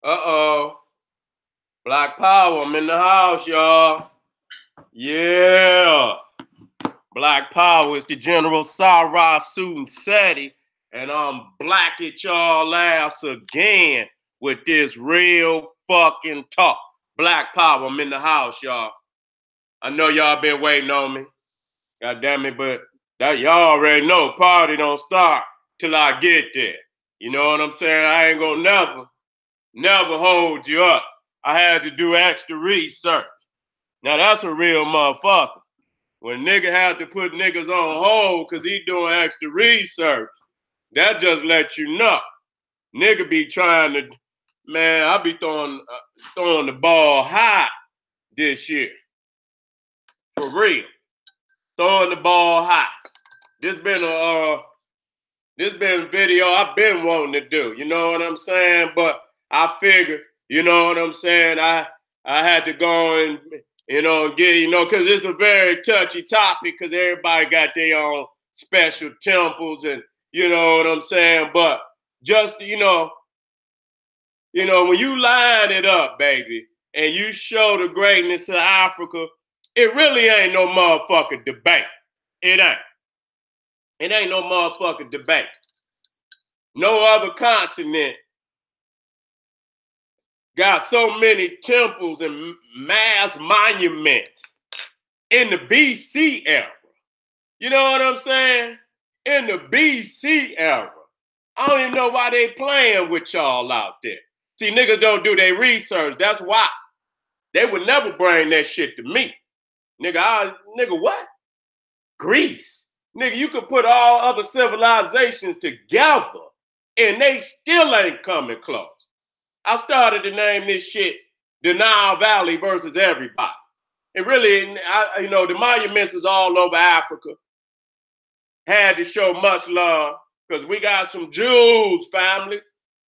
Uh-oh. Black Power, I'm in the house, y'all. Yeah. Black Power is the General SARA, SUTEN, SETI, and I'm black at y'all ass again with this real fucking talk. Black Power, I'm in the house, y'all. I know y'all been waiting on me. God damn it, but that y'all already know party don't start till I get there. You know what I'm saying? I ain't gonna never hold you up. I had to do extra research. Now that's a real motherfucker. When nigga had to put niggas on hold because he doing extra research, that just lets you know. Nigga be trying to, man, I be throwing the ball high this year. For real. Throwing the ball high. This been a video I've been wanting to do, you know what I'm saying? But I figured, you know what I'm saying, I had to go and, get, because it's a very touchy topic because everybody got their own special temples and, you know what I'm saying? But just, when you line it up, baby, and you show the greatness of Africa, it really ain't no motherfucking debate. It ain't. It ain't no motherfucking debate. No other continent got so many temples and mass monuments in the BC era. You know what I'm saying? In the BC era. I don't even know why they playing with y'all out there. See, niggas don't do their research. That's why. They would never bring that shit to me. Nigga, what? Greece. Nigga, you could put all other civilizations together and they still ain't coming close. I started to name this shit the Nile Valley versus everybody. It really, the monuments is all over Africa. Had to show much love because we got some Jews, family.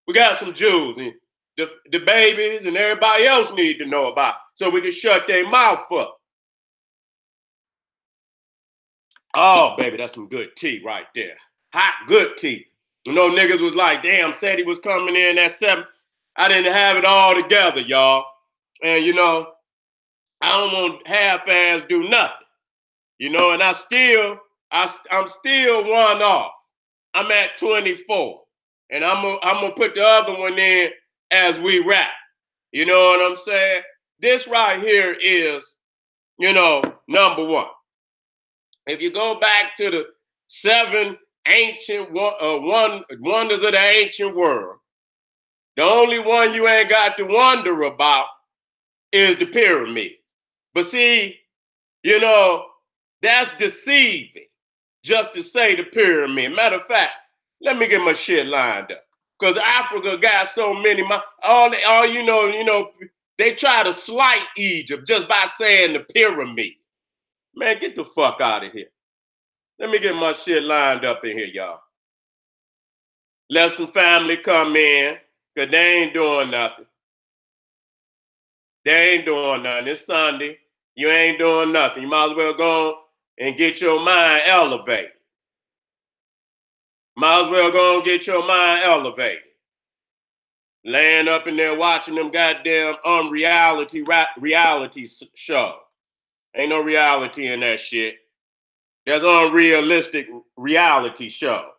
We got some Jews. And the babies and everybody else need to know about it so we can shut their mouth up. Oh, baby, that's some good tea right there. Hot, good tea. Niggas was like, damn, said he was coming in at 7. I didn't have it all together, y'all. And, I don't want half-ass do nothing. And I'm still one off. I'm at 24. And I'm gonna put the other one in as we rap. You know what I'm saying? This right here is, number one. If you go back to the 7 ancient wonders of the ancient world, the only one you ain't got to wonder about is the pyramid. But see, that's deceiving just to say the pyramid. Matter of fact, let me get my shit lined up. Because Africa got so many, they try to slight Egypt just by saying the pyramid. Man, get the fuck out of here. Let me get my shit lined up in here, y'all. Let some family come in, because they ain't doing nothing. They ain't doing nothing. It's Sunday. You ain't doing nothing. You might as well go and get your mind elevated. Might as well go and get your mind elevated. Laying up in there watching them goddamn reality show. Ain't no reality in that shit. There's unrealistic reality show.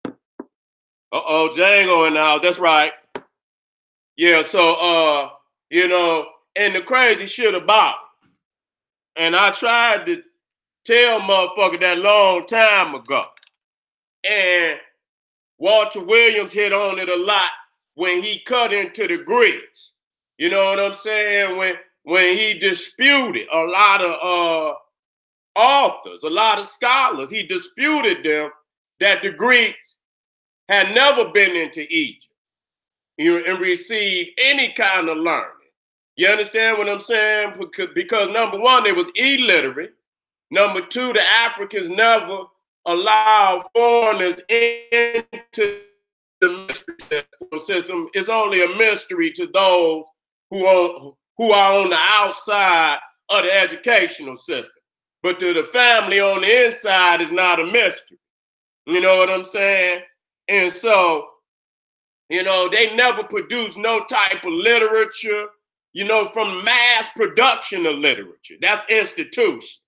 Uh-oh, Django in the house. That's right. Yeah, so, and the crazy shit about it, and I tried to tell motherfucker that long time ago, and Walter Williams hit on it a lot when he cut into the Greeks. You know what I'm saying? When he disputed a lot of authors, a lot of scholars, he disputed them that the Greeks had never been into Egypt and received any kind of learning. You understand what I'm saying? Because number one, they was illiterate. Number two, the Africans never allowed foreigners into the mystery system. It's only a mystery to those who are on the outside of the educational system. But to the family on the inside is not a mystery. You know what I'm saying? And so You know, they never produced no type of literature, you know, from mass production of literature. That's institution.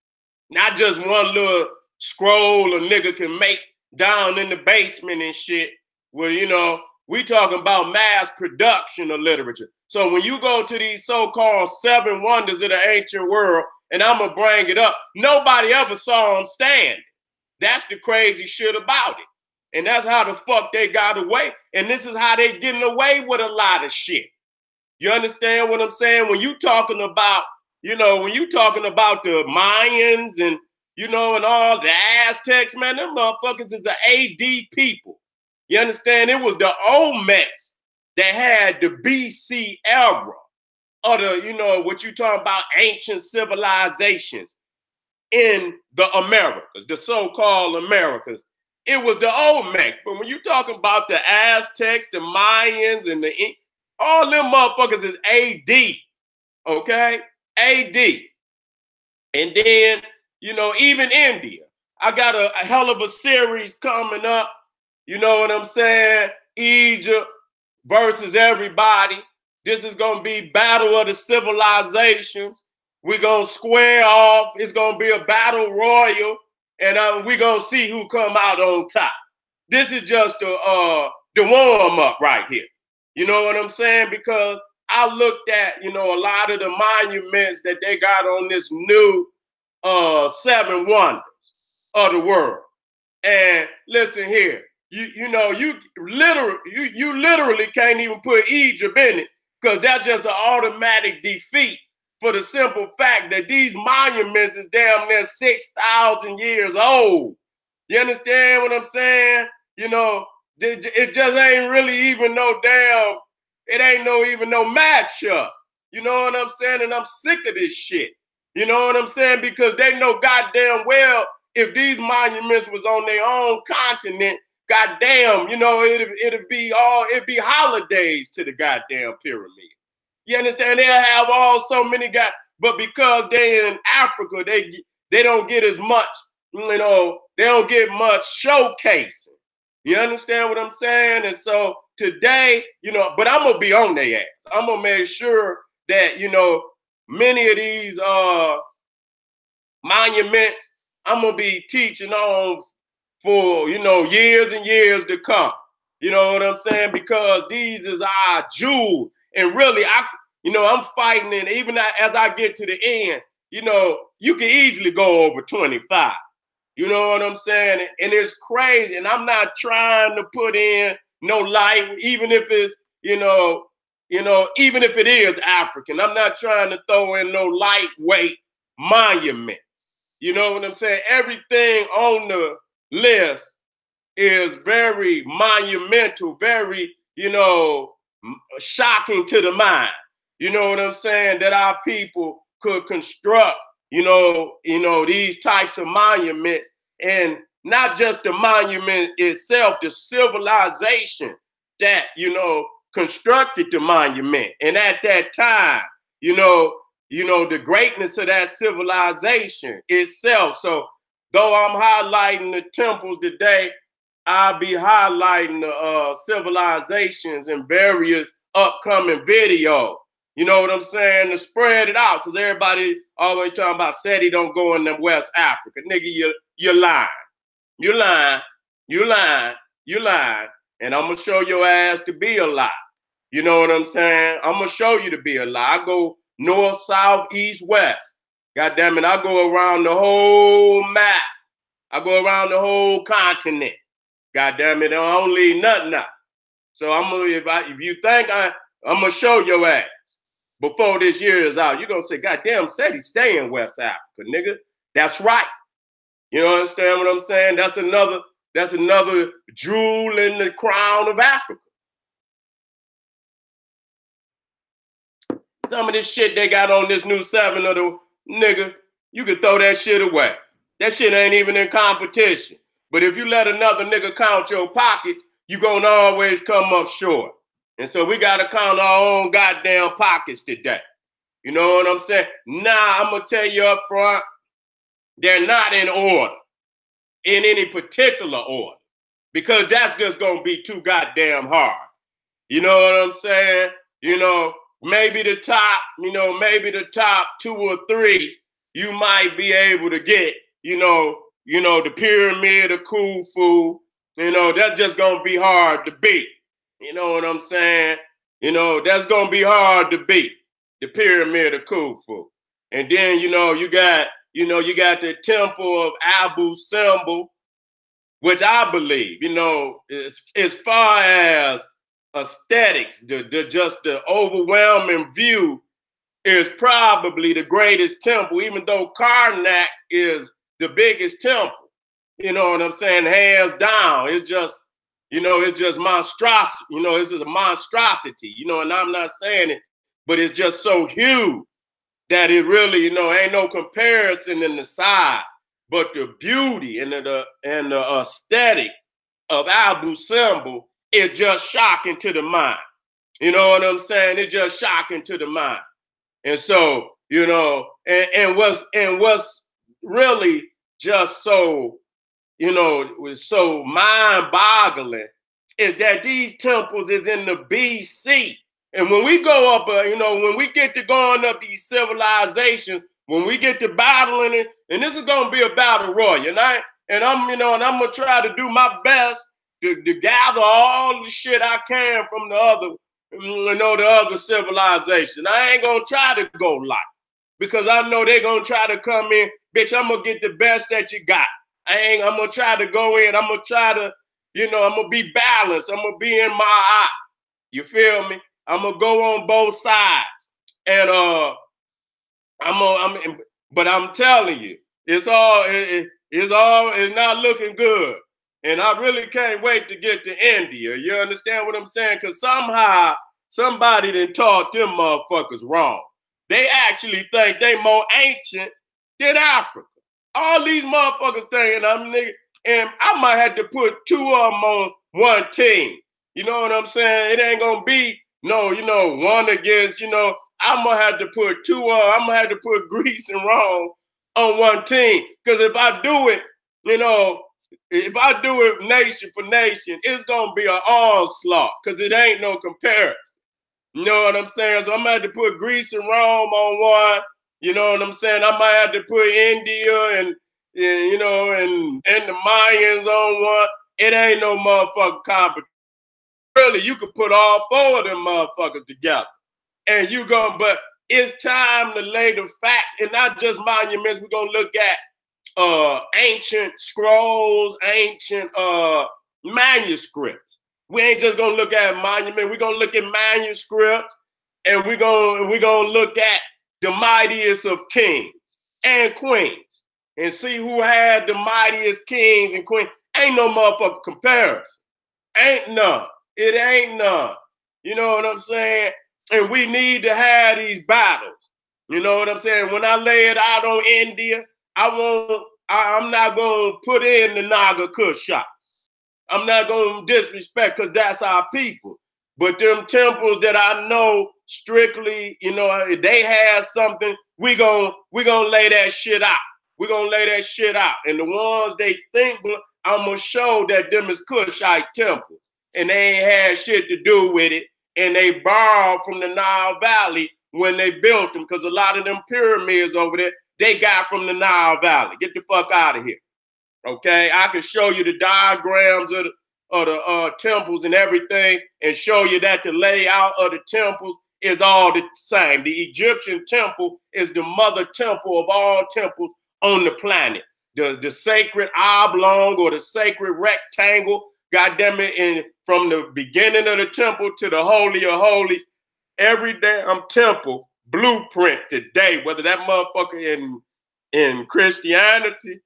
Not just one little scroll a nigga can make down in the basement and shit. Where, you know, we talking about mass production of literature. So when you go to these so-called 7 wonders of the ancient world, and I'm gonna bring it up, nobody ever saw them standing. That's the crazy shit about it. And that's how the fuck they got away. And this is how they getting away with a lot of shit. You understand what I'm saying? When you talking about, you know, when you talking about the Mayans and, you know, and all the Aztecs, man, them motherfuckers is the AD people. You understand? It was the Olmecs that had the BC era of the, you know, what you talking about, ancient civilizations in the Americas, the so-called Americas. It was the Olmecs. But when you talking about the Aztecs, the Mayans, and all them motherfuckers is AD, okay? AD. And then, you know, even India. I got a hell of a series coming up. You know what I'm saying? Egypt versus everybody. This is going to be battle of the civilizations. We're going to square off. It's going to be a battle royal. And we're going to see who come out on top. This is just the warm-up right here. You know what I'm saying? Because I looked at, you know, a lot of the monuments that they got on this new 7 wonders of the world. And listen here, you literally can't even put Egypt in it because that's just an automatic defeat for the simple fact that these monuments is damn near 6,000 years old. You understand what I'm saying? You know, it just ain't really even no damn, it ain't even no matchup. You know what I'm saying? And I'm sick of this shit. You know what I'm saying? Because they know goddamn well if these monuments was on their own continent, goddamn, you know, it'd be holidays to the goddamn pyramid. You understand? They'll have so many guys, but because they in Africa, they don't get as much, you know, they don't get much showcasing. You understand what I'm saying? And so today, you know, but I'm gonna be on their ass. I'm gonna make sure that, you know, many of these monuments, I'm gonna be teaching on for, you know, years and years to come. You know what I'm saying? Because these is our jewels. And really, I'm fighting, and even as I get to the end, you know, you can easily go over 25. You know what I'm saying? And it's crazy. And I'm not trying to put in no light, even if it's, even if it is African. I'm not trying to throw in no lightweight monuments. You know what I'm saying? Everything on the list is very monumental, very, you know, shocking to the mind. You know what I'm saying? That our people could construct, you know, these types of monuments, and not just the monument itself, the civilization that, you know, constructed the monument. And at that time, you know, the greatness of that civilization itself. So though I'm highlighting the temples today, I'll be highlighting the civilizations in various upcoming videos. You know what I'm saying? To spread it out, because everybody always talking about SETI don't go in them West Africa. Nigga, you're lying. You're lying. You're lying. You're lying. And I'm going to show your ass to be a lie. You know what I'm saying? I'm going to show you to be a lie. I go north, south, east, west. God damn it, I go around the whole map. I go around the whole continent. God damn it, I don't leave nothing out. So I'm gonna, if you think I'm gonna show your ass before this year is out, you're gonna say, God damn, SETI stay in West Africa, nigga. That's right. You understand what I'm saying? That's another jewel in the crown of Africa. Some of this shit they got on this new 7 of the nigga, you can throw that shit away. That shit ain't even in competition. But if you let another nigga count your pockets, you gonna always come up short. And so we gotta count our own goddamn pockets today. You know what I'm saying? Nah, I'm gonna tell you up front, they're not in order, in any particular order, because that's just gonna be too goddamn hard. You know what I'm saying? You know, maybe the top, maybe the top 2 or 3 you might be able to get, the pyramid of Khufu. That's just gonna be hard to beat. You know what I'm saying? That's gonna be hard to beat, the pyramid of Khufu. And then, you got the temple of Abu Simbel, which I believe, as far as aesthetics, just the overwhelming view is probably the greatest temple, even though Karnak is the biggest temple. You know what I'm saying? Hands down. It's just, it's just monstrosity. It's just a monstrosity, and I'm not saying it, but it's just so huge that it really, ain't no comparison in the side. But the beauty and the aesthetic of Abu Simbel is just shocking to the mind. You know what I'm saying? It's just shocking to the mind. And so, and what's really just so, was so mind-boggling is that these temples is in the BC. And when we go up, when we get to going up these civilizations, when we get to battling it, and this is gonna be a battle royal, and I'm gonna try to do my best to gather all the shit I can from the other civilization. I ain't gonna try to go light because I know they're gonna try to come in, bitch. I'm gonna get the best that you got. I'm gonna try to go in. I'm gonna try to, I'm gonna be balanced. I'm gonna be in my eye. You feel me? I'm gonna go on both sides, and but I'm telling you, it's not looking good, and I really can't wait to get to India. You understand what I'm saying? Because somehow somebody done taught them motherfuckers wrong. They actually think they more ancient than Africa. All these motherfuckers thinking I'm nigga, and I might have to put 2 of them on one team. You know what I'm saying? It ain't gonna be no, one against, I'm gonna have to put 2 I'm gonna have to put Greece and Rome on one team. Because if I do it, if I do it nation for nation, it's gonna be an onslaught because it ain't no comparison. You know what I'm saying? So I'm gonna have to put Greece and Rome on one. You know what I'm saying? I might have to put India and the Mayans on one. It ain't no motherfucking competition. Really, you could put all 4 of them motherfuckers together. And but it's time to lay the facts and not just monuments. We're gonna look at ancient scrolls, ancient manuscripts. We ain't just gonna look at monuments, we're gonna look at manuscripts, and we're gonna look at the mightiest of kings and queens and see who had the mightiest kings and queens. Ain't no motherfucking comparison. Ain't none. It ain't none. You know what I'm saying? And we need to have these battles. You know what I'm saying? When I lay it out on India, I'm not gonna put in the Naga Kush shots. I'm not gonna disrespect because that's our people. But them temples that I know strictly, if they have something, we gonna lay that shit out. We're gonna lay that shit out. And the ones they think, I'm gonna show that them is Kushite temples. And they ain't had shit to do with it. And they borrowed from the Nile Valley when they built them, because a lot of them pyramids over there, they got from the Nile Valley. Get the fuck out of here. Okay? I can show you the diagrams of the temples and everything, and show you that the layout of the temples is all the same. The Egyptian temple is the mother temple of all temples on the planet. The sacred oblong or the sacred rectangle, goddamn it, and from the beginning of the temple to the Holy of Holies, every damn temple blueprint today, whether that motherfucker in Christianity,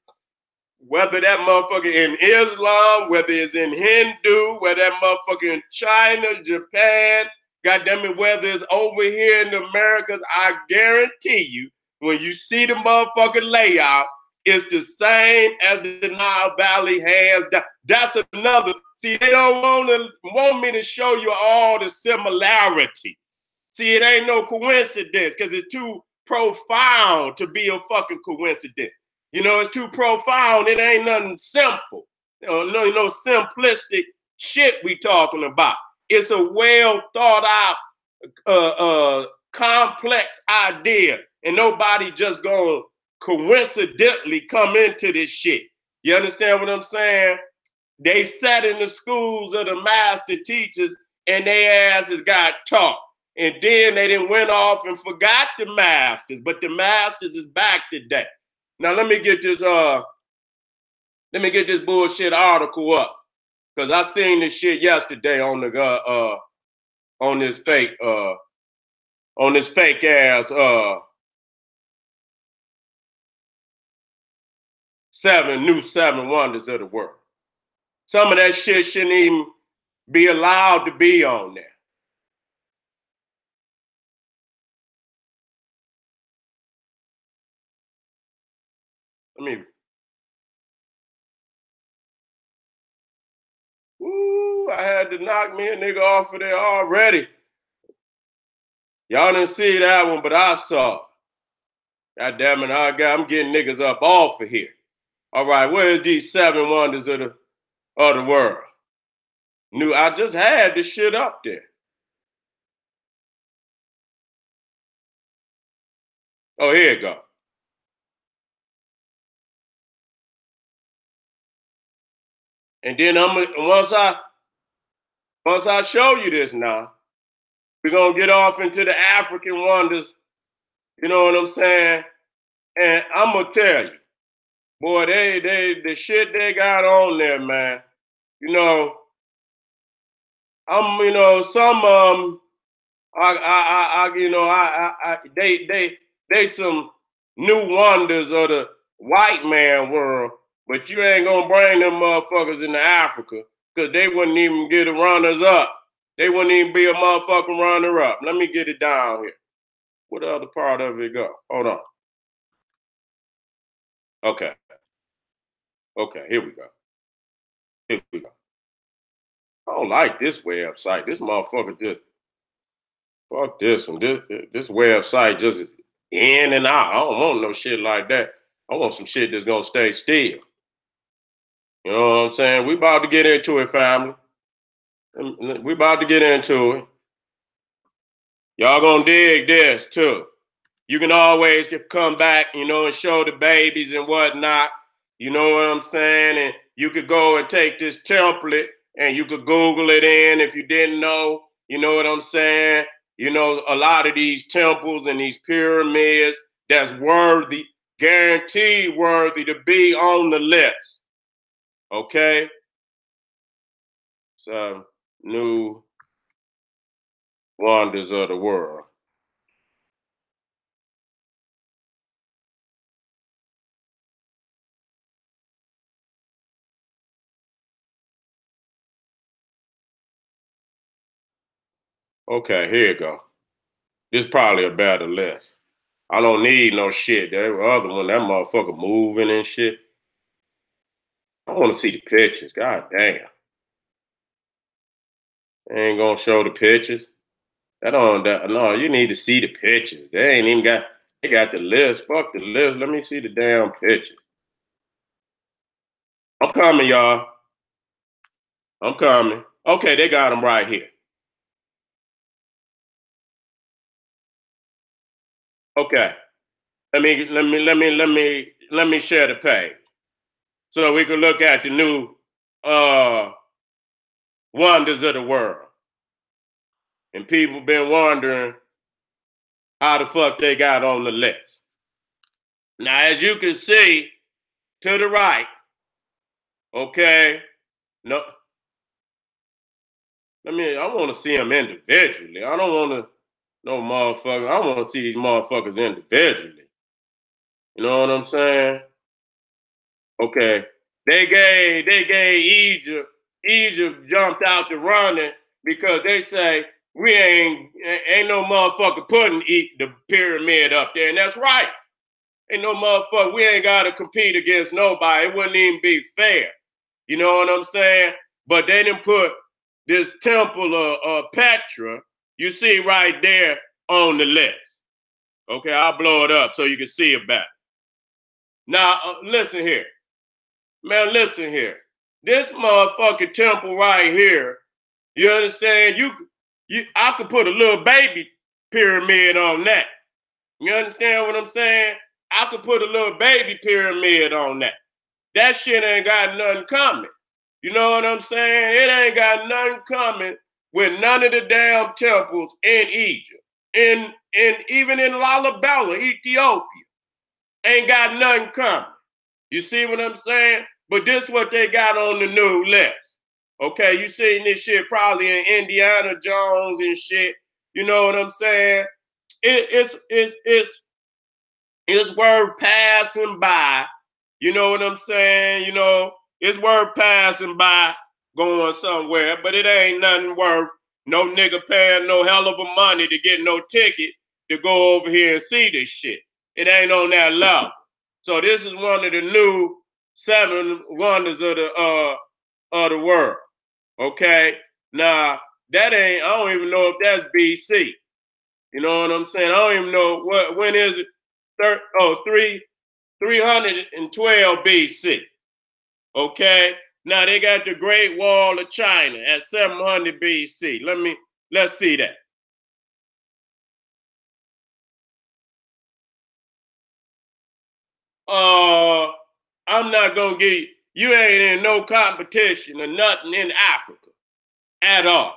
whether that motherfucker in Islam, whether it's in Hindu, whether that motherfucker in China, Japan, goddamn it, whether it's over here in the Americas, I guarantee you, when you see the motherfucking layout, it's the same as the Nile Valley has. That's another. See, they don't want me to show you all the similarities. See, it ain't no coincidence because it's too profound to be a fucking coincidence. It's too profound. It ain't nothing simple. No simplistic shit we talking about. It's a well thought out, complex idea, and nobody just gonna coincidentally come into this shit. You understand what I'm saying? They sat in the schools of the master teachers and their asses got taught. And then they didn't went off and forgot the masters, but the masters is back today. Now let me get this bullshit article up. Cause I seen this shit yesterday on the on this fake ass seven wonders of the world. Some of that shit shouldn't even be allowed to be on there. I mean, ooh, I had to knock me a nigga off of there already. Y'all didn't see that one, but I saw it. God damn it, I'm getting niggas up off of here. All right, where's these seven wonders of the world? I just had this shit up there. Oh, here you go. And then once I show you this now, we're gonna get off into the African wonders. You know what I'm saying? And I'm gonna tell you, boy, the shit they got on there, man. You know, some they some new wonders of the white man world, but you ain't gonna bring them motherfuckers into Africa because they wouldn't even get a runners up. They wouldn't even be a motherfucking runner up. Let me get it down here. What other part of it go? Hold on. Okay. Okay, here we go. Here we go. I don't like this website. This motherfucker just fuck this one. This website just in and out. I don't want no shit like that. I want some shit that's gonna stay still. You know what I'm saying? We about to get into it, family. We about to get into it. Y'all gonna dig this too. You can always come back, and show the babies and whatnot. You know what I'm saying? And you could go and take this template and you could Google it in if you didn't know. You know what I'm saying? A lot of these temples and these pyramids that's worthy, guaranteed worthy to be on the list. Okay? Some new wonders of the world. Okay, here you go. This is probably a better list. I don't need no shit. That other one, that motherfucker moving and shit. I want to see the pictures. God damn. They ain't gonna show the pictures. No, you need to see the pictures. They got the list. Fuck the list. Let me see the damn pictures. I'm coming, y'all. I'm coming. Okay, they got them right here. Okay. Let me share the page. So we can look at the new wonders of the world. And people been wondering how the fuck they got on the list. Now, as you can see to the right, okay, no, I want to see them individually. I don't want to, no motherfucker. I want to see these motherfuckers individually. You know what I'm saying? Okay. They gave Egypt jumped out the running because they say we ain't no motherfucker putting the pyramid up there. And that's right. Ain't no motherfucker. We ain't got to compete against nobody. It wouldn't even be fair. You know what I'm saying? But they didn't put this temple of Petra, you see right there on the list. Okay, I'll blow it up so you can see it better. Now, listen here. Man, listen here. This motherfucking temple right here, You understand? I could put a little baby pyramid on that. You understand what I'm saying? I could put a little baby pyramid on that. That shit ain't got nothing coming. You know what I'm saying? It ain't got nothing coming with none of the damn temples in Egypt. Even in Lalibela, Ethiopia. Ain't got nothing coming. You see what I'm saying? But this what they got on the new list. Okay, you seen this shit probably in Indiana Jones and shit. You know what I'm saying? It's worth passing by. You know what I'm saying? You know, it's worth passing by going somewhere, but it ain't nothing worth no nigga paying no hell of a money to get no ticket to go over here and see this shit. It ain't on that level. So this is one of the new 7 wonders of the world. Okay? Now, that ain't, I don't even know if that's BC. You know what I'm saying? I don't even know when is it? 312 BC. Okay? Now they got the Great Wall of China at 700 BC. Let's see that. I'm not gonna give you ain't in no competition or nothing in Africa at all.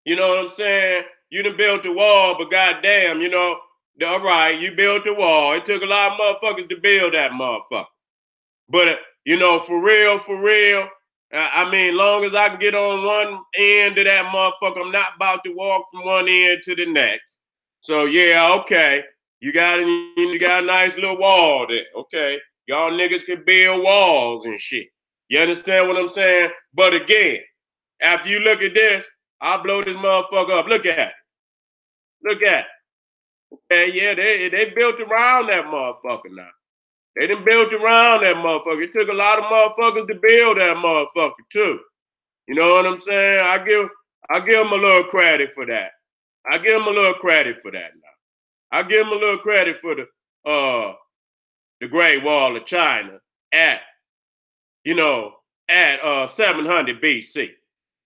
You know what I'm saying? You done built the wall, but goddamn, you know, all right, you built the wall. It took a lot of motherfuckers to build that motherfucker. But, you know, for real, I mean, long as I can get on one end of that motherfucker, I'm not about to walk from one end to the next. So, yeah, okay. You got a nice little wall there. Okay. Y'all niggas can build walls and shit. You understand what I'm saying? But again, after you look at this, I'll blow this motherfucker up. Look at it. Look at it. Okay, yeah, they built around that motherfucker now. They done built around that motherfucker. It took a lot of motherfuckers to build that motherfucker too. You know what I'm saying? I give them a little credit for that. I give them a little credit for that now. I give them a little credit for the Great Wall of China at 700 BC.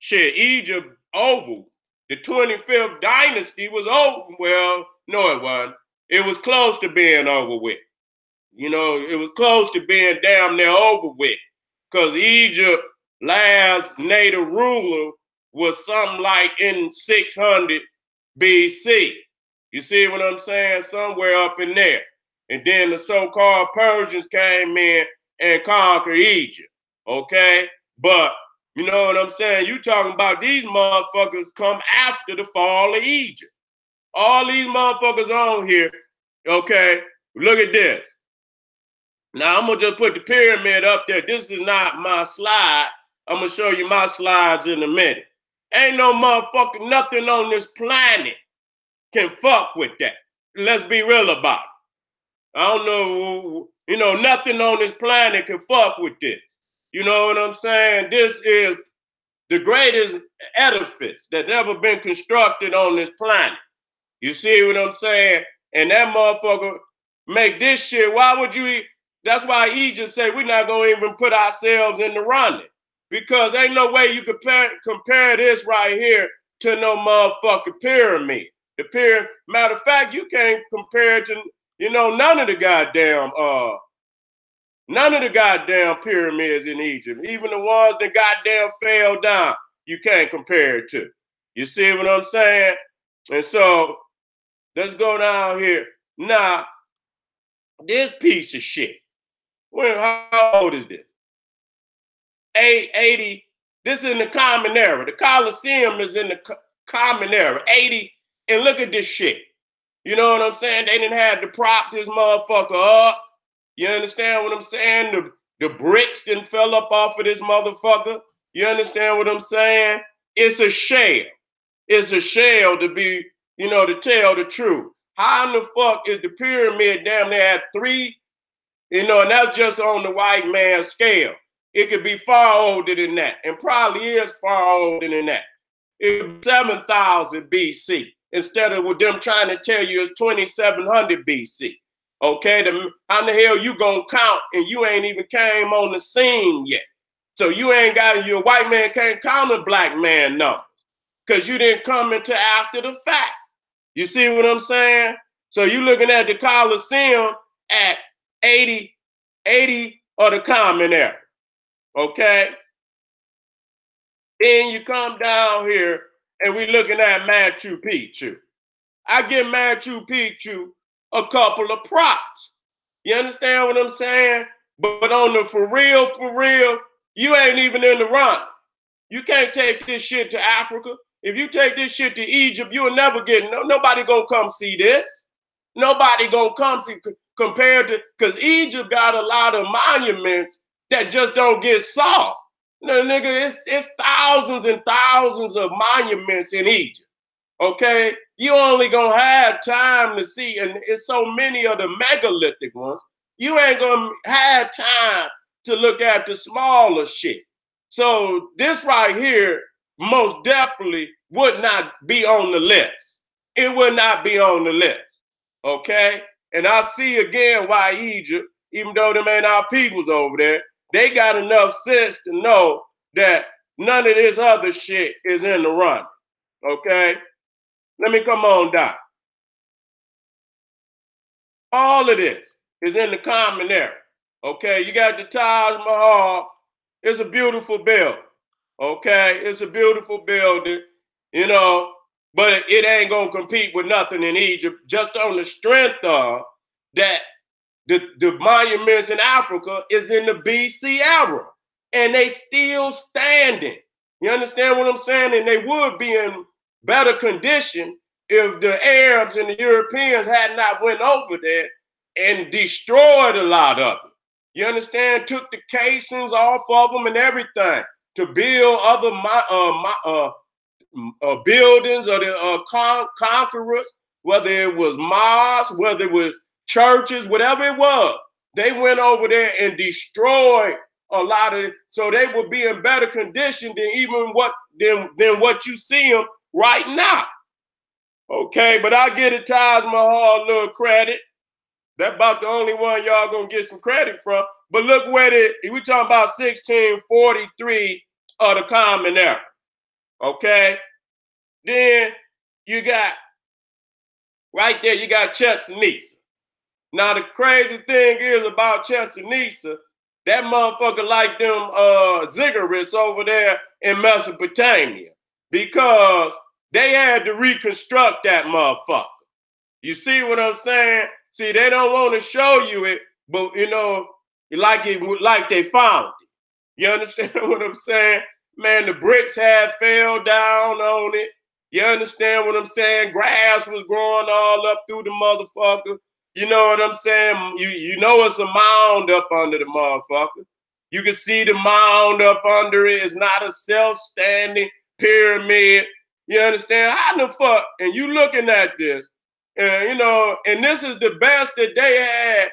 Shit, Egypt over. The 25th dynasty was over. Well, no, it wasn't. It was close to being over with. You know, it was close to being damn near over with. Because Egypt last native ruler was something like in 600 BC. You see what I'm saying? Somewhere up in there. And then the so-called Persians came in and conquered Egypt. Okay? But, you know what I'm saying? You talking about these motherfuckers come after the fall of Egypt. All these motherfuckers on here, okay? Look at this. Now, I'm going to just put the pyramid up there. This is not my slide. I'm going to show you my slides in a minute. Ain't no motherfucking nothing on this planet can fuck with that. Let's be real about it. I don't know, you know, nothing on this planet can fuck with this. You know what I'm saying? This is the greatest edifice that ever been constructed on this planet. You see what I'm saying? And that motherfucker make this shit. Why would you? That's why Egypt say we're not gonna even put ourselves in the running, because ain't no way you compare this right here to no motherfucking pyramid. The pyramid. Matter of fact, you can't compare it to none of the goddamn pyramids in Egypt, even the ones that goddamn fell down. You can't compare it to. You see what I'm saying? And so let's go down here now. This piece of shit. How old is this? 80. This is in the Common Era. The Colosseum is in the Common Era. 80. And look at this shit. You know what I'm saying? They didn't have to prop this motherfucker up. You understand what I'm saying? The bricks didn't fell up off of this motherfucker. You understand what I'm saying? It's a shell. It's a shell to be, to tell the truth. How in the fuck is the pyramid damn near at 3? And that's just on the white man scale. It could be far older than that, and probably is far older than that. It's 7,000 BC instead of with them trying to tell you it's 2,700 BC. Okay, how the hell you gonna count and you ain't even came on the scene yet? So you ain't got your white man can't count a black man numbers. because you didn't come into after the fact. You see what I'm saying? So you looking at the Coliseum at 80 of the Common Era, okay? Then you come down here and we looking at Machu Picchu. I give Machu Picchu a couple of props. You understand what I'm saying? But on the for real, you ain't even in the run. You can't take this shit to Africa. If you take this shit to Egypt, you'll never get, nobody gonna come see this. Nobody gonna come see, compared to, because Egypt got a lot of monuments that just don't get saw. No, nigga, it's thousands and thousands of monuments in Egypt. Okay, you only gonna have time to see, and it's so many of the megalithic ones. You ain't gonna have time to look at the smaller shit. So this right here most definitely would not be on the list. It would not be on the list. Okay, and I see again why Egypt, even though them ain't our peoples over there, they got enough sense to know that none of this other shit is in the run. Okay. Let me come on down. All of this is in the Common Era. Okay, you got the Taj Mahal. It's a beautiful building. Okay, it's a beautiful building, you know, but it ain't gonna compete with nothing in Egypt just on the strength of that the monuments in Africa is in the BC era and they still standing. You understand what I'm saying? And they would be in better condition if the Arabs and the Europeans had not went over there and destroyed a lot of it. You understand? Took the casings off of them and everything to build other buildings or the conquerors, whether it was mosques, whether it was churches, whatever it was. They went over there and destroyed a lot of it, so they would be in better condition than even what you see them right now. Okay, but I give the Taj Mahal a little credit. That's about the only one y'all gonna get some credit from. But look where we talking about 1643 of the Common Era. Okay, then you got right there, you got Chichen Itza. Now the crazy thing is about Chichen Itza, that motherfucker like them ziggurats over there in Mesopotamia, because they had to reconstruct that motherfucker. You see what I'm saying? See, they don't want to show you it, but you know, like they found it. You understand what I'm saying? Man, the bricks had fell down on it. You understand what I'm saying? Grass was growing all up through the motherfucker. You know what I'm saying? You know it's a mound up under the motherfucker. You can see the mound up under it. It's not a self-standing pyramid. You understand? How the fuck? And you looking at this, and you know, and this is the best that they had.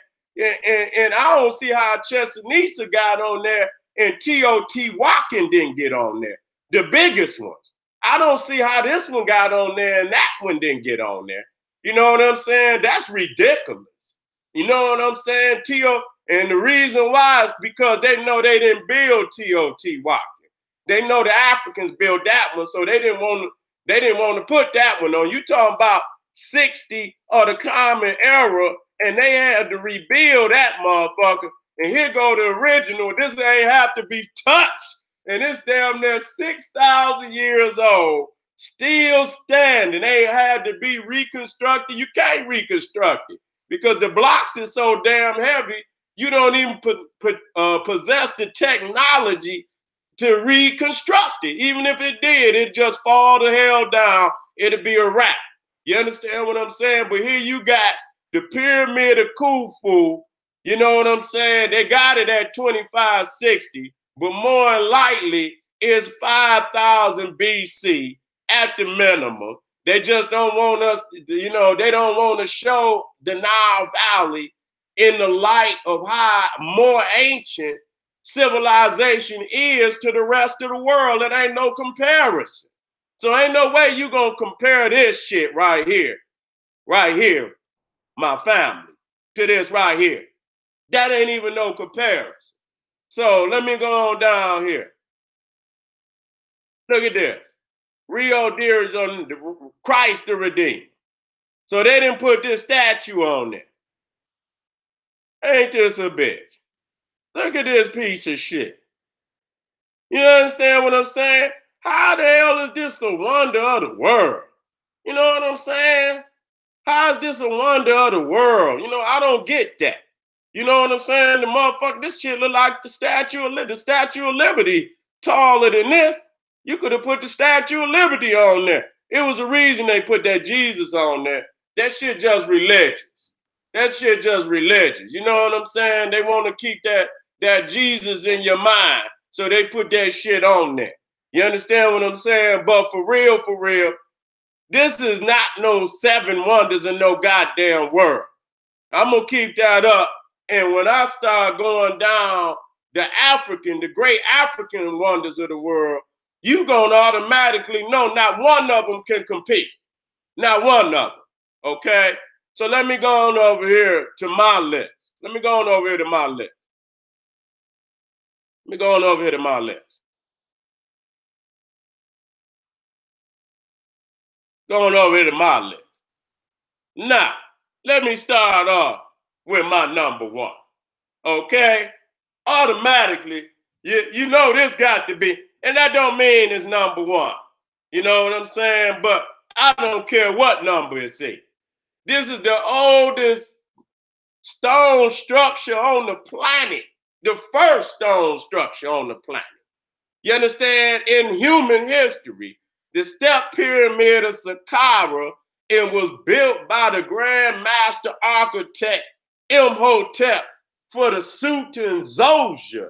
And I don't see how Chichen Itza got on there and Teotihuacan didn't get on there. The biggest ones. I don't see how this one got on there and that one didn't get on there. You know what I'm saying? That's ridiculous. You know what I'm saying? And the reason why is because they know they didn't build Teotihuacan. They know the Africans built that one, so they didn't want to put that one on. You talking about 60 of the Common Era, and they had to rebuild that motherfucker. And here go the original. This ain't have to be touched. And it's damn near 6,000 years old, still standing. They had to be reconstructed. You can't reconstruct it because the blocks is so damn heavy. You don't even possess the technology to reconstruct it. Even if it did, it just fall the hell down. It'd be a wrap. You understand what I'm saying? But here you got the Pyramid of Khufu. You know what I'm saying? They got it at 2560, but more likely it's 5000 BC at the minimum. They just don't want us, you know, they don't want to show the Nile Valley in the light of how more ancient civilization is to the rest of the world. It ain't no comparison. So ain't no way you gonna compare this shit right here, my family, to this right here. That ain't even no comparison. So let me go on down here. Look at this. Rio Deer is on Christ the Redeemer. So they didn't put this statue on there. Ain't this a bitch? Look at this piece of shit. You understand what I'm saying? How the hell is this the wonder of the world? You know what I'm saying? How is this a wonder of the world? You know, I don't get that. You know what I'm saying? The motherfucker, this shit look like the Statue of Liberty taller than this. You could have put the Statue of Liberty on there. It was a reason they put that Jesus on there. That shit just religious. That shit just religious. You know what I'm saying? They want to keep that Jesus in your mind. So they put that shit on there. You understand what I'm saying? But for real, this is not no 7 wonders in no goddamn world. I'm going to keep that up. And when I start going down the great African wonders of the world, you're going to automatically know not one of them can compete. Not one of them. Okay? So let me go on over here to my list. Going on over here to my list. Now, let me start off with my number one. Okay? Automatically, you know this got to be, and that don't mean it's number one. You know what I'm saying? But I don't care what number it's in. This is the oldest stone structure on the planet. The first stone structure on the planet. You understand? In human history, the step pyramid of Saqqara, it was built by the Grand Master Architect Imhotep for the SUTEN Zosia.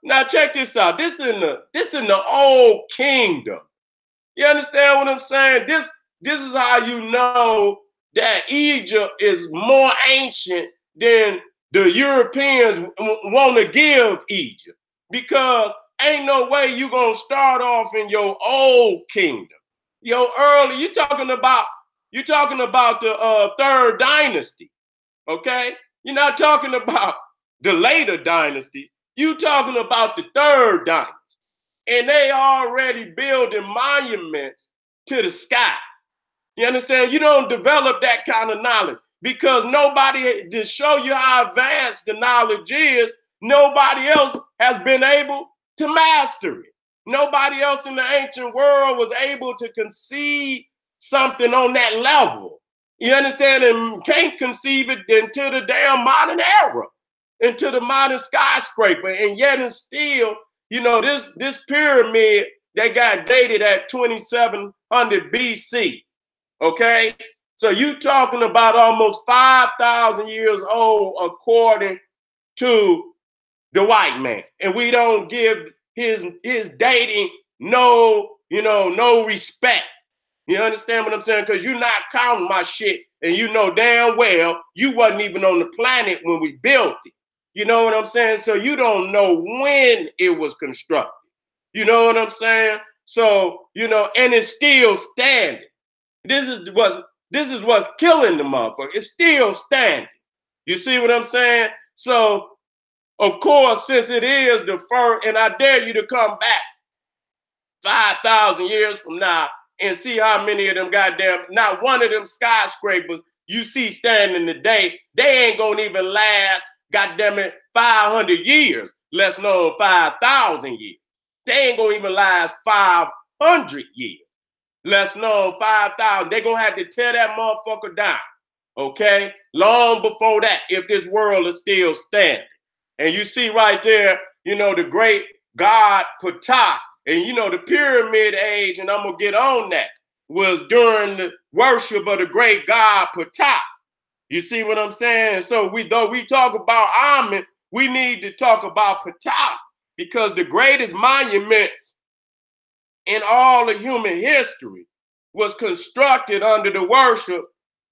Now check this out. This in the old kingdom. You understand what I'm saying? This is how you know that Egypt is more ancient than the Europeans want to give Egypt, because ain't no way you gonna start off in your old kingdom. Your early, you talking about the third dynasty, okay? You're not talking about the later dynasty. You talking about the third dynasty, and they already building monuments to the sky. You understand? You don't develop that kind of knowledge because nobody, to show you how advanced the knowledge is, nobody else has been able to master it. Nobody else in the ancient world was able to conceive something on that level. You understand? And can't conceive it into the damn modern era, into the modern skyscraper. And yet and still, you know, this pyramid, they got dated at 2700 BC. Okay? So you talking about almost 5,000 years old according to the white man. And we don't give his dating no respect. You understand what I'm saying? Because you're not counting my shit, and you know damn well you wasn't even on the planet when we built it. You know what I'm saying? So you don't know when it was constructed. You know what I'm saying? So, you know, and it's still standing. This is what's killing the motherfucker. It's still standing. You see what I'm saying? So, of course, since it is the first, and I dare you to come back 5,000 years from now and see how many of them goddamn, not one of them skyscrapers you see standing today, they ain't gonna even last, goddamn it, 500 years, less known 5,000 years. They ain't gonna even last 500 years, less known 5,000. They gonna have to tear that motherfucker down, okay? Long before that, if this world is still standing. And you see right there, you know, the great god Ptah, and you know, the pyramid age, and I'm gonna get on that, was during the worship of the great god Ptah. You see what I'm saying? So though we talk about Amen, we need to talk about Ptah, because the greatest monuments in all of human history was constructed under the worship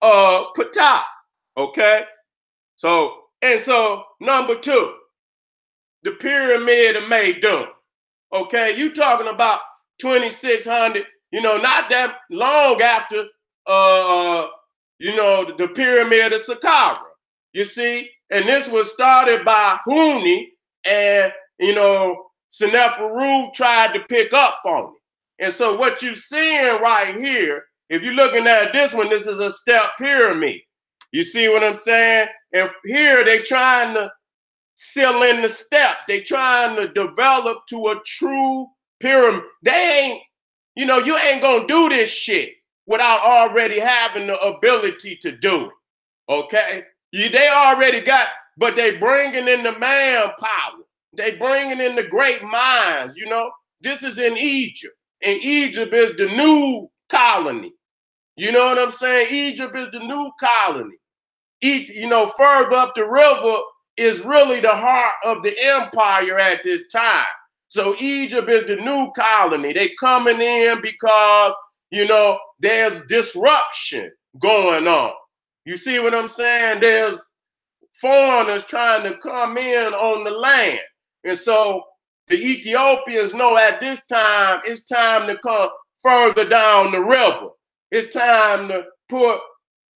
of Ptah. Okay? So number two, the pyramid of Meidum. Okay, you talking about 2,600, you know, not that long after, you know, the pyramid of Saqqara. You see, and this was started by Huni, and you know, Seneferu tried to pick up on And so what you're seeing right here, if you're looking at this one, this is a step pyramid. You see what I'm saying? And here they trying to fill in the steps. They trying to develop to a true pyramid. They ain't, you know, you ain't gonna do this shit without already having the ability to do it. Okay? They already got, but they bringing in the manpower. They bringing in the great minds, you know. This is in Egypt. And Egypt is the new colony. You know what I'm saying? Egypt is the new colony. You know, further up the river is really the heart of the empire at this time. So Egypt is the new colony. They coming in because, you know, there's disruption going on. You see what I'm saying? There's foreigners trying to come in on the land. And so the Ethiopians know at this time, it's time to come further down the river. It's time to put,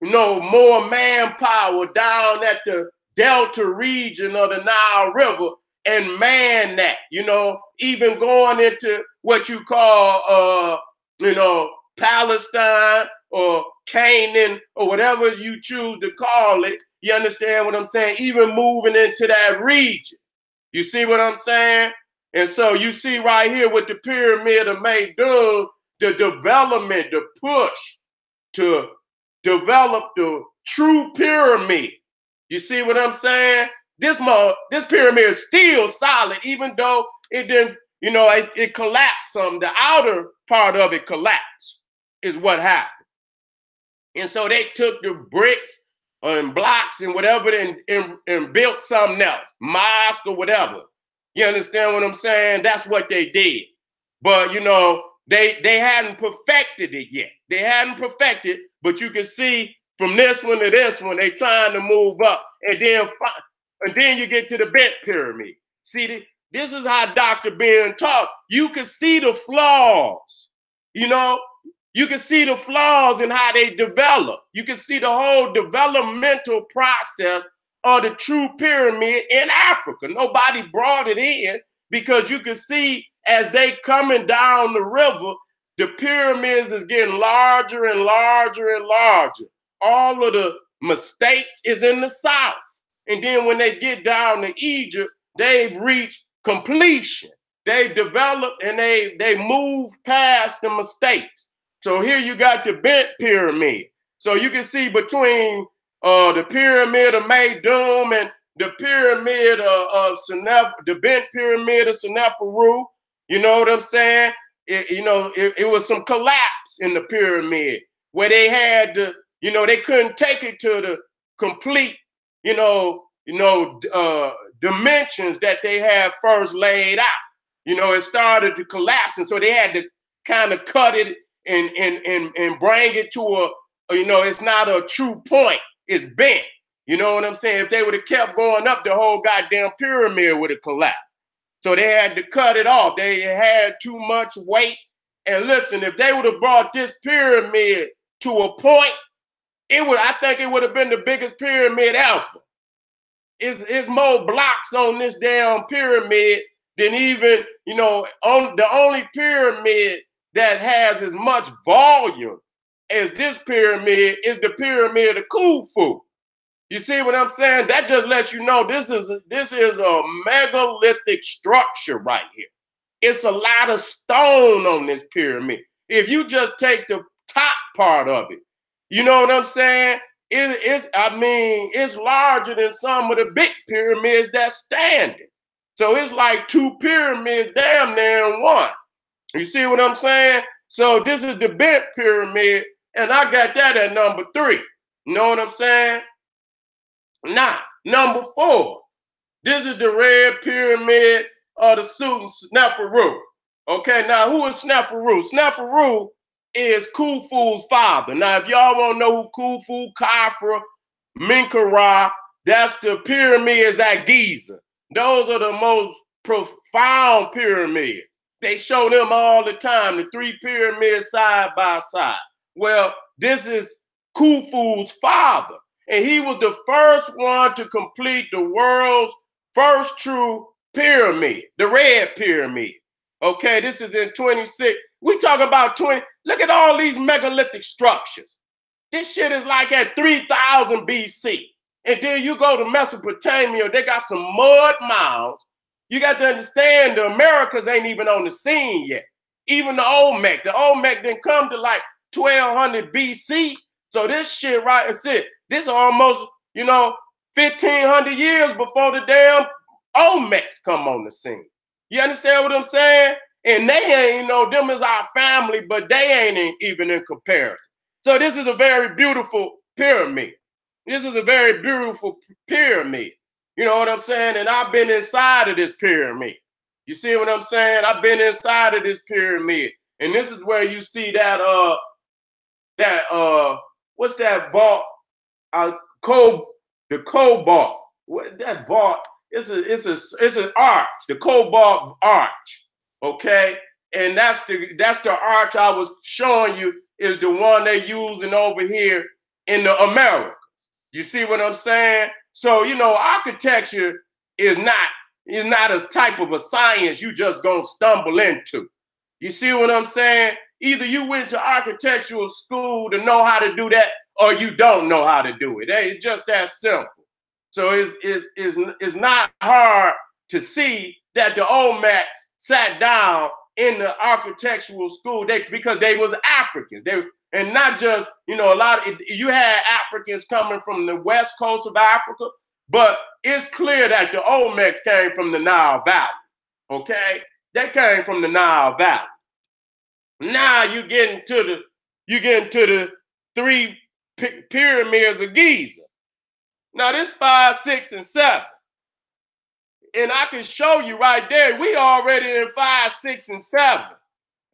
you know, more manpower down at the Delta region of the Nile River and man that, you know, even going into what you call, you know, Palestine or Canaan or whatever you choose to call it. You understand what I'm saying? Even moving into that region. You see what I'm saying? And so you see right here with the pyramid of Meidum, the development, the push to develop the true pyramid. You see what I'm saying? This pyramid is still solid, even though it didn't, you know, it collapsed some. The outer part of it collapsed is what happened. And so they took the bricks and blocks and whatever and built something else, mosque or whatever. You understand what I'm saying? That's what they did. But, you know, they hadn't perfected it yet. They hadn't perfected, but you can see from this one to this one, they trying to move up. And then you get to the bent pyramid. See, this is how Dr. Ben taught. You can see the flaws, you know? You can see the flaws in how they develop. You can see the whole developmental process of the true pyramid in Africa. Nobody brought it in because you can see as they coming down the river, the pyramids is getting larger and larger and larger. All of the mistakes is in the south. And then when they get down to Egypt, they've reached completion. They developed and they moved past the mistakes. So here you got the bent pyramid. So you can see between the pyramid of Meidum and the pyramid of the bent pyramid of Seneferu, you know what I'm saying? It was some collapse in the pyramid where they had to, you know, they couldn't take it to the complete, dimensions that they had first laid out. You know, it started to collapse, and so they had to kind of cut it and bring it to a, you know, it's not a true point. It's bent. You know what I'm saying? If they would have kept going up, the whole goddamn pyramid would have collapsed. So they had to cut it off. They had too much weight. And listen, if they would have brought this pyramid to a point, I think it would have been the biggest pyramid ever. It's more blocks on this damn pyramid than even, you know, on the only pyramid that has as much volume as this pyramid is the pyramid of Khufu. You see what I'm saying? That just lets you know this is a megalithic structure right here. It's a lot of stone on this pyramid. If you just take the top part of it, you know what I'm saying? It's larger than some of the big pyramids that's standing. So it's like two pyramids damn near in one. You see what I'm saying? So this is the bent pyramid, and I got that at number 3. You know what I'm saying? Now, number 4. This is the red pyramid of the SUTEN Sneferu. Okay, now who is Sneferu? Sneferu is Khufu's father. Now, if y'all want to know who Khufu, Khafra, Menkaure, that's the pyramids at Giza. Those are the most profound pyramids. They show them all the time, the 3 pyramids side by side. Well, this is Khufu's father, and he was the first one to complete the world's first true pyramid, the red pyramid. Okay, this is in 26. We talking about 20. Look at all these megalithic structures. This shit is like at 3000 BC. And then you go to Mesopotamia, they got some mud mounds. You got to understand the Americas ain't even on the scene yet. Even the Olmec didn't come to like 1200 BC. So this shit right is it. This is almost, 1500 years before the damn Olmecs come on the scene. You understand what I'm saying? And they ain't, them is our family, but they ain't even in comparison. So this is a very beautiful pyramid. This is a very beautiful pyramid. You know what I'm saying? And I've been inside of this pyramid. You see what I'm saying? I've been inside of this pyramid. And this is where you see that, what's that vault? The cobalt. What that vault? It's an arch, the cobalt arch. Okay? And that's the arch I was showing you is the one they're using over here in the Americas. You see what I'm saying? So, architecture is not a type of a science you just gonna stumble into. You see what I'm saying? Either you went to architectural school to know how to do that, or you don't know how to do it. It's just that simple. So it's not hard to see that the Olmecs sat down in the architectural school because they was Africans. And not just, you had Africans coming from the west coast of Africa, but it's clear that the Olmecs came from the Nile Valley, okay? They came from the Nile Valley. Now you get into the three pyramids of Giza. Now this 5, 6, and 7. And I can show you right there, we already in 5, 6, and 7.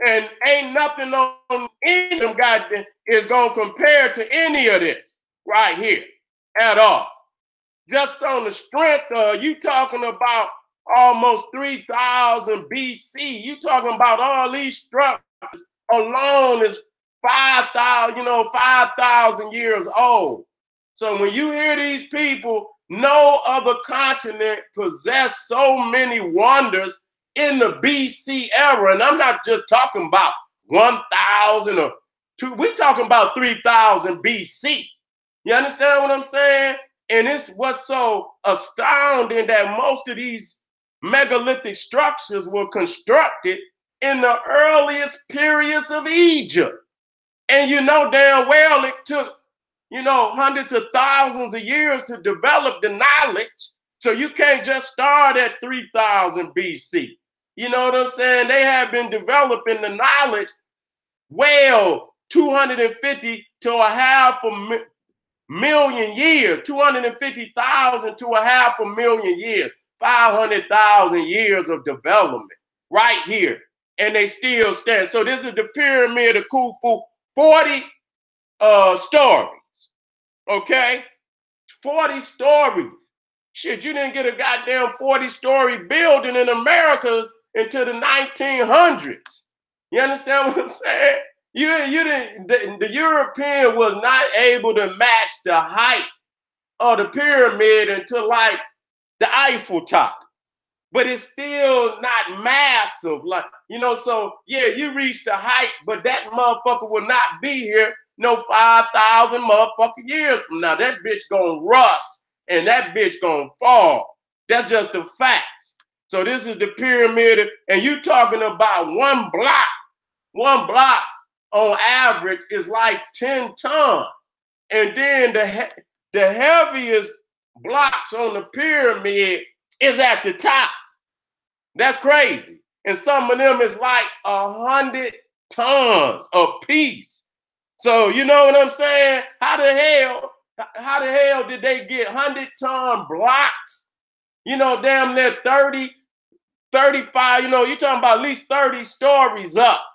And ain't nothing on any of them goddamn is gonna compare to any of this right here at all. Just on the strength of you talking about almost 3000 BC, you talking about all these structures alone is 5,000 years old. So when you hear these people, no other continent possessed so many wonders in the BC era. And I'm not just talking about 1000 or 2, we're talking about 3000 BC. You understand what I'm saying? And it's what's so astounding that most of these megalithic structures were constructed in the earliest periods of Egypt. And you know damn well it took, hundreds of thousands of years to develop the knowledge. So you can't just start at 3000 BC. You know what I'm saying? They have been developing the knowledge 250 to a half a million years, 250,000 to a half a million years, 500,000 years of development right here. And they still stand. So this is the pyramid of Khufu, 40 stories. Okay? 40 stories. Shit, you didn't get a goddamn 40-story building in America until the 1900s. You understand what I'm saying? You didn't. The European was not able to match the height of the pyramid until like the Eiffel Tower, but it's still not massive. Like so yeah, you reach the height, but that motherfucker will not be here no 5,000 motherfucking years from now. That bitch gonna rust and that bitch gonna fall. That's just the facts. So this is the pyramid, and you talking about one block on average is like 10 tons. And then the heaviest blocks on the pyramid is at the top. That's crazy. And some of them is like 100 tons a piece. So you know what I'm saying? How the hell did they get 100-ton blocks? Damn near 30, 35, you're talking about at least 30 stories up.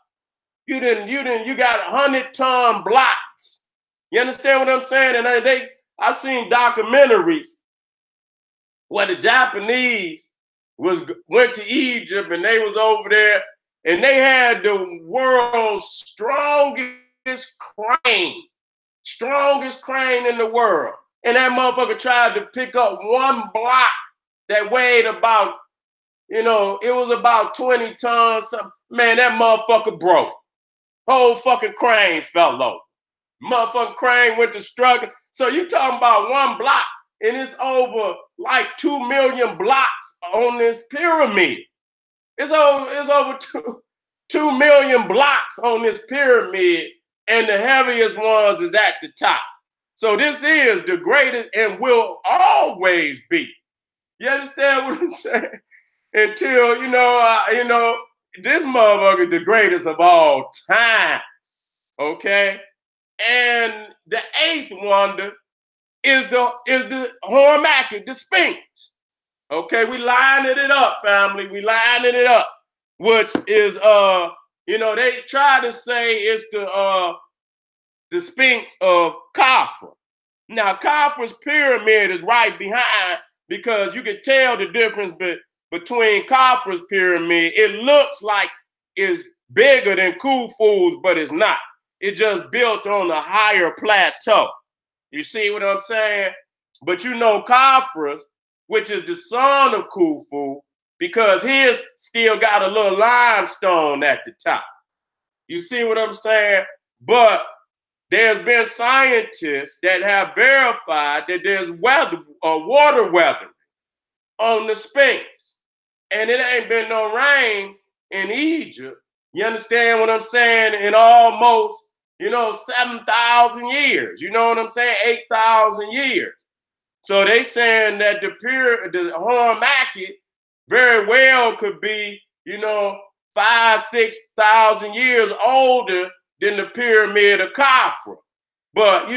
You got 100-ton blocks. You understand what I'm saying? And I seen documentaries where the Japanese went to Egypt and they was over there and they had the world's strongest crane in the world. And that motherfucker tried to pick up one block that weighed about, it was about 20 tons. Man, that motherfucker broke. Whole fucking crane fell over. Motherfucking crane went to struggle. So you talking about one block, and it's over like 2 million blocks on this pyramid. It's over 2 million blocks on this pyramid, and the heaviest ones is at the top. So this is the greatest and will always be. You understand what I'm saying? Until, this motherfucker is the greatest of all time. Okay? And the eighth wonder is the Hormaki, the Sphinx. Okay, we lining it up, family. We lining it up, which is they try to say it's the Sphinx of Khafra. Now, Khafra's pyramid is right behind, because you can tell the difference between Khafra's pyramid. It looks like it's bigger than Khufu's, but it's not. It's just built on a higher plateau. You see what I'm saying? But Khafra's, which is the son of Khufu, because his still got a little limestone at the top. You see what I'm saying? But there's been scientists that have verified that there's water weathering on the Sphinx. And it ain't been no rain in Egypt. You understand what I'm saying? In almost, 7,000 years. You know what I'm saying? 8,000 years. So they saying that the Hormaki very well could be, 5,000-6,000 years older than the pyramid of Khafra. But,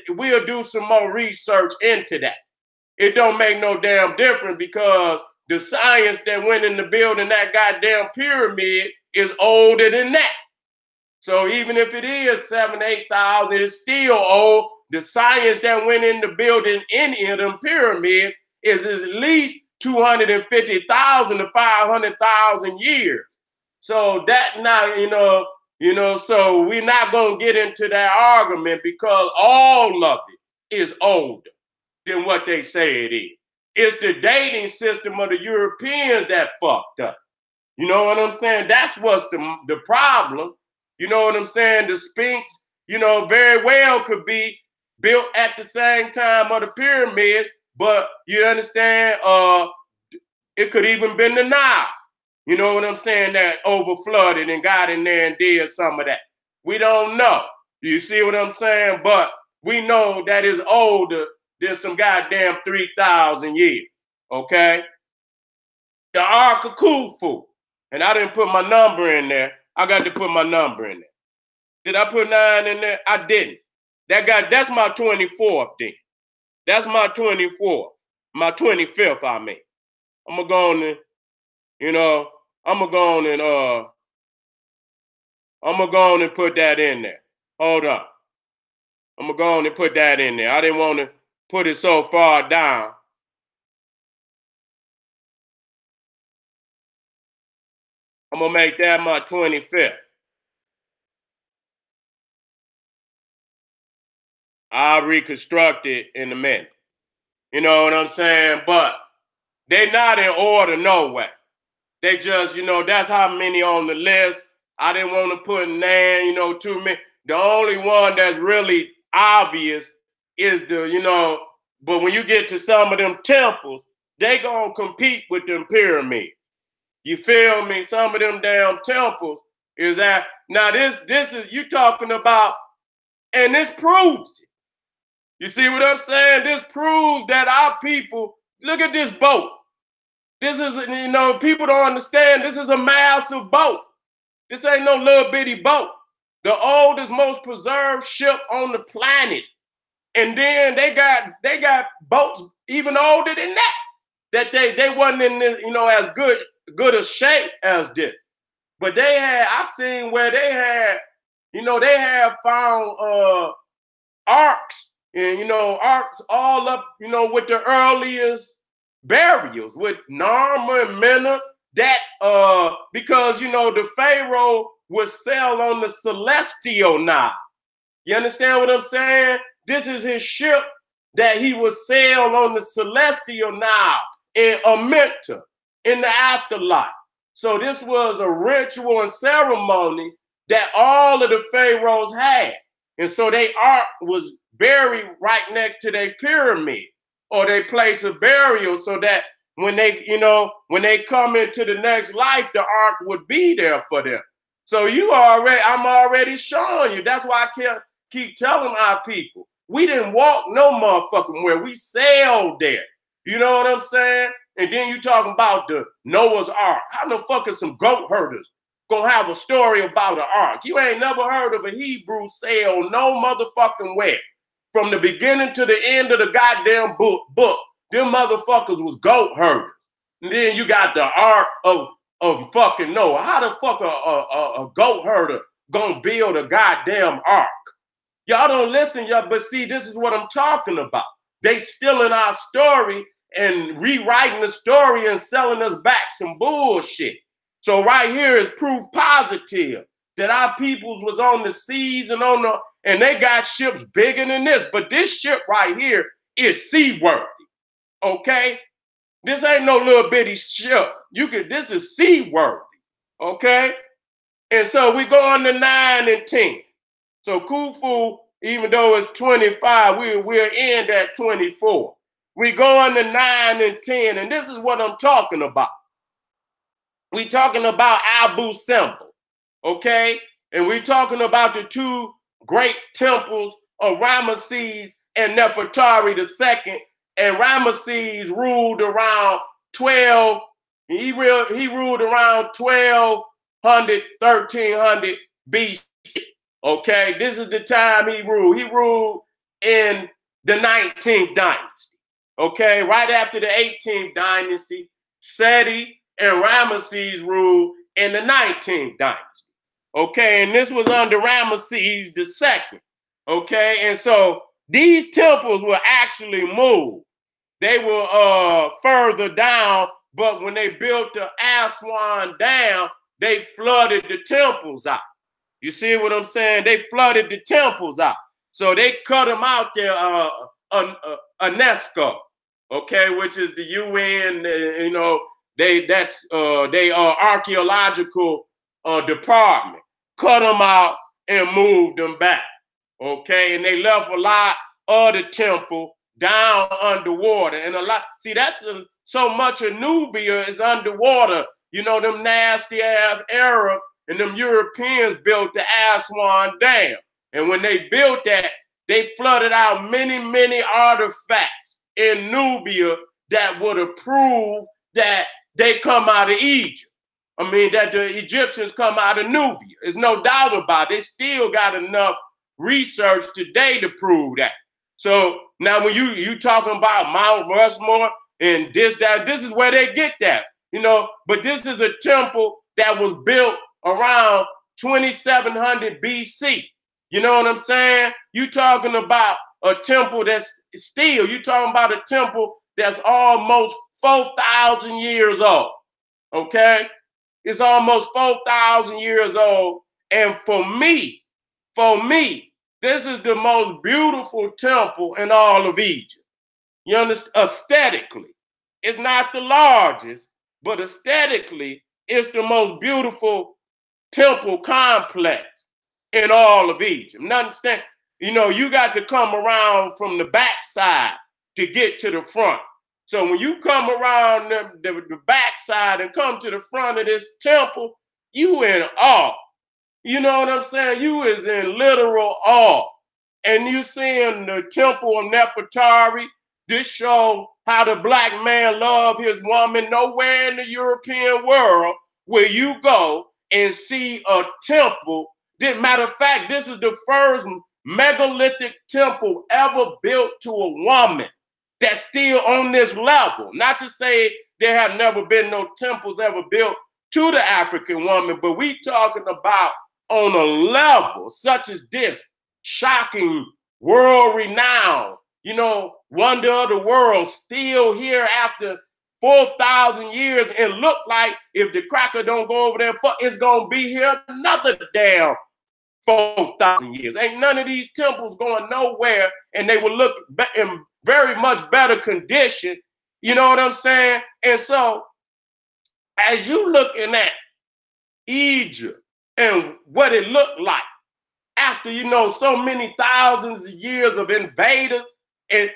we'll do some more research into that. It don't make no damn difference, because the science that went into building that goddamn pyramid is older than that. So even if it is 7,000-8,000, it's still old. The science that went into building any of them pyramids is at least 250,000 to 500,000 years. So that now, so we're not going to get into that argument, because all of it is older than what they say it is. It's the dating system of the Europeans that fucked up. You know what I'm saying? That's what's the problem. You know what I'm saying? The Sphinx, very well could be built at the same time of the pyramid, but you understand, it could even been the Nile. You know what I'm saying? That overflooded and got in there and did some of that. We don't know. You see what I'm saying? But we know that it's older than some goddamn 3,000 years. Okay? The Ark of Khufu. And I didn't put my number in there. I got to put my number in there. Did I put 9 in there? I didn't. That's my 24th then. That's my 24th. My 25th, I mean. I'm going to go on and, I'm going to go on and put that in there. Hold on. I'm going to go on and put that in there. I didn't want to put it so far down. I'm going to make that my 25th. I'll reconstruct it in a minute. You know what I'm saying? But they're not in order no way. They just, that's how many on the list. I didn't want to put 9, too many. The only one that's really obvious is but when you get to some of them temples, they gonna compete with them pyramids. You feel me? Some of them damn temples is that. Now this is, you talking about, and this proves it. You see what I'm saying? This proves that our people, look at this boat. This is, people don't understand, this is a massive boat. This ain't no little bitty boat. The oldest, most preserved ship on the planet. And then they got boats even older than that. That they wasn't in this, as good a shape as this. But I seen where they had, they have found arcs. And, arcs all up, with the earliest burials, with Narmer and Mena, that, because, the Pharaoh would sail on the Celestial Nile. You understand what I'm saying? This is his ship that he would sail on the Celestial Nile in Amenta, in the afterlife. So this was a ritual and ceremony that all of the pharaohs had. And so their ark was buried right next to their pyramid or their place of burial, so that when they, when they come into the next life, the ark would be there for them. So I'm already showing you. That's why I keep telling our people, we didn't walk no motherfucking where. We sailed there. You know what I'm saying? And then you talking about the Noah's Ark. How the fuck is some goat herders gonna have a story about an ark? You ain't never heard of a Hebrew sail no motherfucking where. From the beginning to the end of the goddamn book, them motherfuckers was goat herders. And then you got the ark of fucking Noah. How the fuck a goat herder gonna build a goddamn ark? Y'all don't listen, y'all, but see, this is what I'm talking about. They stealing our story and rewriting the story and selling us back some bullshit. So right here is proof positive that our peoples was on the seas and they got ships bigger than this. But this ship right here is seaworthy, okay? This ain't no little bitty ship. This is seaworthy, okay? And so we go on to 9 and 10. So Khufu, even though it's 25, we'll end at 24. We go on to 9 and 10, and this is what I'm talking about. We talking about Abu Simbel, okay? And we talking about the two great temples of Ramesses and Nefertari II. And Ramesses ruled around 12. He ruled around 1200, 1300 BC. Okay, this is the time he ruled. He ruled in the 19th dynasty. Okay, right after the 18th dynasty, SETI and Ramesses ruled in the 19th dynasty. Okay, and this was under Ramesses II. Okay, and so these temples were actually moved. They were further down, but when they built the Aswan Dam, they flooded the temples out. You see what I'm saying? They flooded the temples out. So they cut them out there, UNESCO, okay, which is the UN, they archaeological department. Cut them out and moved them back, okay? And they left a lot of the temple down underwater. And that's so much of Nubia is underwater. You know, them nasty ass Arabs and them Europeans built the Aswan Dam. And when they built that, they flooded out many, many artifacts in Nubia that would have proved that they come out of Egypt. I mean, that the Egyptians come out of Nubia. There's no doubt about it. They still got enough research today to prove that. So now when you talking about Mount Rushmore and this is where they get that, but this is a temple that was built around 2700 BC. You know what I'm saying? You talking about a temple that's still, you talking about a temple that's almost 4,000 years old, okay? It's almost 4,000 years old. And for me, this is the most beautiful temple in all of Egypt. You understand? Aesthetically, it's not the largest, but aesthetically, it's the most beautiful temple complex in all of Egypt. And understand, you got to come around from the backside to get to the front. So when you come around the backside and come to the front of this temple, you in awe. You know what I'm saying? You is in literal awe. And you seeing the temple of Nefertari. This show how the black man love his woman. Nowhere in the European world where you go and see a temple. Matter of fact, this is the first megalithic temple ever built to a woman that's still on this level. Not to say there have never been no temples ever built to the African woman, but we talking about on a level such as this, shocking, world renowned, wonder of the world, still here after 4,000 years, and look like if the cracker don't go over there, it's gonna be here another damn 4,000 years. Ain't none of these temples going nowhere, and they will look in very much better condition. You know what I'm saying? And so as you looking at Egypt and what it looked like after, so many thousands of years of invaders, and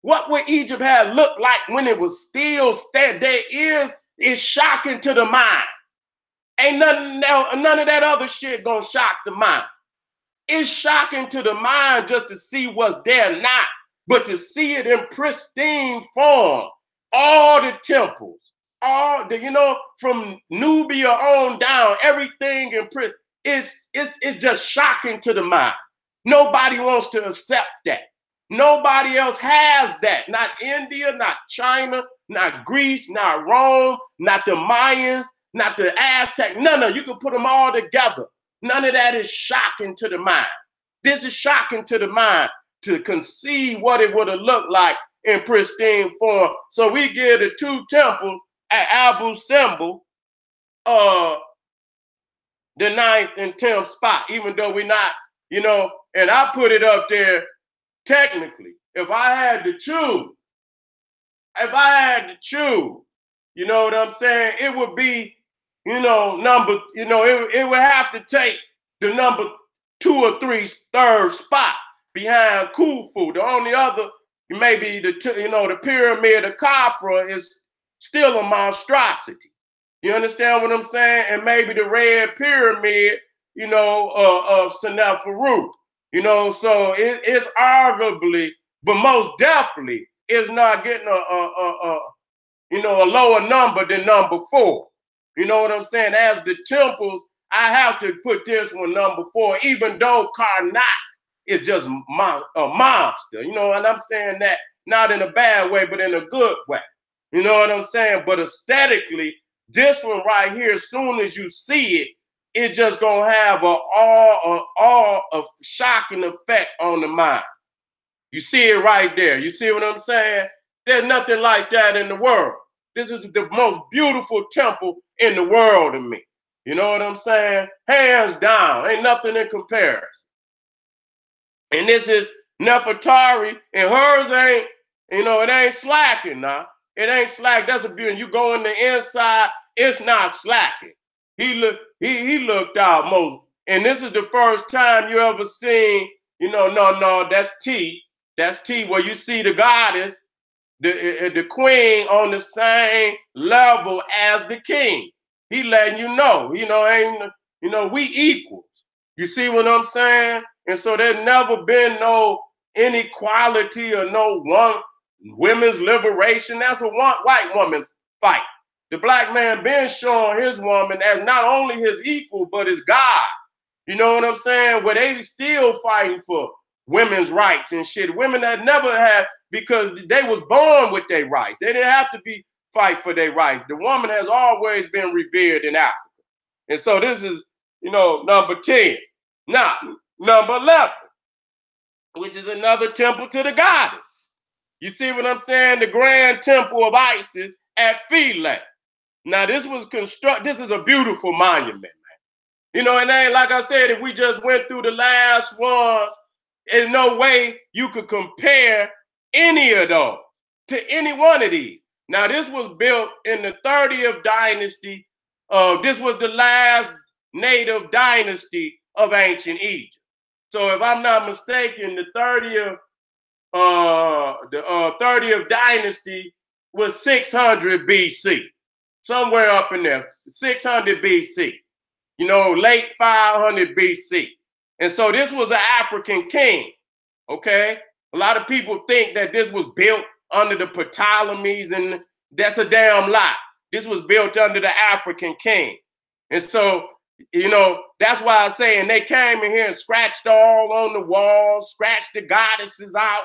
what would Egypt have looked like when it was still there is shocking to the mind. Ain't none of that other shit gonna shock the mind. It's shocking to the mind just to see what's there now, but to see it in pristine form, all the temples, all the, from Nubia on down, everything in prison, it's just shocking to the mind. Nobody wants to accept that. Nobody else has that. Not India, not China, not Greece, not Rome, not the Mayans, not the Aztec. None. You can put them all together. None of that is shocking to the mind. This is shocking to the mind to conceive what it would have looked like in pristine form. So we give the two temples at Abu Simbel, the 9th and 10th spot, even though we're not, and I put it up there technically. If I had to choose, you know what I'm saying? It would be, number, it would have to take the number 2 or 3 third spot behind Khufu. The only other, maybe the pyramid of Khafra is still a monstrosity. You understand what I'm saying? And maybe the red pyramid, of Seneferu. So it's arguably, but most definitely is not getting a lower number than number 4. You know what I'm saying? As the temples, I have to put this one number 4, even though Karnak is just a monster. And I'm saying that not in a bad way, but in a good way. You know what I'm saying? But aesthetically, this one right here, as soon as you see it, it's just gonna have a shocking effect on the mind. You see it right there. You see what I'm saying? There's nothing like that in the world. This is the most beautiful temple in the world to me. You know what I'm saying? Hands down, ain't nothing in comparison. And this is Nefertari, and hers ain't, it ain't slacking now. It ain't slack. That's a beauty. You go in the inside, it's not slacking. He looked out most. And this is the first time you ever seen, no, that's T. That's T, where you see the goddess, the queen on the same level as the king. He letting you know, we equals. You see what I'm saying? And so there's never been no inequality or no women's liberation. That's a white woman's fight. The black man been showing his woman as not only his equal, but his God. You know what I'm saying? Where they still fighting for women's rights and shit. Women that never had, because they was born with their rights. They didn't have to fight for their rights. The woman has always been revered in Africa. And so this is, number 10. Now, number 11, which is another temple to the goddess. You see what I'm saying? The grand temple of Isis at Philae. Now, this is a beautiful monument, man. And ain't like I said, if we just went through the last ones, there's no way you could compare any of those to any one of these. Now, this was built in the 30th dynasty. This was the last native dynasty of ancient Egypt. So if I'm not mistaken, the 30th dynasty was 600 BC. Somewhere up in there, 600 BC, late 500 BC. And so this was an African king, okay? A lot of people think that this was built under the Ptolemies, and that's a damn lie. This was built under the African king. And so, that's why I say, and they came in here and scratched all on the walls, scratched the goddesses out.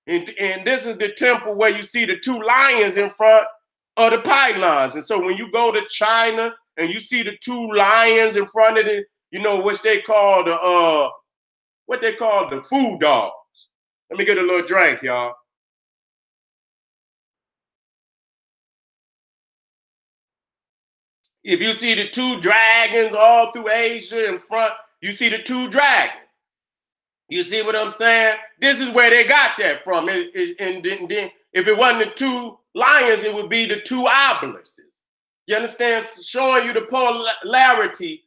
And this is the temple where you see the 2 lions in front of the pylons. And so when you go to China and you see the 2 lions in front of it, which they call the food dogs. Let me get a little drink, y'all. If you see the 2 dragons all through Asia in front, you see the 2 dragons. You see what I'm saying? This is where they got that from. And then if it wasn't the 2 lions, it would be the 2 obelisks. You understand? Showing you the polarity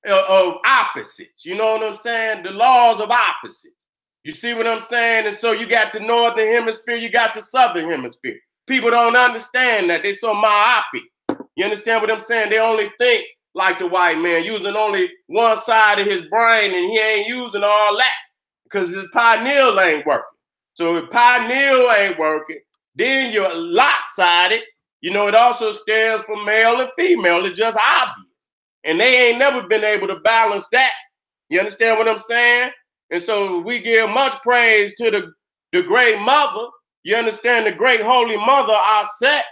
of opposites. You know what I'm saying? The laws of opposites. You see what I'm saying? And so you got the northern hemisphere, you got the southern hemisphere. People don't understand that. They're so myopic. You understand what I'm saying? They only think like the white man, using only one side of his brain, and he ain't using all that because his pineal ain't working. So if pineal ain't working, then you're lopsided. You know, it also stands for male and female. It's just obvious. And they ain't never been able to balance that. You understand what I'm saying? And so we give much praise to the great mother. You understand, the great holy mother, our Set.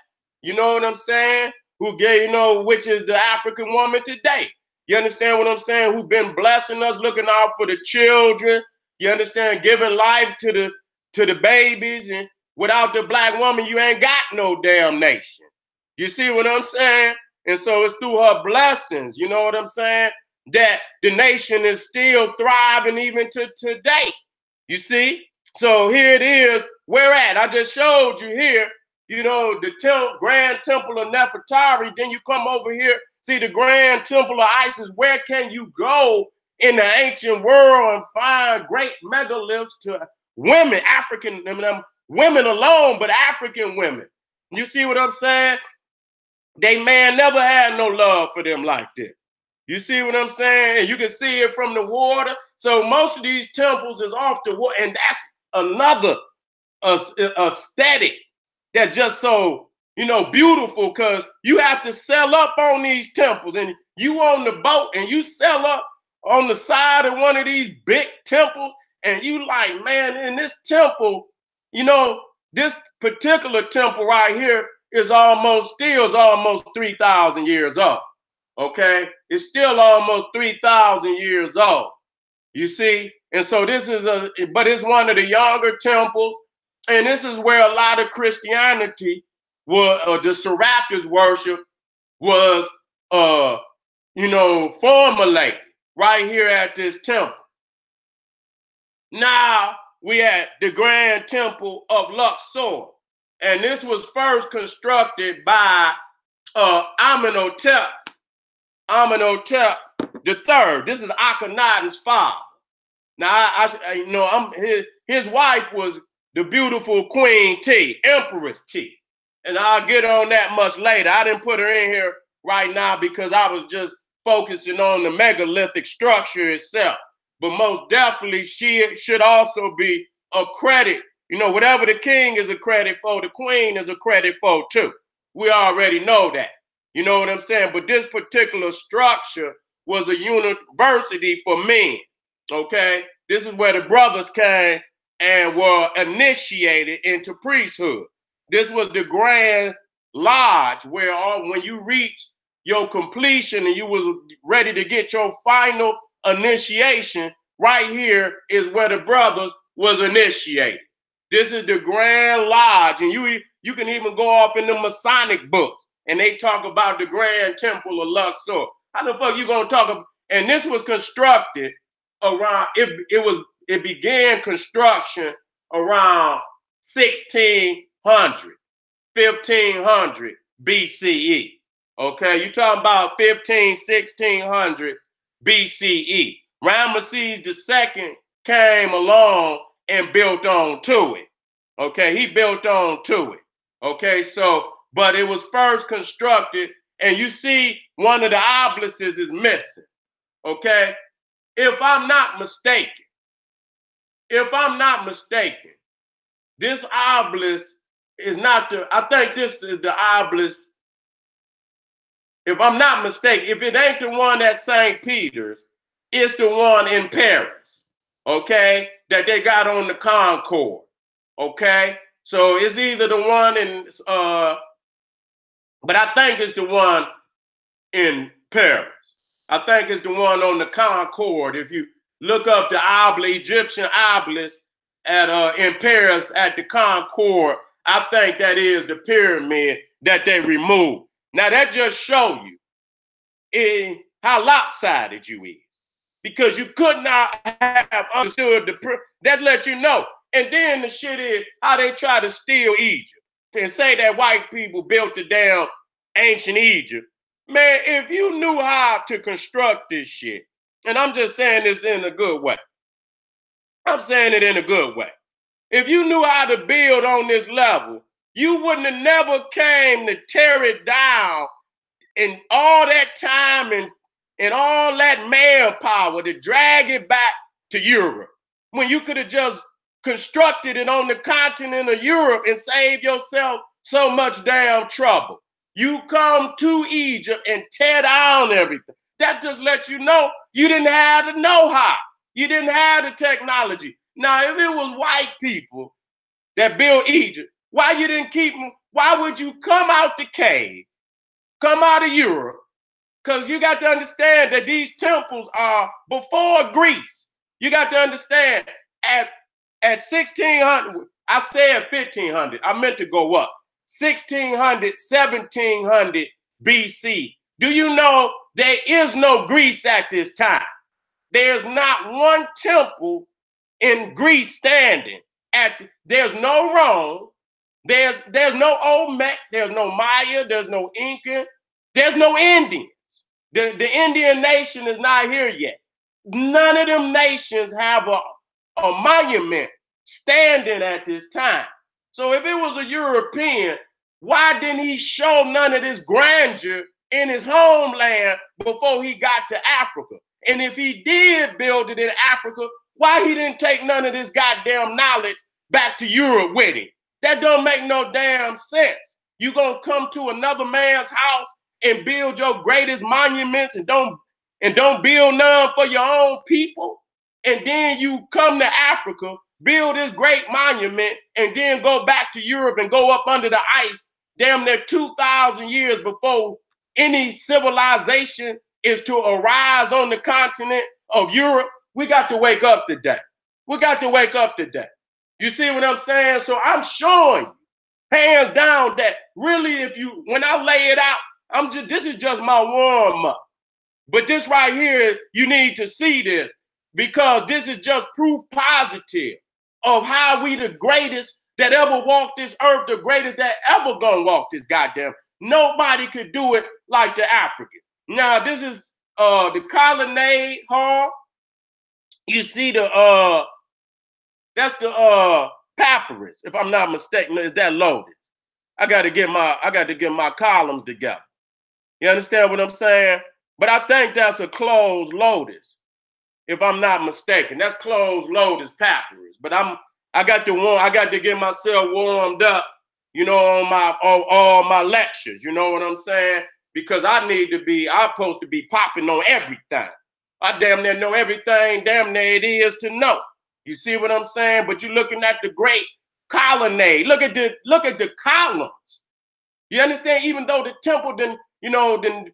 You know what I'm saying? Who gave, you know, which is the African woman today. You understand what I'm saying? Who've been blessing us, looking out for the children. You understand, giving life to the babies. And without the black woman, you ain't got no damn nation. You see what I'm saying? And so it's through her blessings, you know what I'm saying, that the nation is still thriving even to today. You see? So here it is. Where at? I just showed you here, you know, the Grand Temple of Nefertari. Then you come over here, see the Grand Temple of Isis. Where can you go in the ancient world and find great megaliths to women, African women alone, but African women? You see what I'm saying? They man never had no love for them like this. You see what I'm saying? And you can see it from the water. So most of these temples is off the water, and that's another aesthetic that's just so, you know, beautiful, because you have to sell up on these temples, and you on the boat and you sell up on the side of one of these big temples, and you like, man, in this temple, you know, this particular temple right here is almost 3,000 years old. Okay, it's still almost 3,000 years old. You see, and so this is but it's one of the younger temples, and this is where a lot of Christianity was, the Serapis worship was, you know, formulated right here at this temple. Now we at the Grand Temple of Luxor, and this was first constructed by Amenhotep III. This is Akhenaten's father. Now, you know, his wife was the beautiful Queen T, Empress T, and I'll get on that much later. I didn't put her in here right now because I was just focusing on the megalithic structure itself. But most definitely, she should also be a credit. You know, whatever the king is a credit for, the queen is a credit for too. We already know that. You know what I'm saying? But this particular structure was a university for men, okay? This is where the brothers came and were initiated into priesthood. This was the Grand Lodge where when you reached your completion and you was ready to get your final initiation, right here is where the brothers was initiated. This is the Grand Lodge, and you can even go off in the Masonic books, and they talk about the Grand Temple of Luxor. How the fuck you gonna talk about? And this was constructed around, it began construction around 1500 BCE. Okay, you talking about 1600 BCE. Ramesses II came along and built on to it. Okay, he built on to it. Okay, so, but it was first constructed, and you see one of the obelisks is missing. Okay, if I'm not mistaken, this obelisk is not I think this is the obelisk. If I'm not mistaken, if it ain't the one at St. Peter's, it's the one in Paris, okay, that they got on the Concord, okay? So it's either the one in, but I think it's the one in Paris. I think it's the one on the Concord. If you look up the Egyptian obelisk in Paris at the Concord, I think that is the pyramid that they removed. Now that just show you how lopsided you is, because you could not have understood that let you know. And then the shit is how they try to steal Egypt and say that white people built the damn ancient Egypt Man, if you knew how to construct this shit, and I'm just saying this in a good way. I'm saying it in a good way. If you knew how to build on this level, you wouldn't have never came to tear it down in all that time and all that manpower to drag it back to Europe when you could have just constructed it on the continent of Europe and saved yourself so much damn trouble. You come to Egypt and tear down everything. That just lets you know you didn't have the know-how. You didn't have the technology. Now, if it was white people that built Egypt, why you didn't keep them? Why would you come out the cave, come out of Europe? Because you got to understand that these temples are before Greece. You got to understand at 1600, I said 1500, I meant to go up. 1600, 1700 BC. Do you know there is no Greece at this time? There's not one temple in Greece standing. There's no Rome. There's no Olmec. There's no Maya. There's no Inca. There's no Indians. The Indian nation is not here yet. None of them nations have a monument standing at this time. So if it was a European, why didn't he show none of this grandeur in his homeland before he got to Africa? And if he did build it in Africa, why he didn't take none of this goddamn knowledge back to Europe with him? That don't make no damn sense. You gonna come to another man's house and build your greatest monuments and don't build none for your own people? And then you come to Africa, build this great monument, and then go back to Europe and go up under the ice damn near 2,000 years before any civilization is to arise on the continent of Europe. We got to wake up today. We got to wake up today. You see what I'm saying? So I'm showing you, hands down, that really, when I lay it out, this is just my warm up. But this right here, you need to see this, because this is just proof positive of how we the greatest that ever walked this earth, the greatest that ever gonna walk this goddamn. Nobody could do it like the African. Now, this is the colonnade hall. You see that's the papyrus, if I'm not mistaken. Is that loaded? I got to get my columns together. You understand what I'm saying? But I think that's a closed lotus, if I'm not mistaken. That's closed lotus papyrus. But I got to get myself warmed up, you know, on all my lectures. You know what I'm saying? Because I'm supposed to be popping on everything. I damn near know everything damn near it is to know. You see what I'm saying? But you're looking at the great colonnade. Look at the columns. You understand? Even though the temple then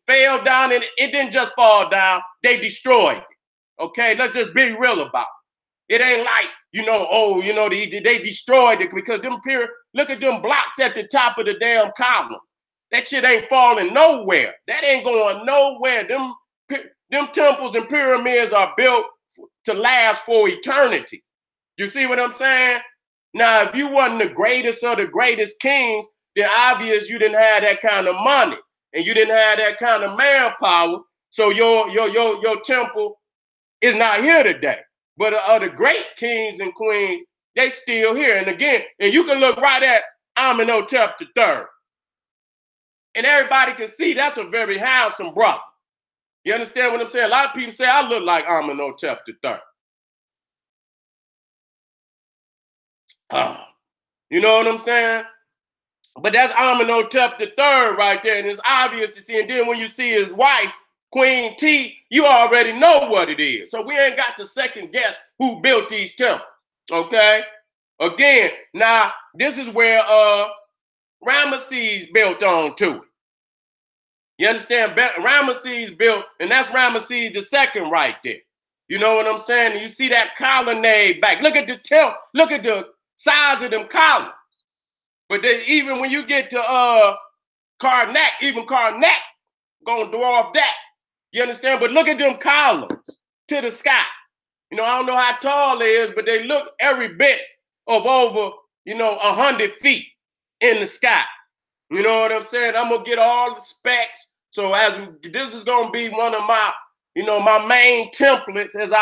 fell down, and it didn't just fall down, they destroyed it. Okay, let's just be real about it. It ain't like, they destroyed it because look at them blocks at the top of the damn column. That shit ain't falling nowhere. That ain't going nowhere. Them temples and pyramids are built to last for eternity. You see what I'm saying? Now, if you wasn't the greatest of the greatest kings, then obvious you didn't have that kind of money and you didn't have that kind of manpower. So your temple is not here today. But the great kings and queens, they still here. And again, and you can look right at Amenhotep III. And everybody can see that's a very handsome brother. You understand what I'm saying? A lot of people say I look like Amenhotep III. You know what I'm saying? But that's Amenhotep III right there, and it's obvious to see. And then when you see his wife, Queen T, you already know what it is. So we ain't got to second guess who built these temples, okay? Again, now this is where Ramesses built on to it. You understand? Ramesses built, and that's Ramesses II right there. You know what I'm saying? And you see that colonnade back. Look at the temple. Look at the size of them columns. But then even when you get to Karnak, even Karnak gonna dwarf that. You understand? But look at them columns to the sky. You know, I don't know how tall they is, but they look every bit of over, 100 feet in the sky. You know what I'm saying? I'm gonna get all the specs So this is gonna be one of my, my main templates as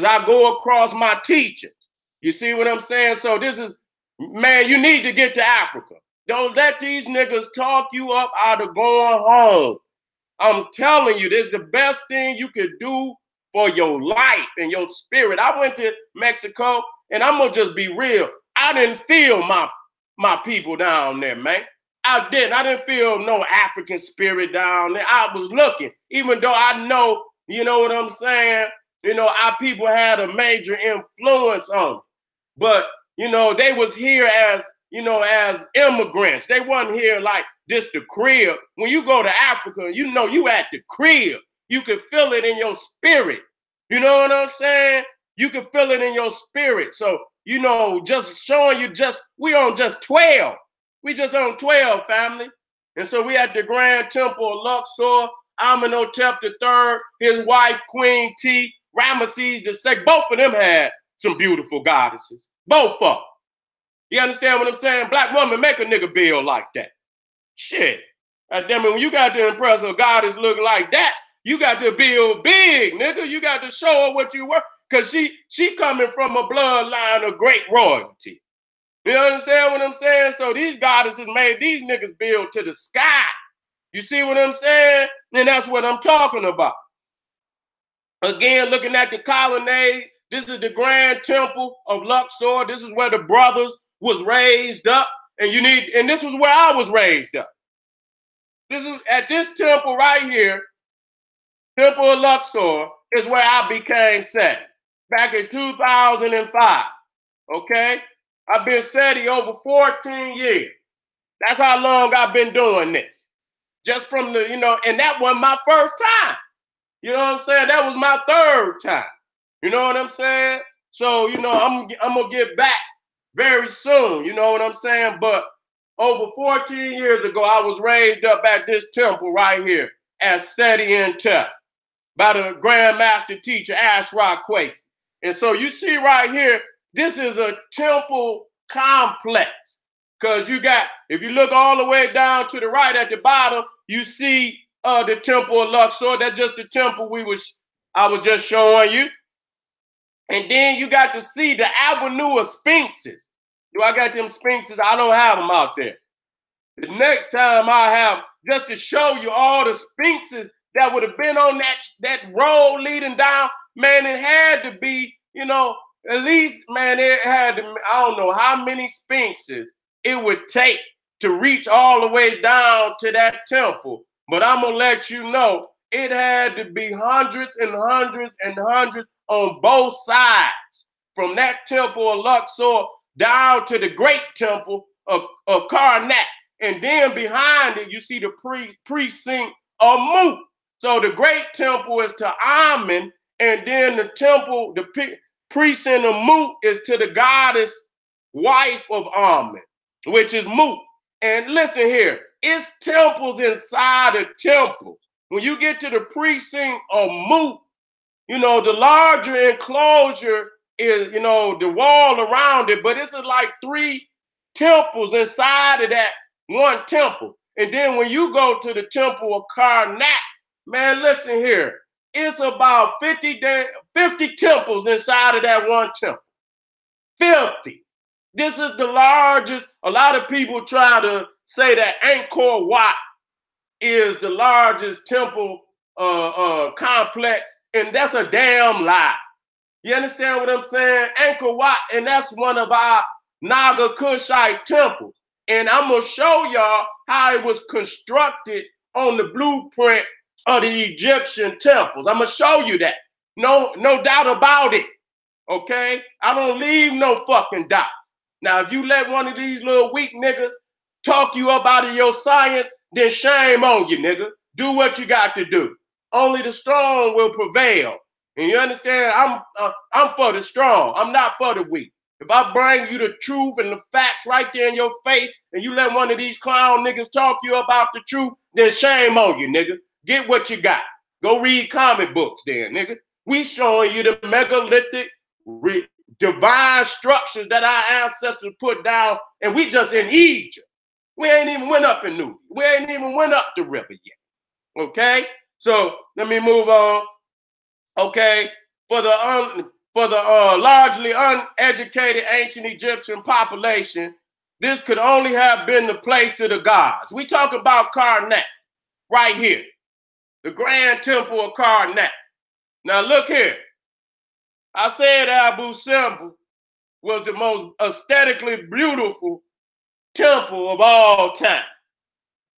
I go across my teachings. You see what I'm saying? So this is, man, you need to get to Africa. Don't let these niggas talk you up out of going home. I'm telling you, this is the best thing you could do for your life and your spirit. I went to Mexico, and I'm gonna just be real. I didn't feel my people down there, man. I didn't feel no African spirit down there. I was looking, even though I know, you know what I'm saying? Our people had a major influence on it. But, they was here as immigrants. They wasn't here like just the crib. When you go to Africa, you at the crib. You can feel it in your spirit. You know what I'm saying? You can feel it in your spirit. So, just showing you we on just 12. We just on 12, family. And so we at the Grand Temple of Luxor, Amenhotep III, his wife, Queen T, Ramesses II. Both of them had some beautiful goddesses. Both of them. You understand what I'm saying? Black woman make a nigga build like that. Shit. Damn it, when you got to impress a goddess look like that, you got to build big, nigga. You got to show her what you were. Because she coming from a bloodline of great royalty. You understand what I'm saying? So these goddesses made these niggas build to the sky. You see what I'm saying? And that's what I'm talking about. Again, looking at the colonnade, this is the Grand Temple of Luxor. This is where the brothers was raised up. And this was where I was raised up. This is at this temple right here, Temple of Luxor, is where I became SETI back in 2005. Okay? I've been SETI over 14 years. That's how long I've been doing this. Just from the, and that wasn't my first time. You know what I'm saying? That was my third time. You know what I'm saying? So, I'm going to get back very soon. You know what I'm saying? But over 14 years ago, I was raised up at this temple right here as SETI in Tef by the Grand Master Teacher, Afrakan. And so you see right here, this is a temple complex. Because if you look all the way down to the right at the bottom, you see the Temple of Luxor. That's just the temple I was just showing you. And then you got to see the avenue of sphinxes. Do I got them sphinxes? I don't have them out there. The next time I have, just to show you all the sphinxes that would have been on that road leading down, man, it had to be, at least, man, it had to, I don't know how many sphinxes it would take to reach all the way down to that temple. But I'm going to let you know, it had to be hundreds and hundreds and hundreds on both sides, from that Temple of Luxor down to the great temple of Karnak. And then behind it, you see the precinct of Mut. So the great temple is to Amen, and then the temple, the precinct of Mut is to the goddess wife of Amen, which is Mut. And listen here, it's temples inside of temples. When you get to the precinct of Mut, the larger enclosure is, the wall around it, but it's like 3 temples inside of that one temple. And then when you go to the temple of Karnak, man, listen here, it's about 50 temples inside of that one temple. 50. This is the largest. A lot of people try to say that Angkor Wat is the largest temple complex, and that's a damn lie. You understand what I'm saying? Angkor Wat, and that's one of our Naga Kushite temples. And I'm going to show y'all how it was constructed on the blueprint of the Egyptian temples. I'm going to show you that. No doubt about it. Okay? I don't leave no fucking doubt. Now, if you let one of these little weak niggas talk you up out of your science, then shame on you, nigga. Do what you got to do. Only the strong will prevail. And you understand? I'm for the strong. I'm not for the weak. If I bring you the truth and the facts right there in your face, and you let one of these clown niggas talk you about the truth, then shame on you, nigga. Get what you got. Go read comic books then, nigga. We showing you the megalithic divine structures that our ancestors put down, and we just in Egypt. We ain't even went up in Nubia. We ain't even went up the river yet. Okay, so let me move on. Okay, for the largely uneducated ancient Egyptian population, this could only have been the place of the gods. We talk about Karnak right here, the Grand Temple of Karnak. Now look here. I said Abu Simbel was the most aesthetically beautiful temple of all time.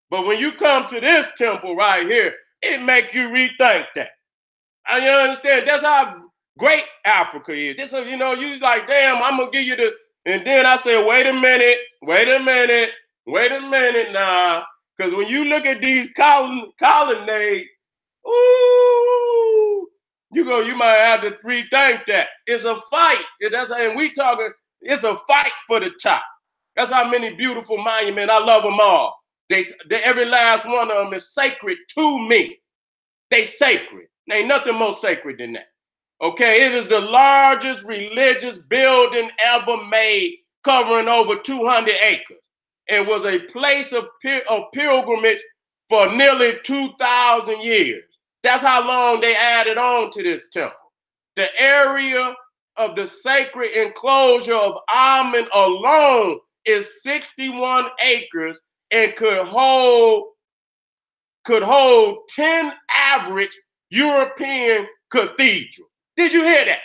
But when you come to this temple right here, it makes you rethink that. And you understand? That's how great Africa is. This, you know, you like, damn, I'm gonna give you the, and then I say, wait a minute, nah. Because when you look at these colonnades, ooh, you might have to rethink that. It's a fight. And we talking, it's a fight for the top. That's how many beautiful monuments. I love them all. Every last one of them is sacred to me. They sacred. Ain't nothing more sacred than that. Okay, it is the largest religious building ever made, covering over 200 acres. It was a place of pilgrimage for nearly 2,000 years. That's how long they added on to this temple. The area of the sacred enclosure of Amen alone is 61 acres and could hold 10 average European cathedrals. Did you hear that?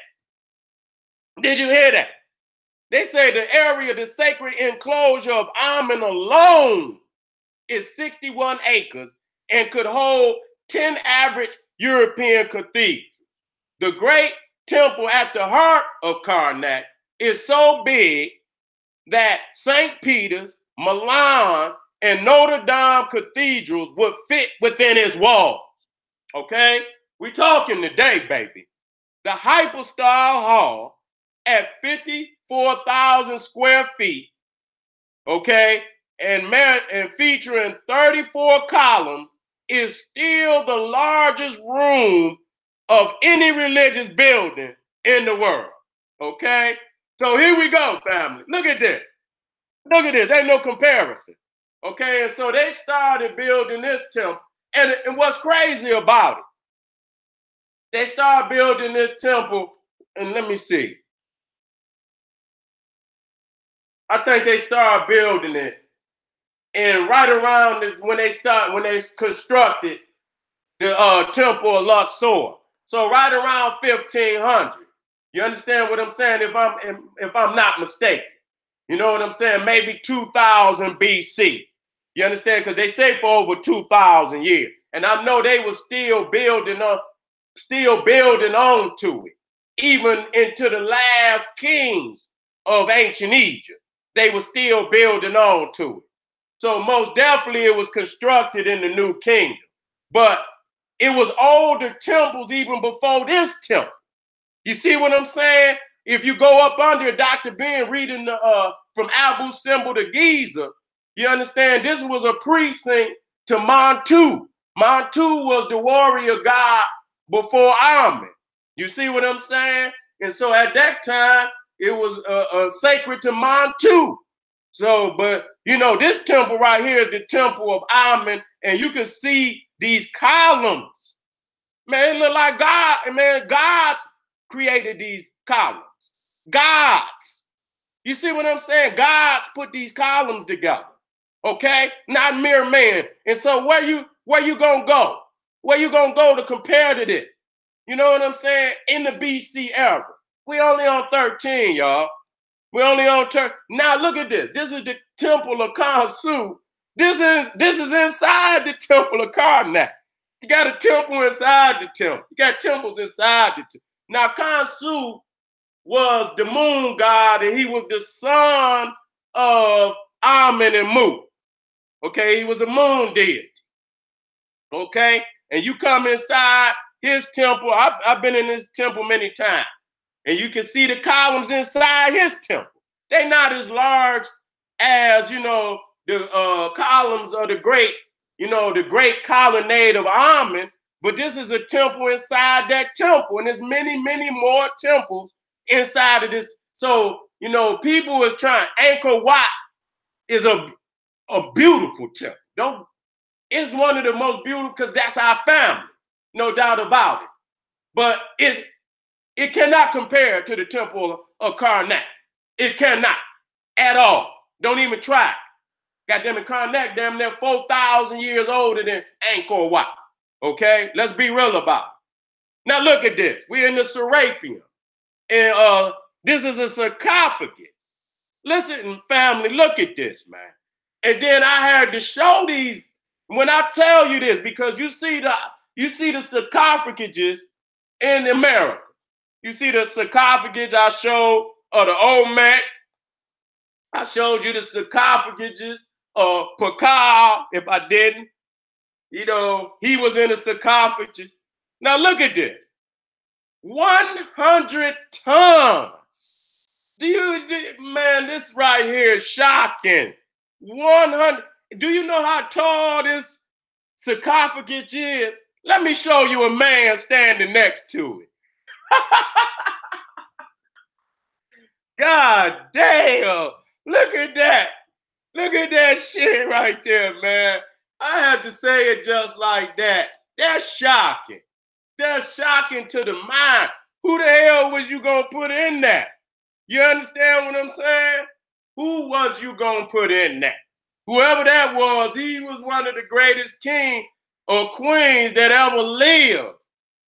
Did you hear that? They say the area, the sacred enclosure of Amen alone is 61 acres and could hold 10 average European cathedrals. The great temple at the heart of Karnak is so big that St. Peter's, Milan, and Notre Dame cathedrals would fit within its walls. Okay? We talking today, baby. The hypostyle hall at 54,000 square feet, okay, and featuring 34 columns is still the largest room of any religious building in the world. Okay? So here we go, family. Look at this. Look at this. Ain't no comparison. Okay, and so they started building this temple. And what's crazy about it, they started building this temple, and let me see. I think they started building it, and right around this, when they constructed the temple of Luxor. So right around 1500. You understand what I'm saying? If I'm not mistaken, you know what I'm saying? Maybe 2000 BC. You understand? Because they say for over 2,000 years, and I know they were still building on to it, even into the last kings of ancient Egypt. They were still building on to it. So most definitely it was constructed in the New Kingdom. But it was older temples even before this temple. You see what I'm saying? If you go up under Dr. Ben reading from Abu Simbel to Giza, you understand this was a precinct to Montu. Montu was the warrior god before Amen. You see what I'm saying? And so at that time, it was sacred to Montu. So, but you know, this temple right here is the temple of Amen, and you can see these columns. Man, it look like God, man, gods created these columns. Gods. You see what I'm saying? Gods put these columns together. Okay? Not mere man. And so where you gonna go? Where you gonna go to compare to this? You know what I'm saying? In the BC era. We only on 13, y'all. We only on turn. Now look at this. This is the temple of Khonsu. This is inside the temple of Karnak. You got a temple inside the temple. You got temples inside the temple. Now Khonsu was the moon god, and he was the son of Amen and Mu. Okay, he was a moon deity. Okay, and you come inside his temple. I've been in his temple many times, and you can see the columns inside his temple. They're not as large as, you know, the columns of the great colonnade of Amen, but this is a temple inside that temple, and there's many, many more temples inside of this. So, you know, people is trying. Angkor Wat is a beautiful temple. It's one of the most beautiful because that's our family, no doubt about it. But it cannot compare to the temple of Karnak. It cannot at all. Don't even try. Goddamn it, Karnak, damn near 4,000 years older than Angkor Wat. Okay, let's be real about it. Now look at this. We're in the Serapeum, and this is a sarcophagus. Listen, family, look at this, man. And then I had to show these. When I tell you this, because you see the sarcophaguses in America. You see the sarcophagus I showed of the Olmec. I showed you the sarcophaguses of Pakal, if I didn't. You know, he was in a sarcophagus. Now look at this. 100 tons. Man, this right here is shocking. 100. Do you know how tall this sarcophagus is? Let me show you a man standing next to it. God damn. Look at that. Look at that shit right there, man. I have to say it just like that. That's shocking. That's shocking to the mind. Who the hell was you going to put in that? You understand what I'm saying? Who was you going to put in that? Whoever that was, he was one of the greatest kings or queens that ever lived.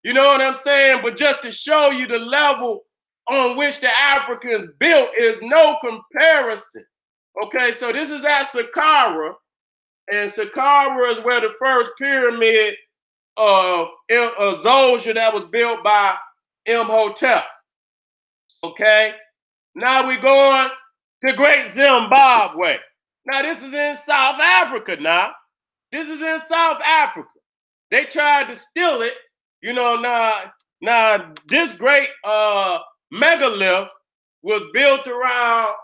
You know what I'm saying? But just to show you the level on which the Africans built is no comparison. Okay, so this is at Saqqara, and Saqqara is where the first pyramid of Zolja that was built by Imhotep. Okay, now we're going to Great Zimbabwe. Now this is in South Africa now. This is in South Africa. They tried to steal it. You know, now this great megalith was built around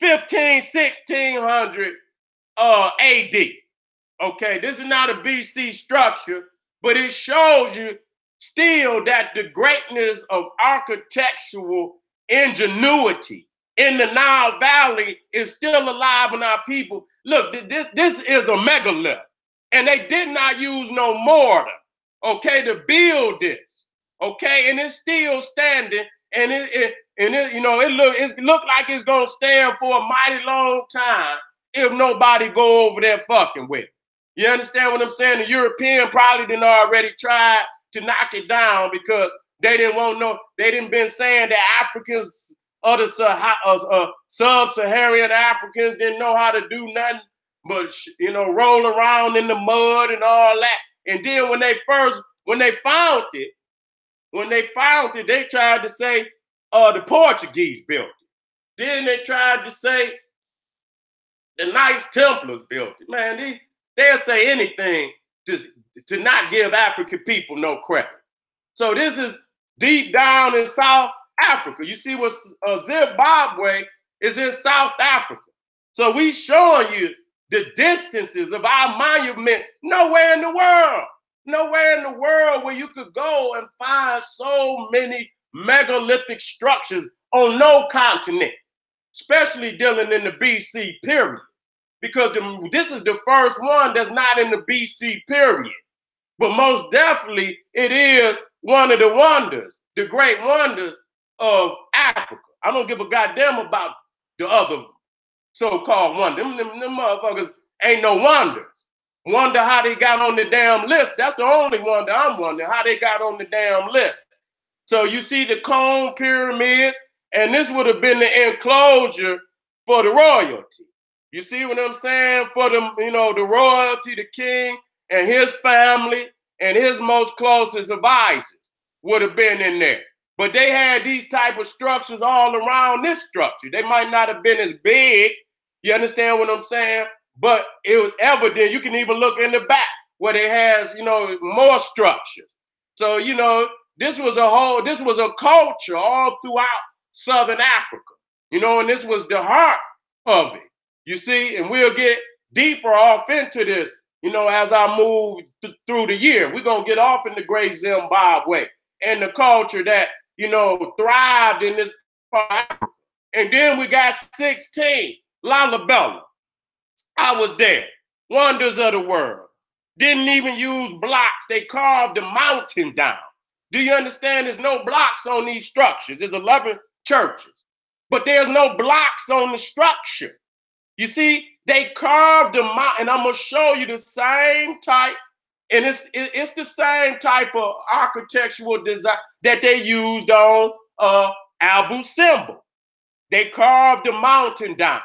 1600 AD. Okay, this is not a BC structure, but it shows you still that the greatness of architectural ingenuity in the Nile Valley is still alive in our people. Look, this is a megalith, and they did not use no mortar, okay, to build this, okay, and it's still standing, and it look like it's gonna stand for a mighty long time if nobody go over there fucking with it. You understand what I'm saying? The European probably didn't already try to knock it down because they didn't want no. They didn't been saying that Africans, other sub-Saharan Africans, didn't know how to do nothing but roll around in the mud and all that. And then when they found it, they tried to say the Portuguese built it. Then they tried to say the Knights Templars built it. Man, they'll say anything to not give African people no credit. So this is deep down in South Africa. You see what Zimbabwe is in South Africa. So we showing you the distances of our monument. Nowhere in the world where you could go and find so many megalithic structures on no continent, especially dealing in the BC period, because this is the first one that's not in the BC period. But most definitely it is one of the wonders, the great wonders of Africa. I don't give a goddamn about the other so-called wonders. Them motherfuckers ain't no wonders. Wonder how they got on the damn list. That's the only wonder I'm wondering, how they got on the damn list. So you see the cone pyramids, and this would have been the enclosure for the royalty. You see what I'm saying? For the, the royalty, the king and his family and his most closest advisors would have been in there. But they had these type of structures all around this structure. They might not have been as big. You understand what I'm saying? But it was evident. You can even look in the back where they has, more structures. So, this was a culture all throughout Southern Africa, and this was the heart of it, you see, and we'll get deeper off into this, as I move through the year. We're going to get off in the Great Zimbabwe and the culture that, thrived in this part of Africa. And then we got 16, Lalibela. I was there. Wonders of the world. Didn't even use blocks. They carved the mountain down. Do you understand? There's no blocks on these structures. There's 11 churches, but there's no blocks on the structure. You see, they carved the mountain, and I'm gonna show you the same type, and it's the same type of architectural design that they used on Abu Simbel. They carved the mountain down.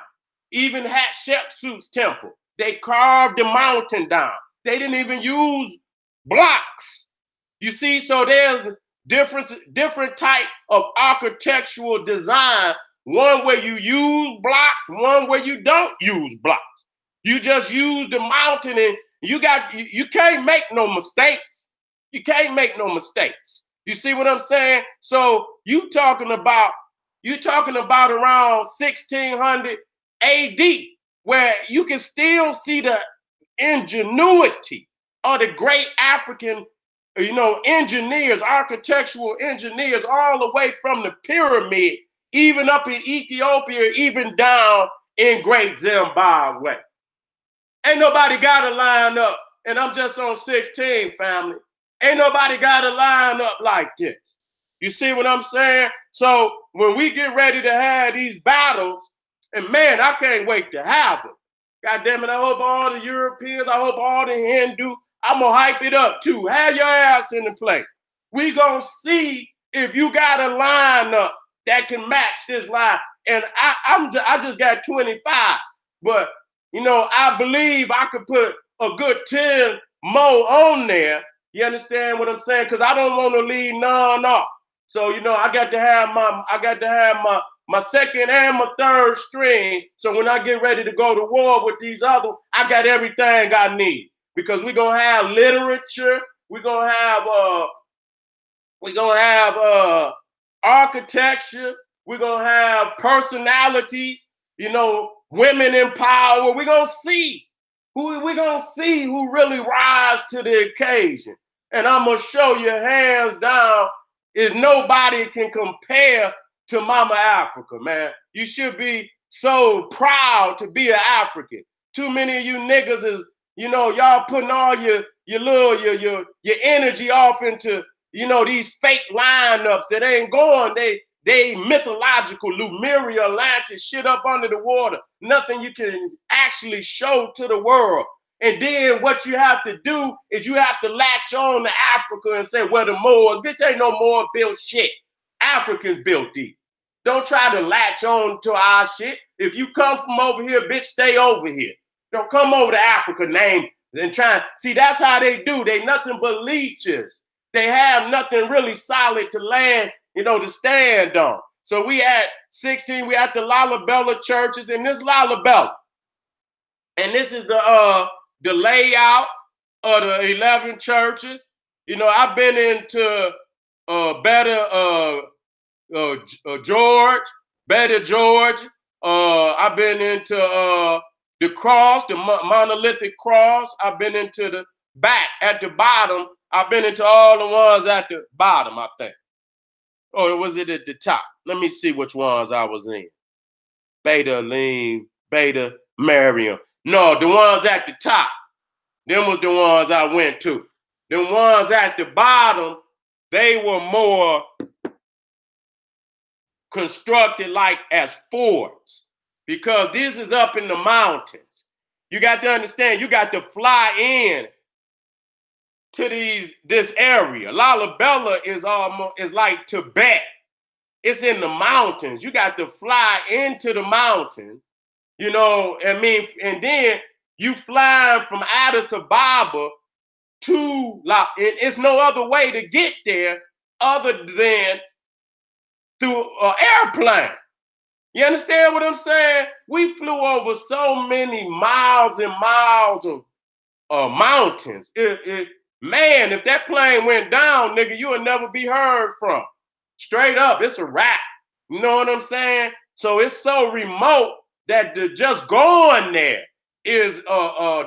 Even Hatshepsut's temple, they carved the mountain down. They didn't even use blocks. You see, so there's different type of architectural design. One where you use blocks, one where you don't use blocks. You just use the mountain, and you can't make no mistakes. You can't make no mistakes. You see what I'm saying? So you talking about around 1600 AD, where you can still see the ingenuity of the great African, engineers, architectural engineers, all the way from the pyramid, even up in Ethiopia, even down in Great Zimbabwe. Ain't nobody got to line up, and I'm just on 16, family. Ain't nobody got to line up like this. You see what I'm saying? So when we get ready to have these battles, and man, I can't wait to have them. God damn it, I hope all the Europeans, I hope all the Hindu, I'm going to hype it up too. Have your ass in the play. We going to see if you got a lineup that can match this line. And I just got 25, but I believe I could put a good 10 more on there. You understand what I'm saying? Because I don't want to leave none off. So I got to have my second and my third string. So when I get ready to go to war with these others, I got everything I need. Because we're gonna have literature, we're gonna have architecture, we're gonna have personalities, women in power. We're gonna see who really rise to the occasion. And I'm gonna show you hands down is nobody can compare to Mama Africa, man. You should be so proud to be an African. Too many of you niggas is, y'all putting all your energy off into, these fake lineups that ain't going. They mythological, Lemuria, Atlantis, shit up under the water. Nothing you can actually show to the world. And then what you have to do is you have to latch on to Africa and say, well, the Moors, bitch, ain't no Moor built shit. Africans built these. Don't try to latch on to our shit. If you come from over here, bitch, stay over here. Don't come over to Africa name and try. See, that's how they do. They nothing but leeches. They have nothing really solid to land, to stand on. So we at 16, we at the Lalibela churches, and this Lalibela. And this is the layout of the 11 churches. I've been into Better George. I've been into the cross, the monolithic cross. I've been into the back at the bottom. I've been into all the ones at the bottom, I think. Or was it at the top? Let me see which ones I was in. Beta Lean, Beta Mariam. No, the ones at the top. Them was the ones I went to. The ones at the bottom, they were more constructed like as forts, because this is up in the mountains. You got to understand, you got to fly in to this area. Lalibela is like Tibet. It's in the mountains. You got to fly into the mountains, and then you fly from Addis Ababa to it's no other way to get there other than through an airplane. You understand what I'm saying? We flew over so many miles and miles of mountains. Man, if that plane went down, nigga, you would never be heard from. Straight up, it's a wrap. You know what I'm saying? So it's so remote that just going there is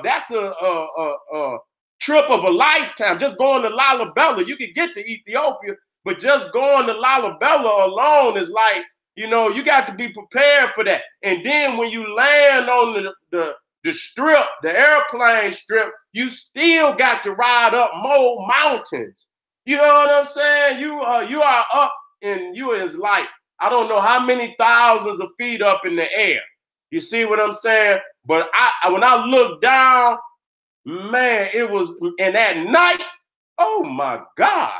that's a trip of a lifetime. Just going to Lalibela, you could get to Ethiopia, but just going to Lalibela alone is like, you got to be prepared for that. And then when you land on the the strip, the airplane strip, you still got to ride up more mountains. You know what I'm saying? You are up and you is like, I don't know how many thousands of feet up in the air. You see what I'm saying? But when I looked down, man, it was, and at night, oh my God,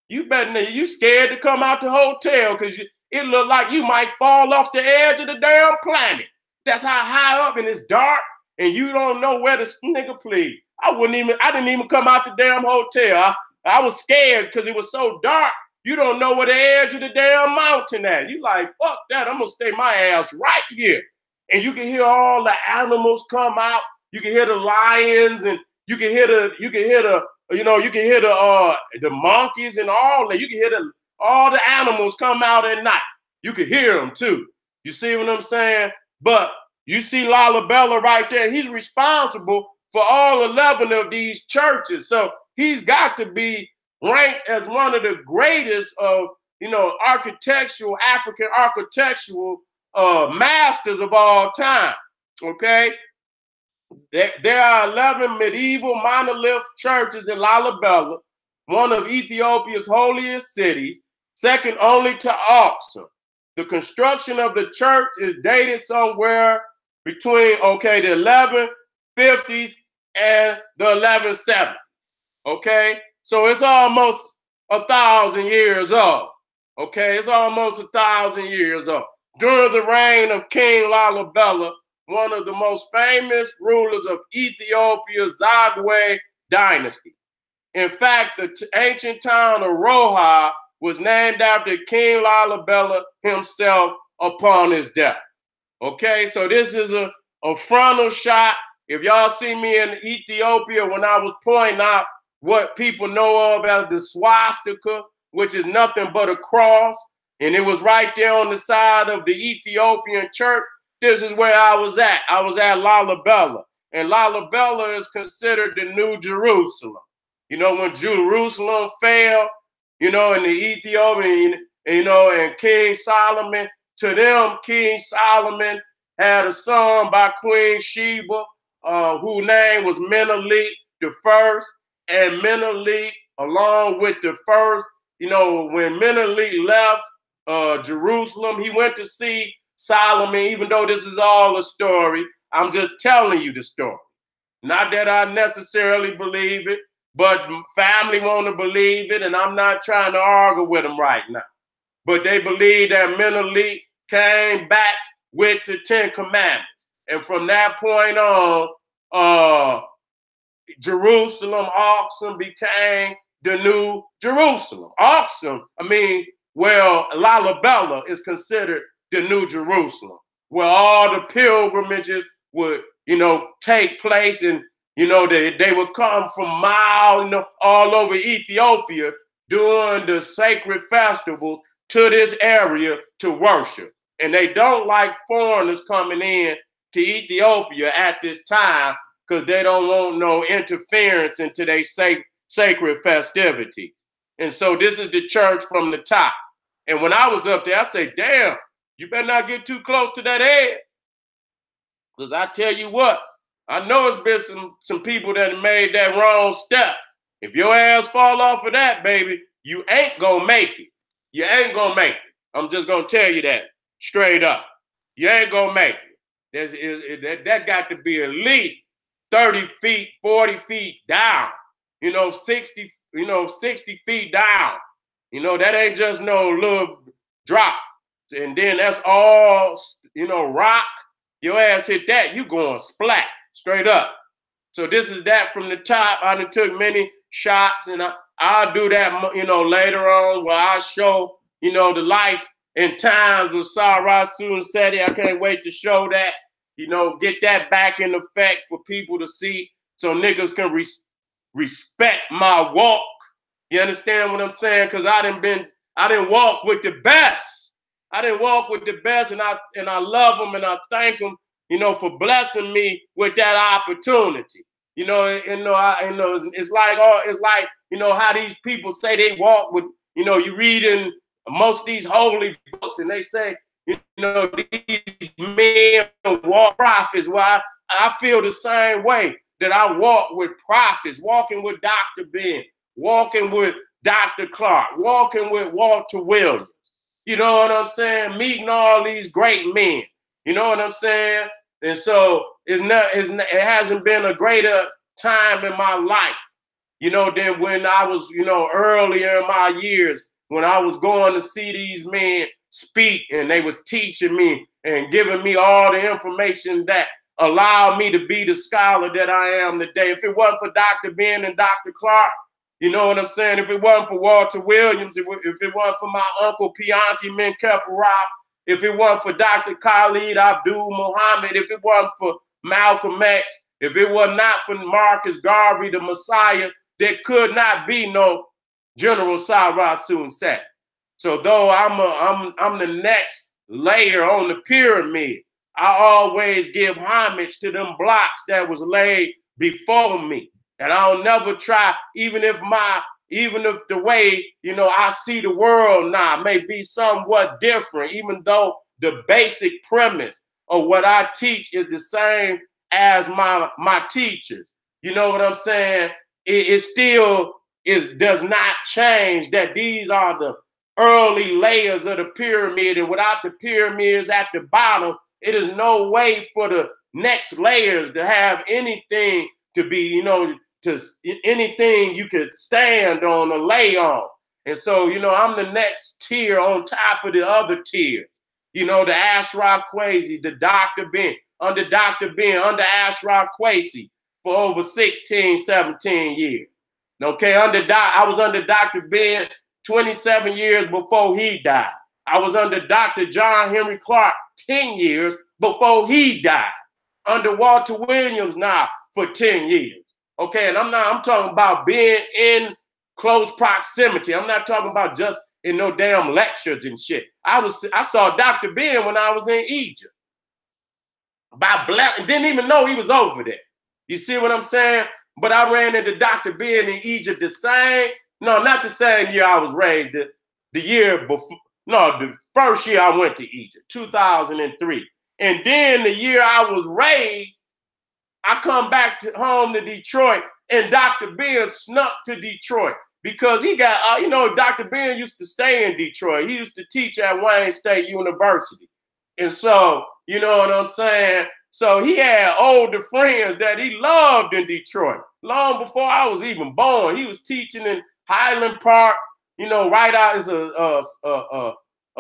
you scared to come out the hotel because it looked like you might fall off the edge of the damn planet. That's how high up, and it's dark, and you don't know where to nigga please. I didn't even come out the damn hotel. I was scared because it was so dark. You don't know where the edge of the damn mountain at. You like, fuck that, I'm gonna stay my ass right here. And you can hear all the animals come out. You can hear the lions, and you can hear the monkeys and all that. You can hear all the animals come out at night. You can hear them too. You see what I'm saying? But you see Lalibela right there. He's responsible for all 11 of these churches. So he's got to be ranked as one of the greatest of, African architectural masters of all time. Okay? There are 11 medieval monolith churches in Lalibela, one of Ethiopia's holiest cities, second only to Aksum. The construction of the church is dated somewhere between, the 1150s and the 1170s. Okay? So it's almost 1,000 years old. Okay? It's almost 1,000 years old. During the reign of King Lalibela, one of the most famous rulers of Ethiopia's Zagwe dynasty. In fact, the ancient town of Roha was named after King Lalibela himself upon his death. Okay, so this is a frontal shot. If y'all see me in Ethiopia when I was pointing out what people know of as the swastika, which is nothing but a cross, and it was right there on the side of the Ethiopian church, this is where I was at. I was at Lalibela. And Lalibela is considered the New Jerusalem. You know, when Jerusalem fell, in the Ethiopian, and King Solomon, to them, King Solomon had a son by Queen Sheba, whose name was Menelik the First. And Menelik, along with the first, when Menelik left Jerusalem, he went to see Solomon. Even though this is all a story, I'm just telling you the story. Not that I necessarily believe it, but family want to believe it, and I'm not trying to argue with them right now. But they believe that Menelik came back with the 10 Commandments. And from that point on, Jerusalem, Aksum became the New Jerusalem. Lalibela is considered the New Jerusalem, where all the pilgrimages would, take place, and, they would come from miles, all over Ethiopia during the sacred festivals to this area to worship. And they don't like foreigners coming in to Ethiopia at this time because they don't want no interference into their sacred festivities. And so this is the church from the top. And when I was up there, I said, damn, you better not get too close to that edge. Because I tell you what, I know it's been some people that have made that wrong step. If your ass fall off of that, baby, you ain't gonna make it. You ain't gonna make it. I'm just gonna tell you that straight up. You ain't gonna make it. That got to be at least 30 feet, 40 feet down. 60 feet down. That ain't just no little drop. And then that's all, rock. Your ass hit that, you going splat, straight up. So this is that from the top. I done took many shots, and I'll do that, later on, where I show, the life and times of SARA, SUTEN. I can't wait to show that, get that back in effect for people to see, so niggas can respect my walk. You understand what I'm saying? Because I didn't walk with the best. I didn't walk with the best, and I love them, and I thank them, for blessing me with that opportunity. It's like how these people say they walk with, you read in most of these holy books, and they say, these men walk prophets. Well, I feel the same way that I walk with prophets, walking with Dr. Ben, walking with Dr. Clark, walking with Walter Williams. You know what I'm saying? Meeting all these great men. You know what I'm saying? And so it hasn't been a greater time in my life, than when I was, earlier in my years, when I was going to see these men speak and they was teaching me and giving me all the information that allowed me to be the scholar that I am today. If it wasn't for Dr. Ben and Dr. Clark, you know what I'm saying? If it wasn't for Walter Williams, if it wasn't for my uncle Pianki Menkepera, if it wasn't for Dr. Khalid Abdul Muhammad, if it wasn't for Malcolm X, if it was not for Marcus Garvey, the Messiah, there could not be no General SARA SUTEN. So though I'm the next layer on the pyramid, I always give homage to them blocks that was laid before me. And I'll never try, even if the way, I see the world now may be somewhat different, even though the basic premise of what I teach is the same as my teachers. You know what I'm saying? It still does not change that these are the early layers of the pyramid, and without the pyramids at the bottom, it is no way for the next layers to have anything to be, to anything you could stand on or lay on. And so, I'm the next tier on top of the other tiers. The Ashraf Kwesi, the Dr. Ben, under Dr. Ben, under Ashraf Kwesi for over 16, 17 years. Okay, I was under Dr. Ben 27 years before he died. I was under Dr. John Henry Clark 10 years before he died. Under Walter Williams now for 10 years. Okay, and I'm talking about being in close proximity. I'm not talking about just in no damn lectures and shit. I saw Dr. Ben when I was in Egypt. Didn't even know he was over there. You see what I'm saying? But I ran into Dr. Ben in Egypt not the same year I was raised, the year before, the first year I went to Egypt, 2003. And then the year I was raised, I come back home to Detroit, and Dr. Ben snuck to Detroit because he got, Dr. Ben used to stay in Detroit. He used to teach at Wayne State University. And so, you know what I'm saying? So he had older friends that he loved in Detroit. Long before I was even born, he was teaching in Highland Park, right out as a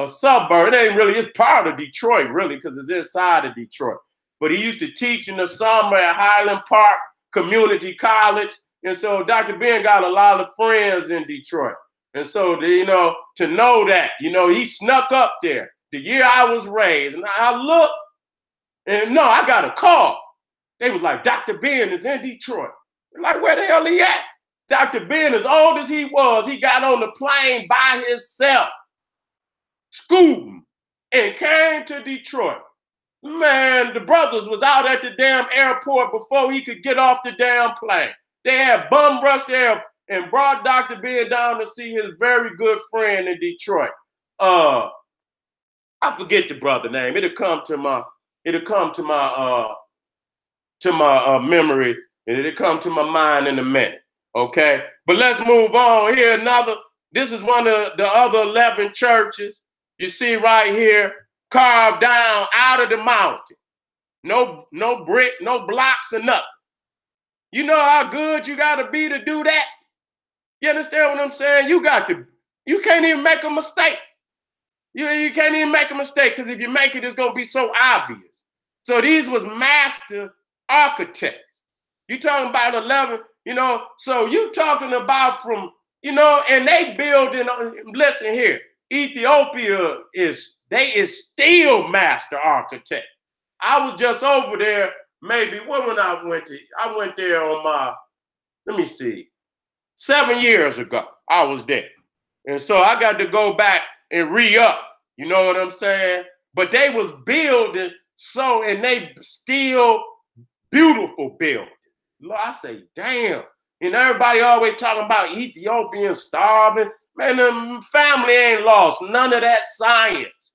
suburb. It ain't really, it's part of Detroit, really, because it's inside of Detroit. But he used to teach in the summer at Highland Park Community College. And so Dr. Ben got a lot of friends in Detroit. And so, to know that, he snuck up there the year I was raised. And I looked, and no, I got a call. They was like, Dr. Ben is in Detroit. Like, where the hell he at? Dr. Ben, as old as he was, he got on the plane by himself, scooting, and came to Detroit. Man, the brothers was out at the damn airport before he could get off the damn plane. They had bum rushed there and brought Dr. Ben down to see his very good friend in Detroit. I forget the brother name. It'll come to my memory, and it'll come to my mind in a minute. Okay, but let's move on here. This is one of the other 11 churches you see right here, carved down out of the mountain. No brick, no blocks or nothing. You know how good you got to be to do that? You understand what I'm saying? You can't even make a mistake. You can't even make a mistake, because if you make it, it's going to be so obvious. So these was master architects. You talking about 11, so you talking about from, and they building, listen here, Ethiopia is still master architect. I was just over there, maybe, when I went there on let me see, 7 years ago, I was there. And so I got to go back and re-up, you know what I'm saying? But they was building, and they still beautiful building. I say, damn. And everybody always talking about Ethiopians starving. Man, the family ain't lost none of that science.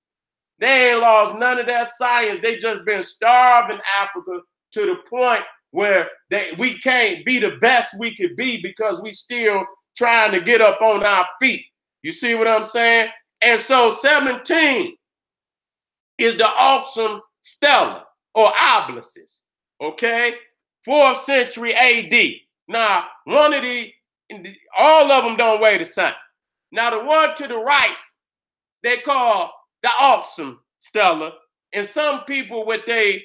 They ain't lost none of that science. They just been starved in Africa to the point where we can't be the best we could be because we still trying to get up on our feet. You see what I'm saying? And so 17 is the awesome stellar or obelisks, okay? 4th century AD. Now, one of all of them don't weigh the same. Now, the one to the right, they call the awesome stellar, and some people with their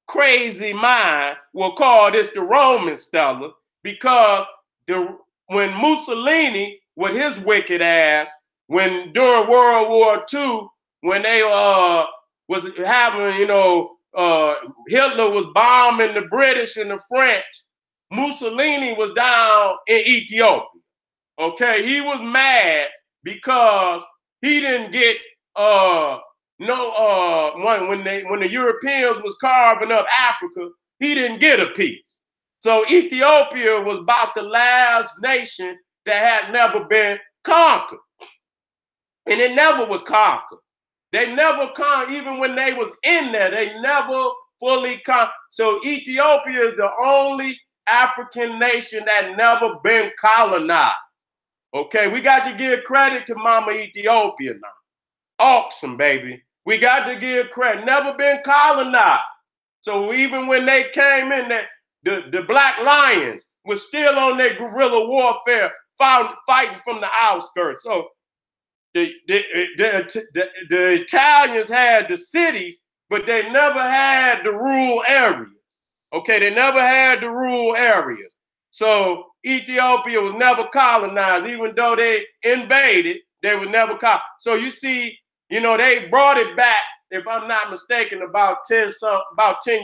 crazy mind will call this the Roman stellar because when Mussolini, with his wicked ass, when during World War II, when they was having, Hitler was bombing the British and the French, Mussolini was down in Ethiopia. Okay, he was mad because he didn't get when the Europeans was carving up Africa, he didn't get a piece. So Ethiopia was about the last nation that had never been conquered. And it never was conquered. They never conquered, even when they was in there, they never fully conquered. So Ethiopia is the only African nation that never been colonized. Okay, we got to give credit to Mama Ethiopia now. Awesome, baby. We got to give credit. Never been colonized. So even when they came in, the Black Lions were still on their guerrilla warfare, fighting from the outskirts. So the Italians had the cities, but they never had the rural areas. Okay, they never had the rural areas. So Ethiopia was never colonized, even though they invaded, they were never colonized. So you see, they brought it back, if I'm not mistaken, about 10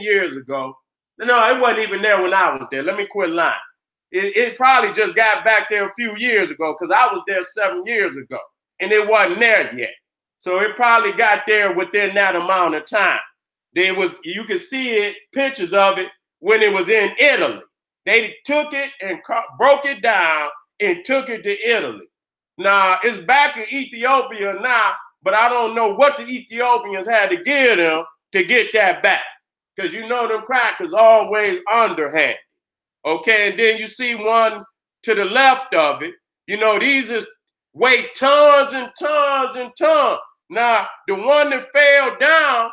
years ago. No, it wasn't even there when I was there. Let me quit lying. It probably just got back there a few years ago because I was there 7 years ago and it wasn't there yet. So it probably got there within that amount of time. You could see it, pictures of it when it was in Italy. They took it and broke it down and took it to Italy. Now, it's back in Ethiopia now, but I don't know what the Ethiopians had to give them to get that back. Because them crackers always underhand. Okay, and then you see one to the left of it. These weigh tons and tons and tons. Now, the one that fell down,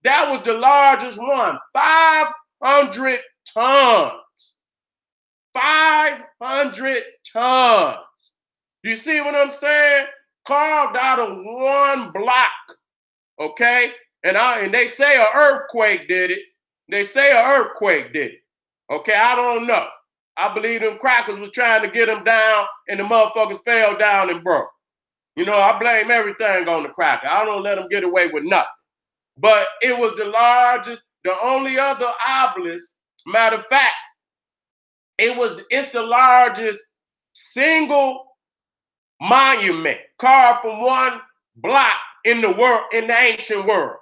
that was the largest one, 500 tons. 500 tons. You see what I'm saying? Carved out of one block. Okay? And they say an earthquake did it. Okay, I don't know. I believe them crackers was trying to get them down and the motherfuckers fell down and broke. I blame everything on the cracker. I don't let them get away with nothing. But it was the largest, the only other obelisk. Matter of fact, it's the largest single monument carved from one block in the world, in the ancient world.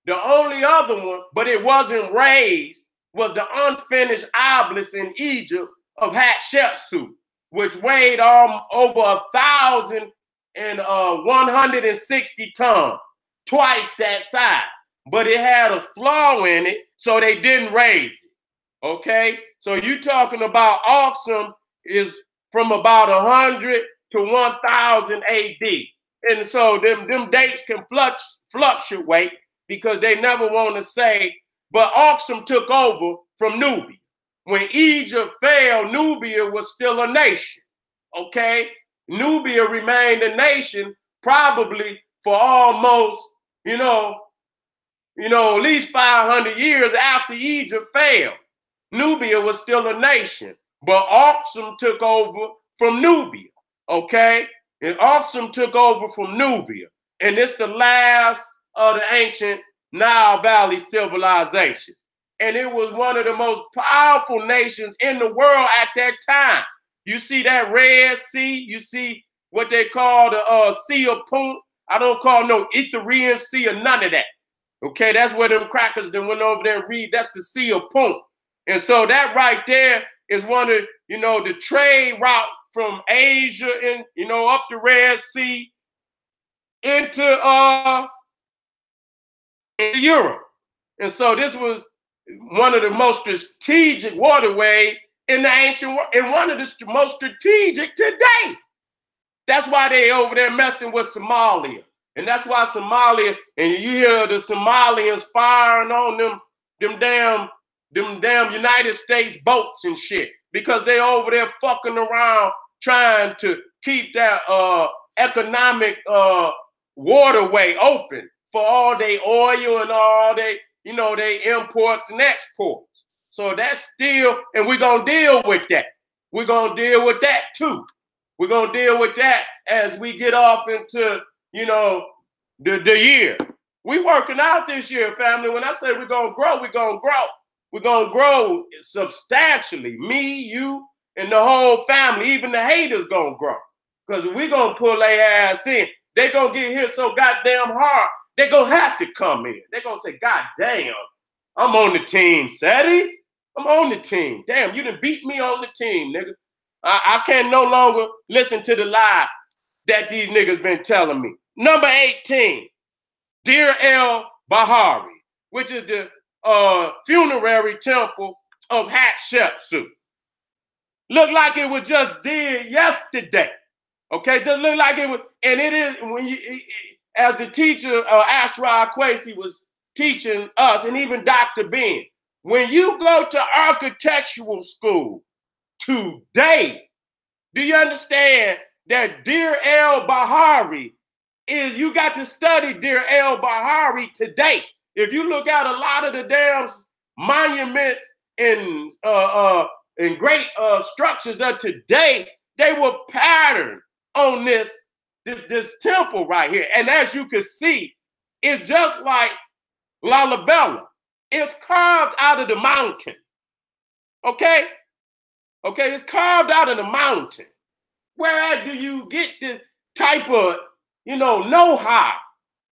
The only other one, but it wasn't raised, was the unfinished obelisk in Egypt of Hatshepsut, which weighed over 1,160 tons, twice that size. But it had a flaw in it, so they didn't raise it. Okay, so you talking about awesome is from about 100 to 1000 AD, and so them dates can fluctuate because they never want to say. But Aksum took over from Nubia. When Egypt fell, Nubia was still a nation. Okay, Nubia remained a nation probably for almost at least 500 years after Egypt fell. Nubia was still a nation, but Aksum took over from Nubia, okay? And Aksum took over from Nubia, and it's the last of the ancient Nile Valley civilizations. And it was one of the most powerful nations in the world at that time. You see that Red Sea, you see what they call the Sea of Punt. I don't call no Ethiopian Sea or none of that. Okay, that's where them crackers that went over there and read, that's the Sea of Punt. And so that right there is one of, the trade route from Asia and, up the Red Sea into Europe. And so this was one of the most strategic waterways in the ancient world, and one of the most strategic today. That's why they over there messing with Somalia. And that's why Somalia, and you hear the Somalians firing on them damn United States boats and shit, because they over there fucking around trying to keep that economic waterway open for all their oil and all they imports and exports. So that's still, and we're gonna deal with that. We're gonna deal with that too. We're gonna deal with that as we get off into, the year. We working out this year, family. When I say we're gonna grow, we're gonna grow. We're gonna grow substantially. Me, you, and the whole family, even the haters gonna grow. Because we're gonna pull their ass in. They gonna get hit so goddamn hard, they gonna have to come in. They gonna say, God damn, I'm on the team, SETI. I'm on the team. Damn, you done beat me on the team, nigga. I can't no longer listen to the lie that these niggas been telling me. Number 18, Deir el-Bahari, which is the funerary temple of Hatshepsut. Looked like it was just did yesterday. Okay, just look like it was, and it is, when you, as the teacher, Ashra Kwesi was teaching us, and even Dr. Ben, when you go to architectural school today, do you understand that Deir el-Bahari is, you got to study Deir el-Bahari today. If you look at a lot of the damn monuments and great structures of today, they were patterned on this temple right here. And as you can see, it's just like Lalibela. It's carved out of the mountain. Okay? Okay, it's carved out of the mountain. Where do you get this type of, know-how?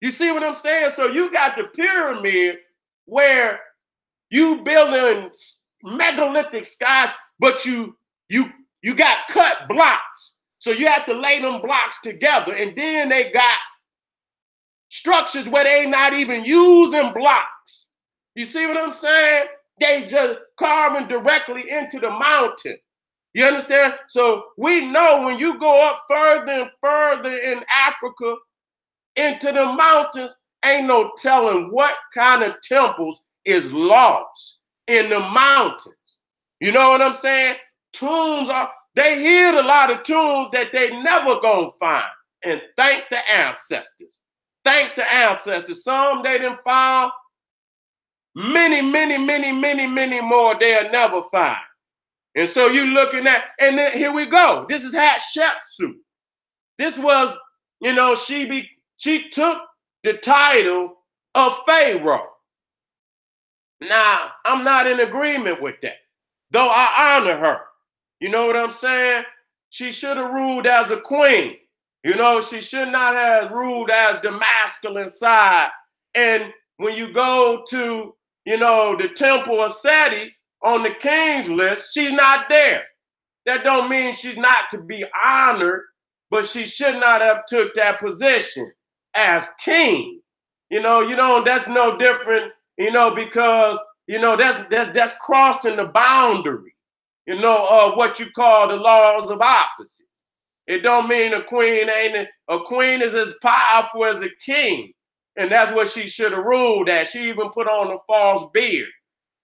You see what I'm saying? So you got the pyramid where you building megalithic skies, but you got cut blocks. So you have to lay them blocks together. And then they got structures where they not even using blocks. You see what I'm saying? They just carving directly into the mountain. You understand? So we know when you go up further and further in Africa into the mountains, ain't no telling what kind of temples is lost in the mountains. You know what I'm saying? Tombs are, they hid a lot of tombs that they never gonna find. And thank the ancestors. Thank the ancestors. Some they done found, many more they'll never find. And so you looking at, and then here we go. This is Hatshepsut. This was, she took the title of Pharaoh. Now, I'm not in agreement with that, though I honor her. You know what I'm saying? She should have ruled as a queen. She should not have ruled as the masculine side. And when you go to, the temple of SETI on the king's list, she's not there. That don't mean she's not to be honored, but she should not have took that position as king. That's no different, because, that's crossing the boundary, of what you call the laws of opposites. It don't mean a queen is as powerful as a king. And that's what she should have ruled as. She even put on a false beard.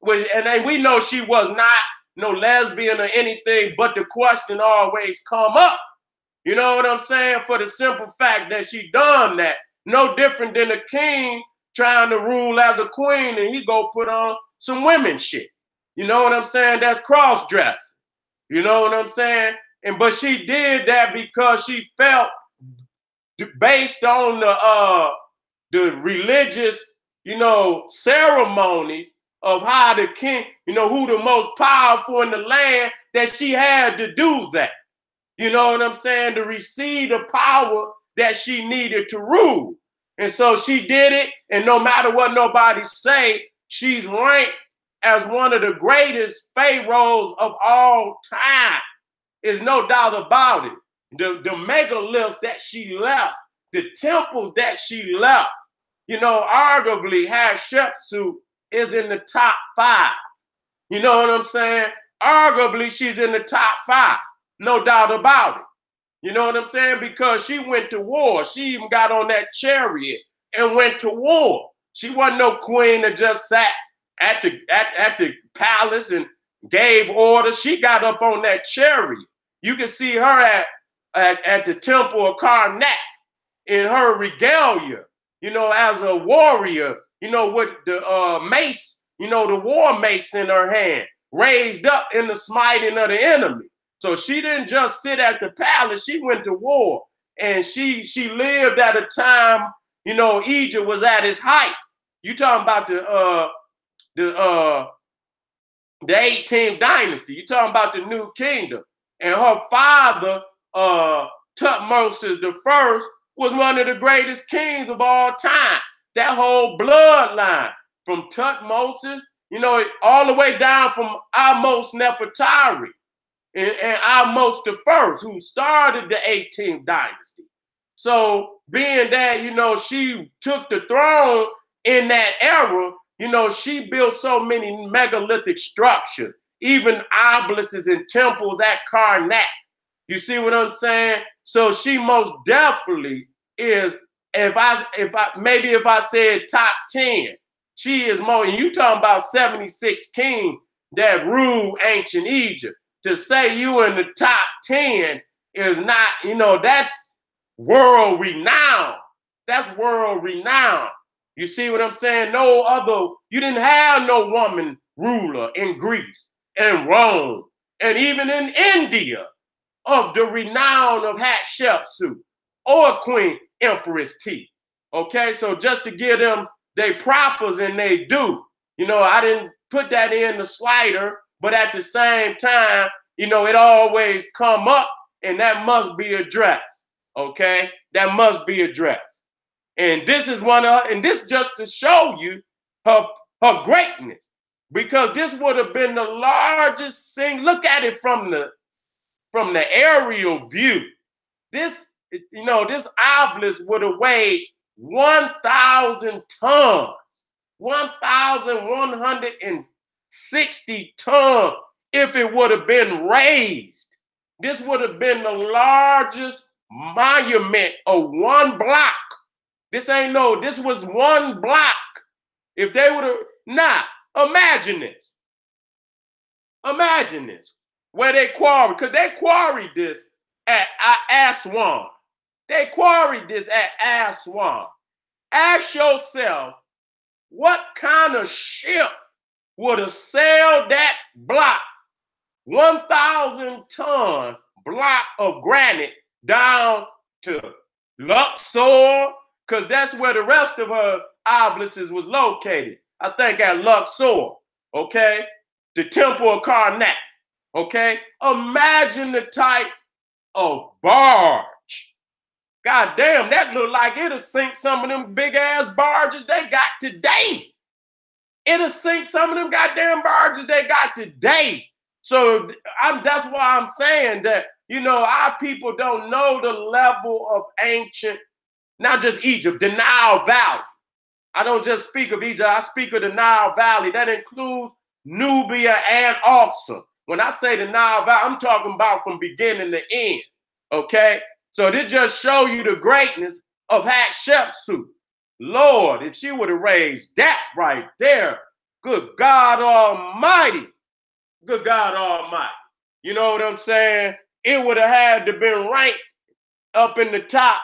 And then we know she was not no lesbian or anything, but the question always come up. You know what I'm saying? For the simple fact that she done that. No different than a king trying to rule as a queen and he go put on some women shit. You know what I'm saying? That's cross-dressing. You know what I'm saying? But she did that because she felt, based on the religious, ceremonies of how the king, who the most powerful in the land, that she had to do that. You know what I'm saying? To receive the power that she needed to rule. And so she did it. And no matter what nobody say, she's ranked as one of the greatest pharaohs of all time. There's no doubt about it. The megaliths that she left, the temples that she left, arguably Hatshepsut is in the top 5. You know what I'm saying? Arguably, she's in the top 5. No doubt about it. You know what I'm saying? Because she went to war. She even got on that chariot and went to war. She wasn't no queen that just sat at the palace and gave orders. She got up on that chariot. You can see her at the temple of Karnak in her regalia, you know, as a warrior, you know, with the mace, you know, the war mace in her hand, raised up in the smiting of the enemy. So she didn't just sit at the palace, she went to war. And she lived at a time, you know, Egypt was at its height. You talking about the 18th dynasty. You talking about the New Kingdom. And her father, Tutmosis I, was one of the greatest kings of all time. That whole bloodline from Tutmosis, you know, all the way down from Amos Nefertari and Amos I, who started the 18th dynasty. So being that, you know, she took the throne in that era, you know, she built so many megalithic structures, even obelisks and temples at Karnak. You see what I'm saying? So she most definitely is, if I said top 10, she is more, and you talking about 76 kings that ruled ancient Egypt. To say you in the top 10 is not, you know, that's world renowned. That's world renowned. You see what I'm saying? No other, you didn't have no woman ruler in Greece and Rome and even in India of the renown of Hatshepsut or Queen Empress T. Okay, so just to give them they propers and they do. You know, I didn't put that in the slider, but at the same time, you know, it always come up and that must be addressed. Okay, that must be addressed. And this is and this just to show you her greatness, because this would have been the largest thing. Look at it from the aerial view. This, you know, this obelisk would have weighed 1,000 tons, 1,160 tons if it would have been raised. This would have been the largest monument of one block. This was one block. If they would have, imagine this. Imagine this. Where they quarried, because they quarried this at Aswan. They quarried this at Aswan. Ask yourself, what kind of ship would have sailed that block, 1,000 ton block of granite down to Luxor? Because that's where the rest of her obelisks was located. I think at Luxor, okay? The Temple of Karnak, okay? Imagine the type of barge. God damn, that look like it'll sink some of them big ass barges they got today. It'll sink some of them goddamn barges they got today. So that's why I'm saying that, you know, our people don't know the level of ancient, not just Egypt, the Nile Valley. I don't just speak of Egypt, I speak of the Nile Valley. That includes Nubia and Aqsa. When I say the Nile Valley, I'm talking about from beginning to end, okay? So this just show you the greatness of Hatshepsut. Lord, if she would have raised that right there, good God Almighty, good God Almighty. You know what I'm saying? It would have had to been ranked up in the top.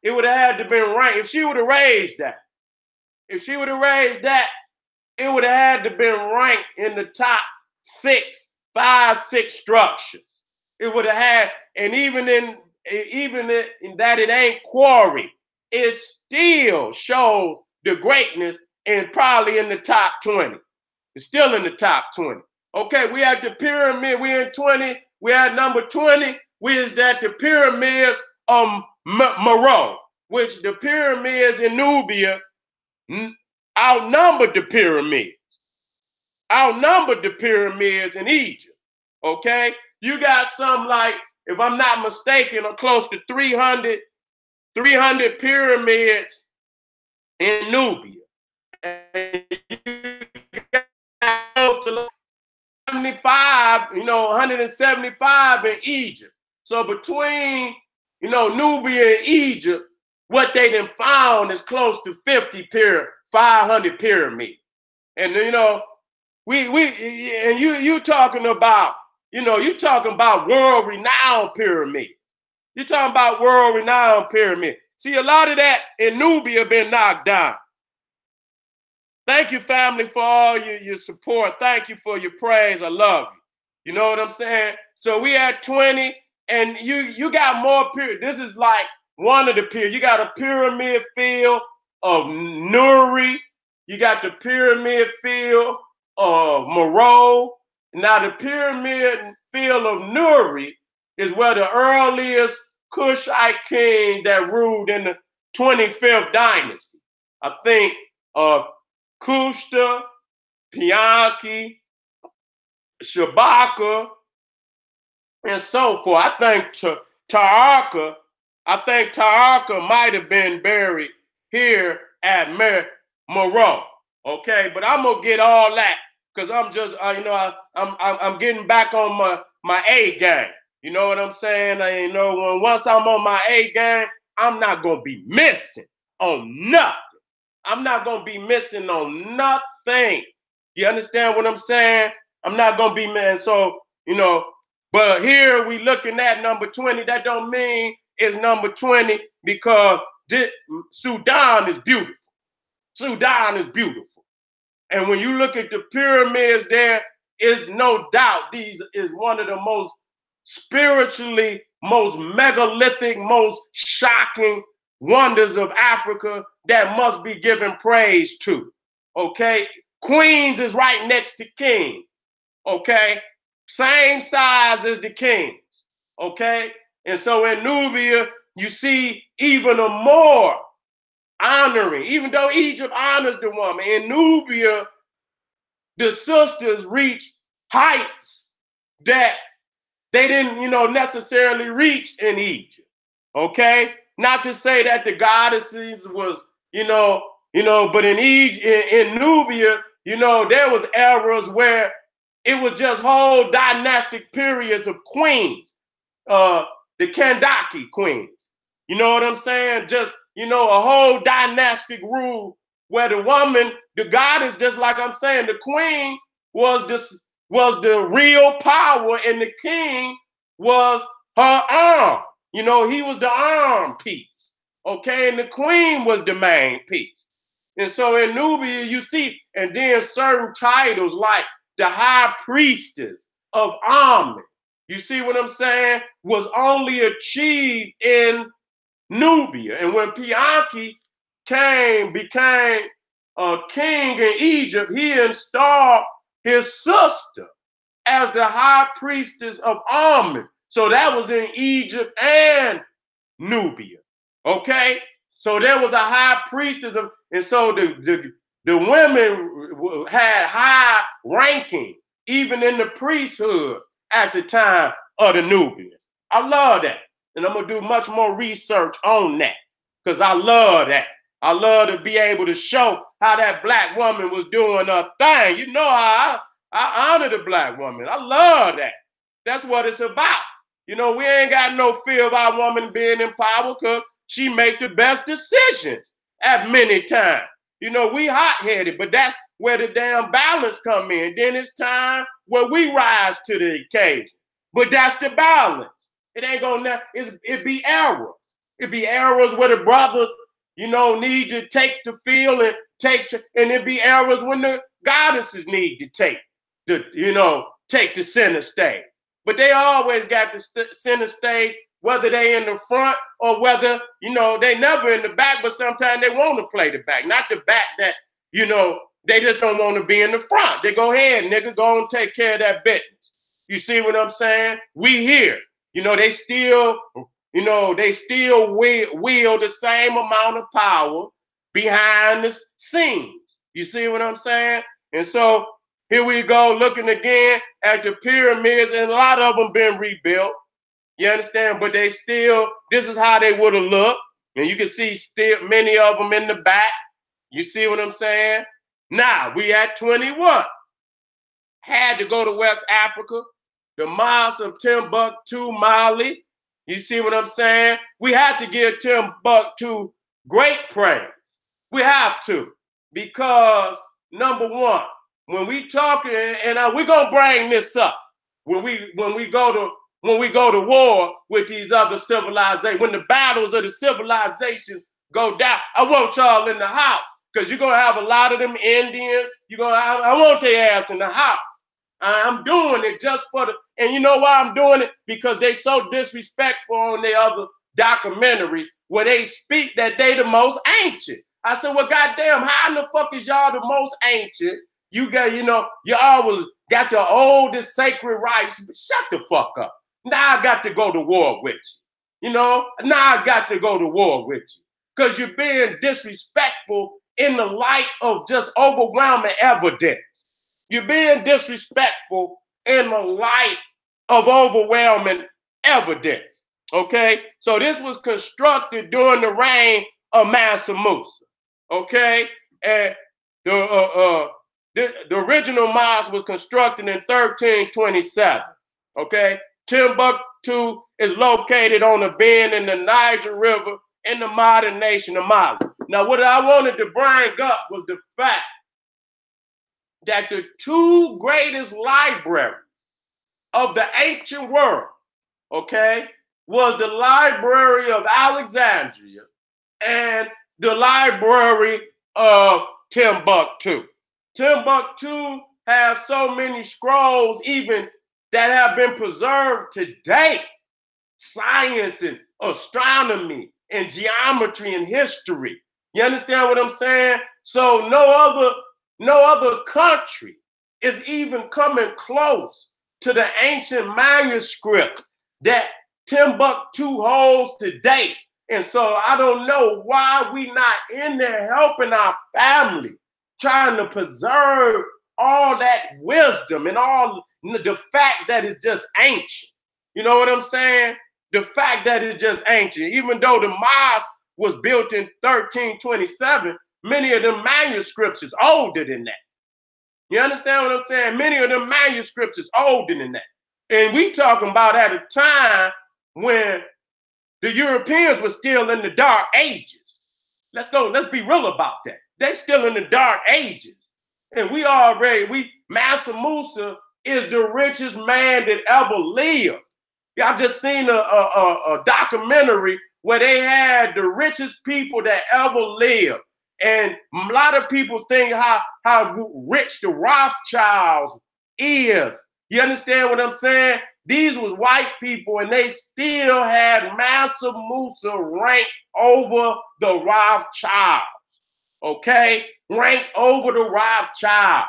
It would have had to been ranked. If she would have raised that, it would have had to been ranked in the top 5, 6 structures. It would have had, and even in that it ain't quarried, it still showed the greatness and probably in the top 20. It's still in the top 20. Okay, we had the pyramid, we in 20, we had number 20, we is that the pyramids of Meroe, which the pyramids in Nubia outnumbered the pyramids in Egypt, okay? You got some like, if I'm not mistaken, close to 300 pyramids in Nubia. And you 75, 175 in Egypt. So between, Nubia and Egypt, what they done found is close to 500 pyramids. And you talking about, you talking about world-renowned pyramids. You're talking about world-renowned pyramid. See, a lot of that in Nubia been knocked down. Thank you, family, for all your support. Thank you for your praise. I love you. You know what I'm saying? So we at 20, and you got more pyramids. This is like one of the pyramids. You got a pyramid field of Nuri. You got the pyramid field of Meroe. Now the pyramid field of Nuri is where the earliest Kushite king that ruled in the 25th dynasty. I think Kushta, Pianki, Shabaka, and so forth. I think Taarka might have been buried here at Meroe. Okay, but I'm gonna get all that because I'm just, I'm getting back on my A game. You know what I'm saying? Once I'm on my A game, I'm not gonna be missing on nothing. I'm not gonna be missing on nothing. You understand what I'm saying? I'm not gonna be missing. So, but here we looking at number 20. That don't mean it's number 20 because Sudan is beautiful. Sudan is beautiful. And when you look at the pyramids, there is no doubt these is one of the most spiritually most megalithic, most shocking wonders of Africa that must be given praise to. Okay? Queens is right next to King. Okay? Same size as the kings. Okay? And so in Nubia, you see even a more honoring, even though Egypt honors the woman, in Nubia, the sisters reach heights that they didn't, necessarily reach in Egypt. Okay? Not to say that the goddesses was, but in Nubia, there was eras where it was just whole dynastic periods of queens, the Kandaki queens. You know what I'm saying? Just, a whole dynastic rule where the woman, the goddess, just like I'm saying, the queen was the real power and the king was her arm. He was the arm piece. Okay, and the queen was the main piece. And so in Nubia, you see, and then certain titles like the high priestess of Amen, you see what I'm saying, was only achieved in Nubia. And when Pianki became a king in Egypt, he installed his sister as the high priestess of Amen. So that was in Egypt and Nubia. Okay? So there was a high priestess of, and so the women had high ranking, even in the priesthood at the time of the Nubians. I love that. And I'm going to do much more research on that because I love that. I love to be able to show how that black woman was doing her thing. You know how I honor the black woman. I love that. That's what it's about. We ain't got no fear of our woman being in power because she make the best decisions at many times. We hot-headed, but that's where the damn balance come in. Then it's time where we rise to the occasion. But that's the balance. It ain't gonna, it be errors. It be errors where the brothers, need to take the field and and it be errors when the goddesses need to take the center stage. But they always got the center stage, whether they in the front or whether, they never in the back, but sometimes they want to play the back. Not the back that, they just don't want to be in the front. They go ahead, nigga, go and take care of that business. You see what I'm saying? We here. They still, wield the same amount of power behind the scenes. You see what I'm saying? And so here we go, looking again at the pyramids, and a lot of them been rebuilt. You understand? But they still, this is how they would have looked. And you can see still many of them in the back. You see what I'm saying? Now we at 21. had to go to West Africa, the mosque of Timbuktu, Mali. You see what I'm saying? We have to give Timbuktu great praise. We have to, because number one, when we talk, and we're gonna bring this up when we go to war with these other civilizations, when the battles of the civilizations go down. I want y'all in the house, because you're gonna have a lot of them Indians. I want their ass in the house. I'm doing it just for and you know why I'm doing it? Because they so disrespectful on their other documentaries where they speak that they the most ancient. I said, well, goddamn, how in the fuck is y'all the most ancient? You got, y'all was got the oldest sacred rights. Shut the fuck up. Now I got to go to war with you. Now I got to go to war with you. Because you're being disrespectful in the light of just overwhelming evidence. You're being disrespectful in the light of overwhelming evidence. Okay? So this was constructed during the reign of Mansa Musa. Okay? And the original mosque was constructed in 1327. Okay? Timbuktu is located on a bend in the Niger River in the modern nation of Mali. Now, what I wanted to bring up was the fact that the two greatest libraries of the ancient world, okay, was the Library of Alexandria and the Library of Timbuktu. Timbuktu has so many scrolls even that have been preserved today. Science and astronomy and geometry and history. You understand what I'm saying? So no other country is even coming close to the ancient manuscript that Timbuktu holds today. And so I don't know why we not in there helping our family, trying to preserve all that wisdom and all the fact that it's just ancient. You know what I'm saying? The fact that it's just ancient. Even though the mosque was built in 1327, many of the manuscripts is older than that. You understand what I'm saying? Many of the manuscripts is older than that. And we talking about at a time when the Europeans were still in the Dark Ages. Let's be real about that. They're still in the Dark Ages. And Mansa Musa is the richest man that ever lived. Y'all just seen a documentary where they had the richest people that ever lived. And a lot of people think how rich the Rothschilds is. You understand what I'm saying? These was white people, and they still had Mansa Musa ranked over the Rothschilds. Okay? Ranked over the Rothschilds.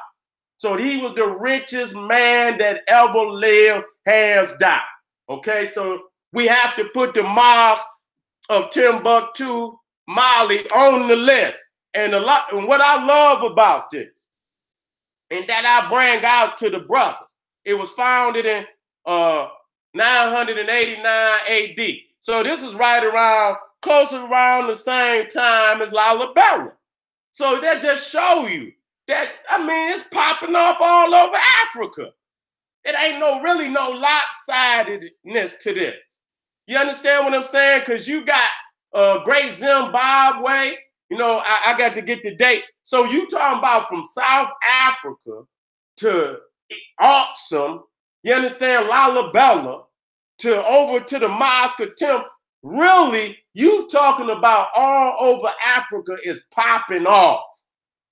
So he was the richest man that ever lived, hands down. Okay? So we have to put the mosque of Timbuktu, Mali on the list. And what I love about this, and that I bring out to the brothers, it was founded in 989 AD. So this is close around the same time as Lalibela. So that just show you that, it's popping off all over Africa. It ain't really no lopsidedness to this. You understand what I'm saying? Because you got Great Zimbabwe. I got to get the date. So you talking about from South Africa to Awesome, you understand, Lalibela, to over to the Mosque of Tim. Really, you talking about all over Africa is popping off,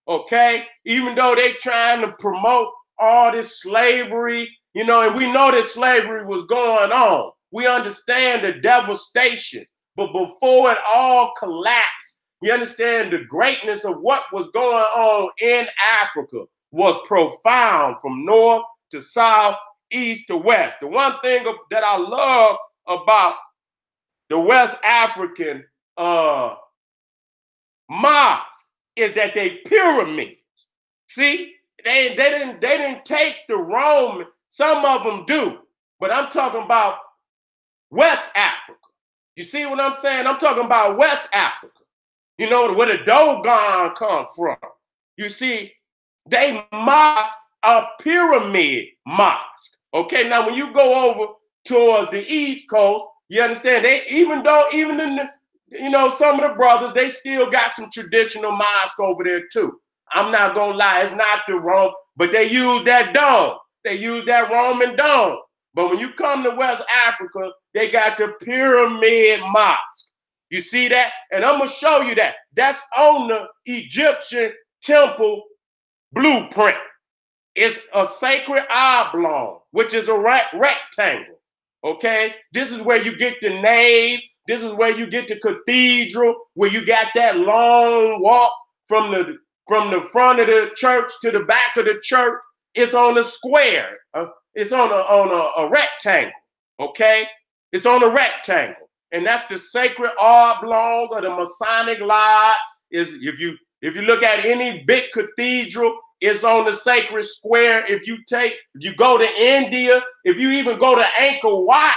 okay? Even though they trying to promote all this slavery, and we know that slavery was going on. We understand the devastation, but before it all collapsed, you understand the greatness of what was going on in Africa was profound from north to south, east to west. The one thing that I love about the West African mosques is that they pyramids. See, they didn't take the Roman. Some of them do, but I'm talking about West Africa. You see what I'm saying? I'm talking about West Africa. Where the Dogon come from. You see, they mosques a pyramid mosque. Okay, now when you go over towards the East Coast, you understand, even in the, some of the brothers, they still got some traditional mosque over there too. I'm not gonna lie, it's not the Rome, but they use that dome. They use that Roman dome. But when you come to West Africa, they got the pyramid mosque. You see that? And I'm gonna show you that. That's on the Egyptian temple blueprint. It's a sacred oblong, which is a rectangle. Okay? This is where you get the nave. This is where you get the cathedral, where you got that long walk from the front of the church to the back of the church. It's on a square. It's on a rectangle. Okay? It's on a rectangle. And that's the sacred oblong of the Masonic Lodge. If you look at any big cathedral, it's on the sacred square. If you go to India, if you even go to Angkor Wat,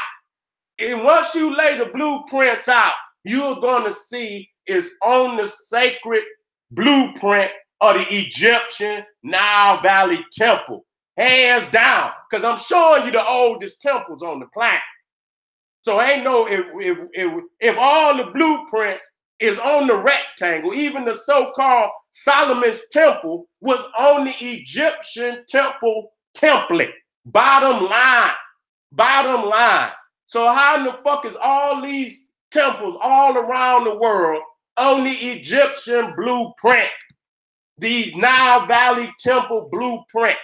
and once you lay the blueprints out, you're going to see it's on the sacred blueprint of the Egyptian Nile Valley Temple. Hands down, because I'm showing you the oldest temples on the planet. So ain't no, if all the blueprints is on the rectangle, even the so-called Solomon's temple was on the Egyptian temple template. Bottom line. So how in the fuck is all these temples all around the world on the Egyptian blueprint? The Nile Valley Temple blueprint.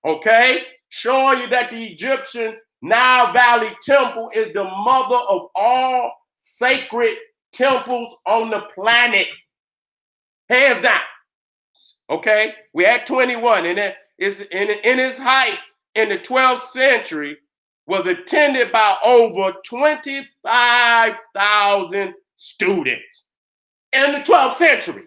Okay? Showing you that the Egyptian Nile Valley Temple is the mother of all sacred temples on the planet. Hands down. Okay? We're at 21, and it's in its height in the 12th century was attended by over 25,000 students. In the 12th century.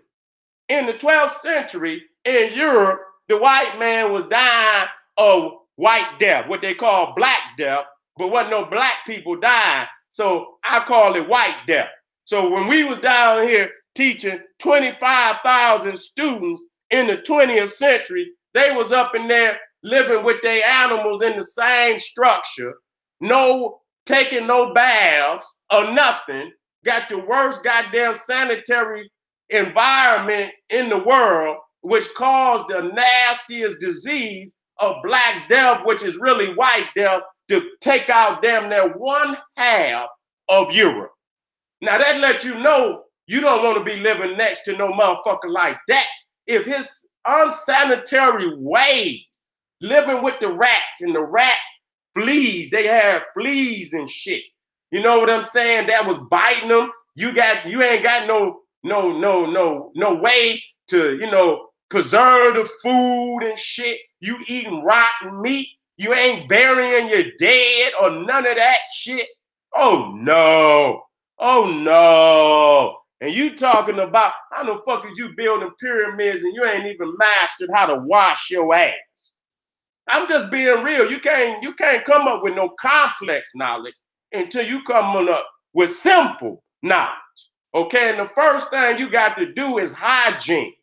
In the 12th century, in Europe, the white man was dying of white death, what they call black death, but wasn't no black people dying. So I call it white death. So when we was down here teaching 25,000 students in the 20th century, they was up in there living with their animals in the same structure, taking no baths or nothing, got the worst goddamn sanitary environment in the world, which caused the nastiest disease of black death, which is really white death, to take out damn near 1/2 of Europe. Now that lets you know you don't want to be living next to no motherfucker like that. If his unsanitary ways, living with the rats, and the rats fleas, they have fleas and shit. You know what I'm saying? That was biting them. You ain't got no way to, preserve the food and shit. You eating rotten meat. You ain't burying your dead or none of that shit. Oh no. And you talking about how the fuck is you building pyramids and you ain't even mastered how to wash your ass? I'm just being real. You can't come up with no complex knowledge until you come up with simple knowledge. Okay, and the first thing you got to do is hygiene.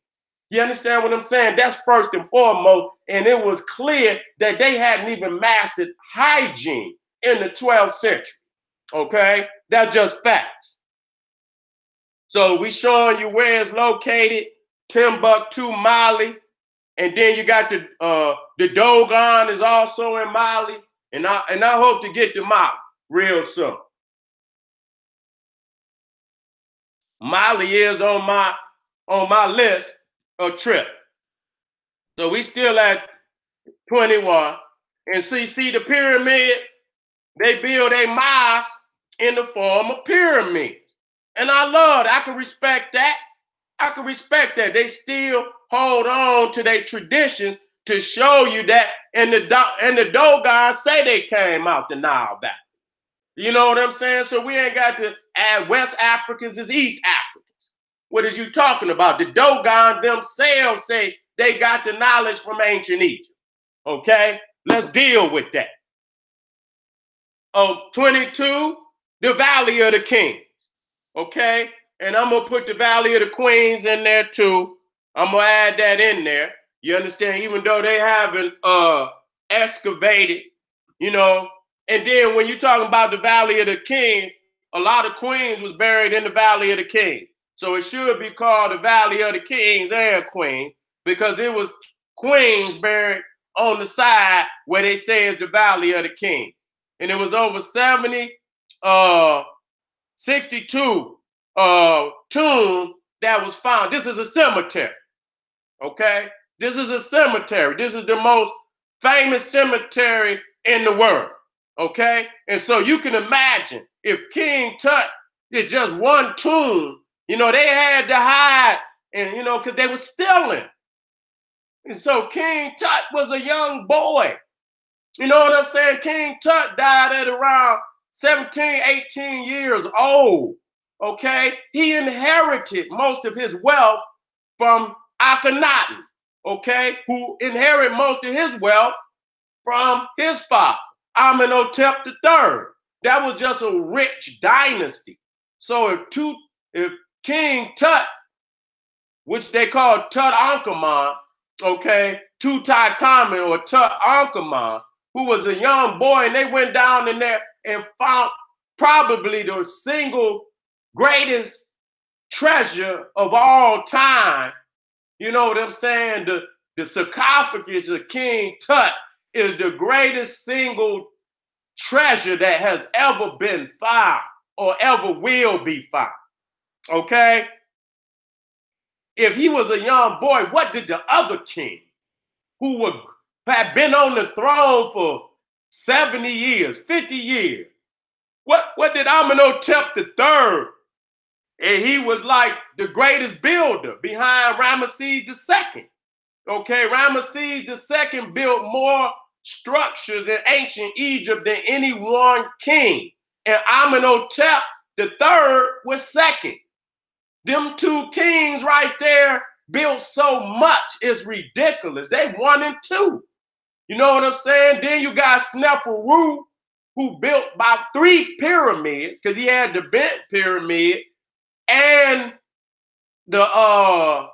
You understand what I'm saying? That's first and foremost. And it was clear that they hadn't even mastered hygiene in the 12th century. Okay, that's just facts. So we showing you where it's located, Timbuktu, Mali, and then you got the Dogon is also in Mali, and I hope to get to Mali real soon. Mali is on my list of trip. So we still at 21, and see the pyramids. They build a mosque in the form of pyramids. And I love it. I can respect that. They still hold on to their traditions to show you that. And the Dogon say they came out the Nile Valley. You know what I'm saying? So we ain't got to add West Africans as East Africans. What is you talking about? The Dogon themselves say they got the knowledge from ancient Egypt. Okay? Let's deal with that. 22, the Valley of the Kings. Okay? And I'm going to put the Valley of the Queens in there too. I'm going to add that in there. You understand? Even though they haven't excavated, you know. And then when you're talking about the Valley of the Kings, a lot of queens was buried in the Valley of the Kings. So it should be called the Valley of the Kings and Queens, because it was queens buried on the side where they say is the Valley of the Kings. And it was over 62 tombs that was found. This is a cemetery, okay? This is a cemetery. This is the most famous cemetery in the world, okay? And so you can imagine if King Tut is just one tomb, you know, they had to hide, and, you know, because they were stealing. And so King Tut was a young boy. You know what I'm saying? King Tut died at around 17, 18 years old, okay? He inherited most of his wealth from Akhenaten, okay, who inherited most of his wealth from his father, Amenhotep III. That was just a rich dynasty. So if King Tut, which they call Tutankhamun, okay, Tutankhamun or Tutankhamun, who was a young boy, and they went down in there and found probably the single greatest treasure of all time. You know what I'm saying? The sarcophagus of King Tut is the greatest single treasure that has ever been found or ever will be found, okay? If he was a young boy, what did the other king, who had been on the throne for 70 years, 50 years, what did Amenhotep III? And he was like the greatest builder behind Ramesses II. Okay, Ramesses II built more structures in ancient Egypt than any one king. And Amenhotep III was second. Them two kings right there built so much, it's ridiculous. They 1 and 2. You know what I'm saying? Then you got Sneferu, who built about 3 pyramids, because he had the bent pyramid and the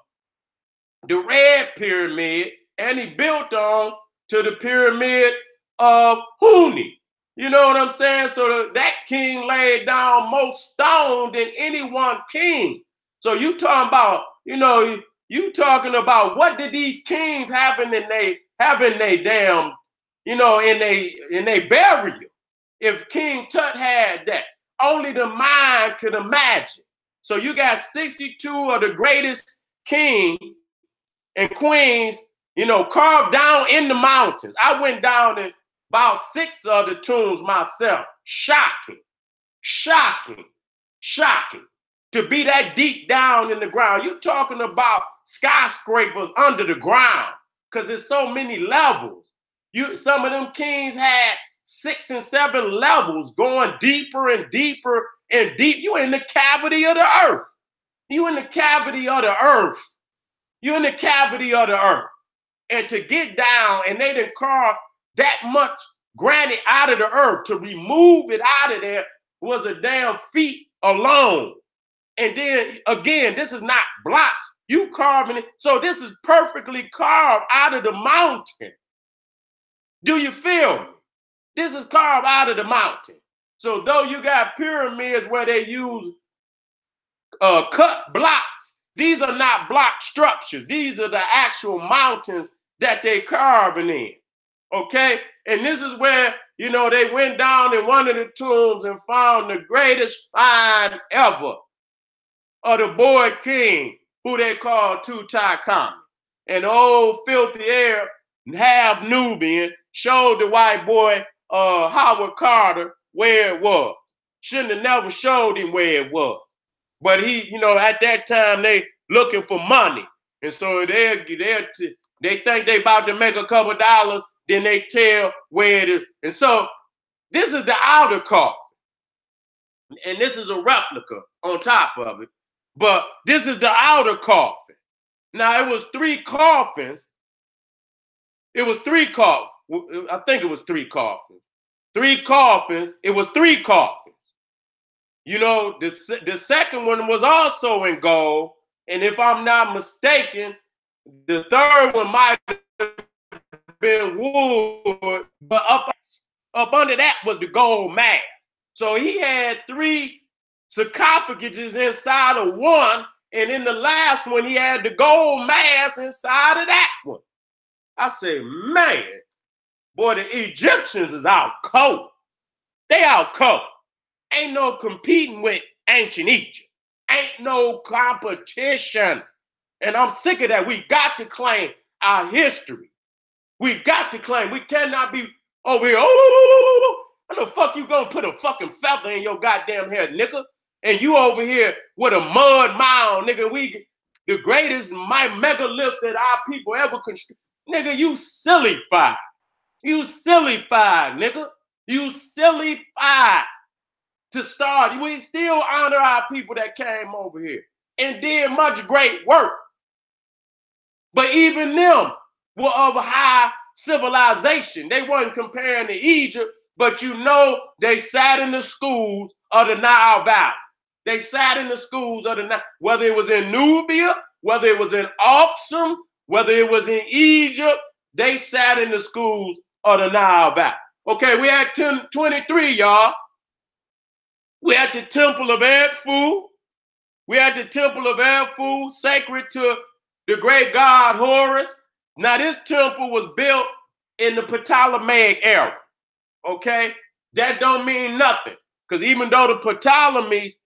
red pyramid, and he built on to the pyramid of Huni. You know what I'm saying? So that king laid down more stone than any one king. So you talking about, you know, you talking about what did these kings have in they damn, you know, in they burial? If King Tut had that, only the mind could imagine. So you got 62 of the greatest kings and queens, you know, carved down in the mountains. I went down in about 6 of the tombs myself. Shocking, shocking, shocking. To be that deep down in the ground. You're talking about skyscrapers under the ground, because there's so many levels. Some of them kings had 6 and 7 levels, going deeper and deeper and deep. You in the cavity of the earth. You in the cavity of the earth. You in the cavity of the earth. And to get down, and they didn't carve that much granite out of the earth, to remove it out of there was a damn feat alone. And then again, this is not blocks. You carving it. So this is perfectly carved out of the mountain. Do you feel me? This is carved out of the mountain. So though you got pyramids where they use cut blocks, these are not block structures. These are the actual mountains that they carving in. Okay? And this is where, you know, they went down in one of the tombs and found the greatest find ever of the boy king, who they call Tutankhamun. And old filthy Arab, half Nubian, showed the white boy Howard Carter where it was. Shouldn't have never showed him where it was. But he, you know, at that time they looking for money. And so they think they about to make a couple dollars, then they tell where it is. And so this is the outer coffin. And this is a replica on top of it. But this is the outer coffin. Now, it was 3 coffins. It was 3 coffins. I think it was 3 coffins. 3 coffins. It was 3 coffins. You know, the second one was also in gold. And if I'm not mistaken, The third one might have been wood, but up under that was the gold mask. So he had 3 sarcophaguses inside of one, and in the last one, he had the gold mask inside of that one. I said, man, boy, the Egyptians is out cold. They out cold. Ain't no competing with ancient Egypt. Ain't no competition. And I'm sick of that. We got to claim our history. We got to claim. We cannot be over here. How the fuck you gonna put a fucking feather in your goddamn hair, nigga? And you over here with a mud mound, nigga. We the greatest megaliths that our people ever constructed. Nigga, you silly-fied. You silly-fied, nigga. You silly-fied. To start, we still honor our people that came over here and did much great work. But even them were of a high civilization. They weren't comparing to Egypt, but you know they sat in the schools of the Nile Valley. They sat in the schools of the Nile, whether it was in Nubia, whether it was in Aksum, whether it was in Egypt, they sat in the schools of the Nile Valley. Okay, we had 1023, y'all. We had the Temple of Edfu. We had the Temple of Edfu, sacred to the great god Horus. Now, this temple was built in the Ptolemaic era. Okay, that don't mean nothing, because even though the Ptolemies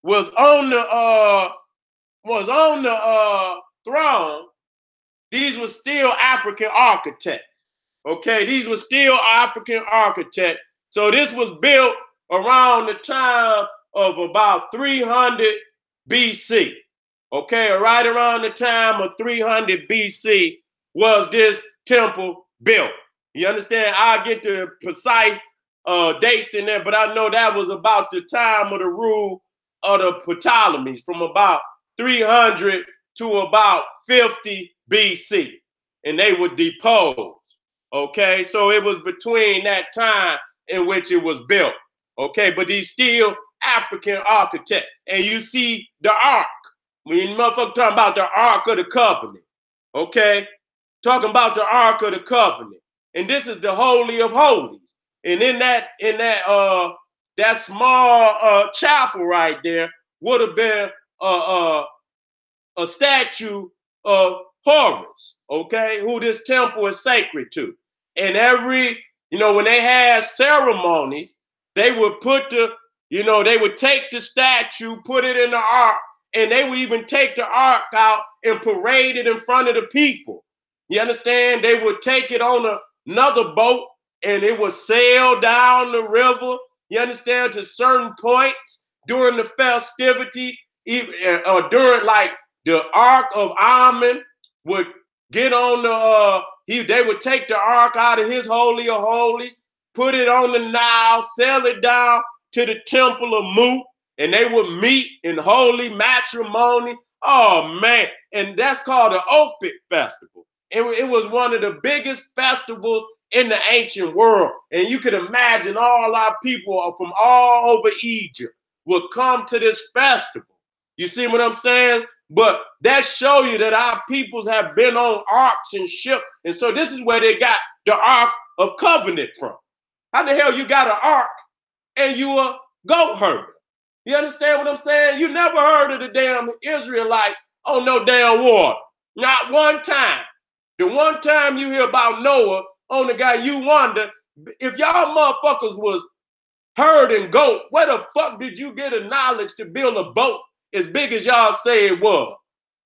was on the throne, these were still African architects. Okay, these were still African architects. So this was built around the time of about 300 BC. Okay, right around the time of 300 BC was this temple built. You understand? I'll get the precise dates in there, but I know that was about the time of the rule of the Ptolemies, from about 300 to about 50 BC. And they were deposed. Okay, so it was between that time in which it was built. Okay, but these still African architects. And you see the ark. When you motherfucker talking about the Ark of the Covenant. Okay? Talking about the Ark of the Covenant. And this is the Holy of Holies. And in that small chapel right there would have been a statue of Horus, okay, who this temple is sacred to. And when they had ceremonies, they would put they would take the statue, put it in the ark, and they would even take the ark out and parade it in front of the people. You understand? They would take it on another boat and it would sail down the river, you understand, to certain points during the festivities, or during like the Ark of Amun would get on they would take the ark out of his Holy of Holies, put it on the Nile, sail it down to the Temple of Mu, and they would meet in holy matrimony. Oh, man. And that's called the Opit Festival. It was one of the biggest festivals in the ancient world. And you could imagine all our people from all over Egypt would come to this festival. You see what I'm saying? But that show you that our peoples have been on arks and ships. And so this is where they got the Ark of Covenant from. How the hell you got an ark and you a goat herder? You understand what I'm saying? You never heard of the damn Israelites on no damn water. Not one time. The one time you hear about Noah on the guy, you wonder, if y'all motherfuckers was herding goat, where the fuck did you get a knowledge to build a boat as big as y'all say it was?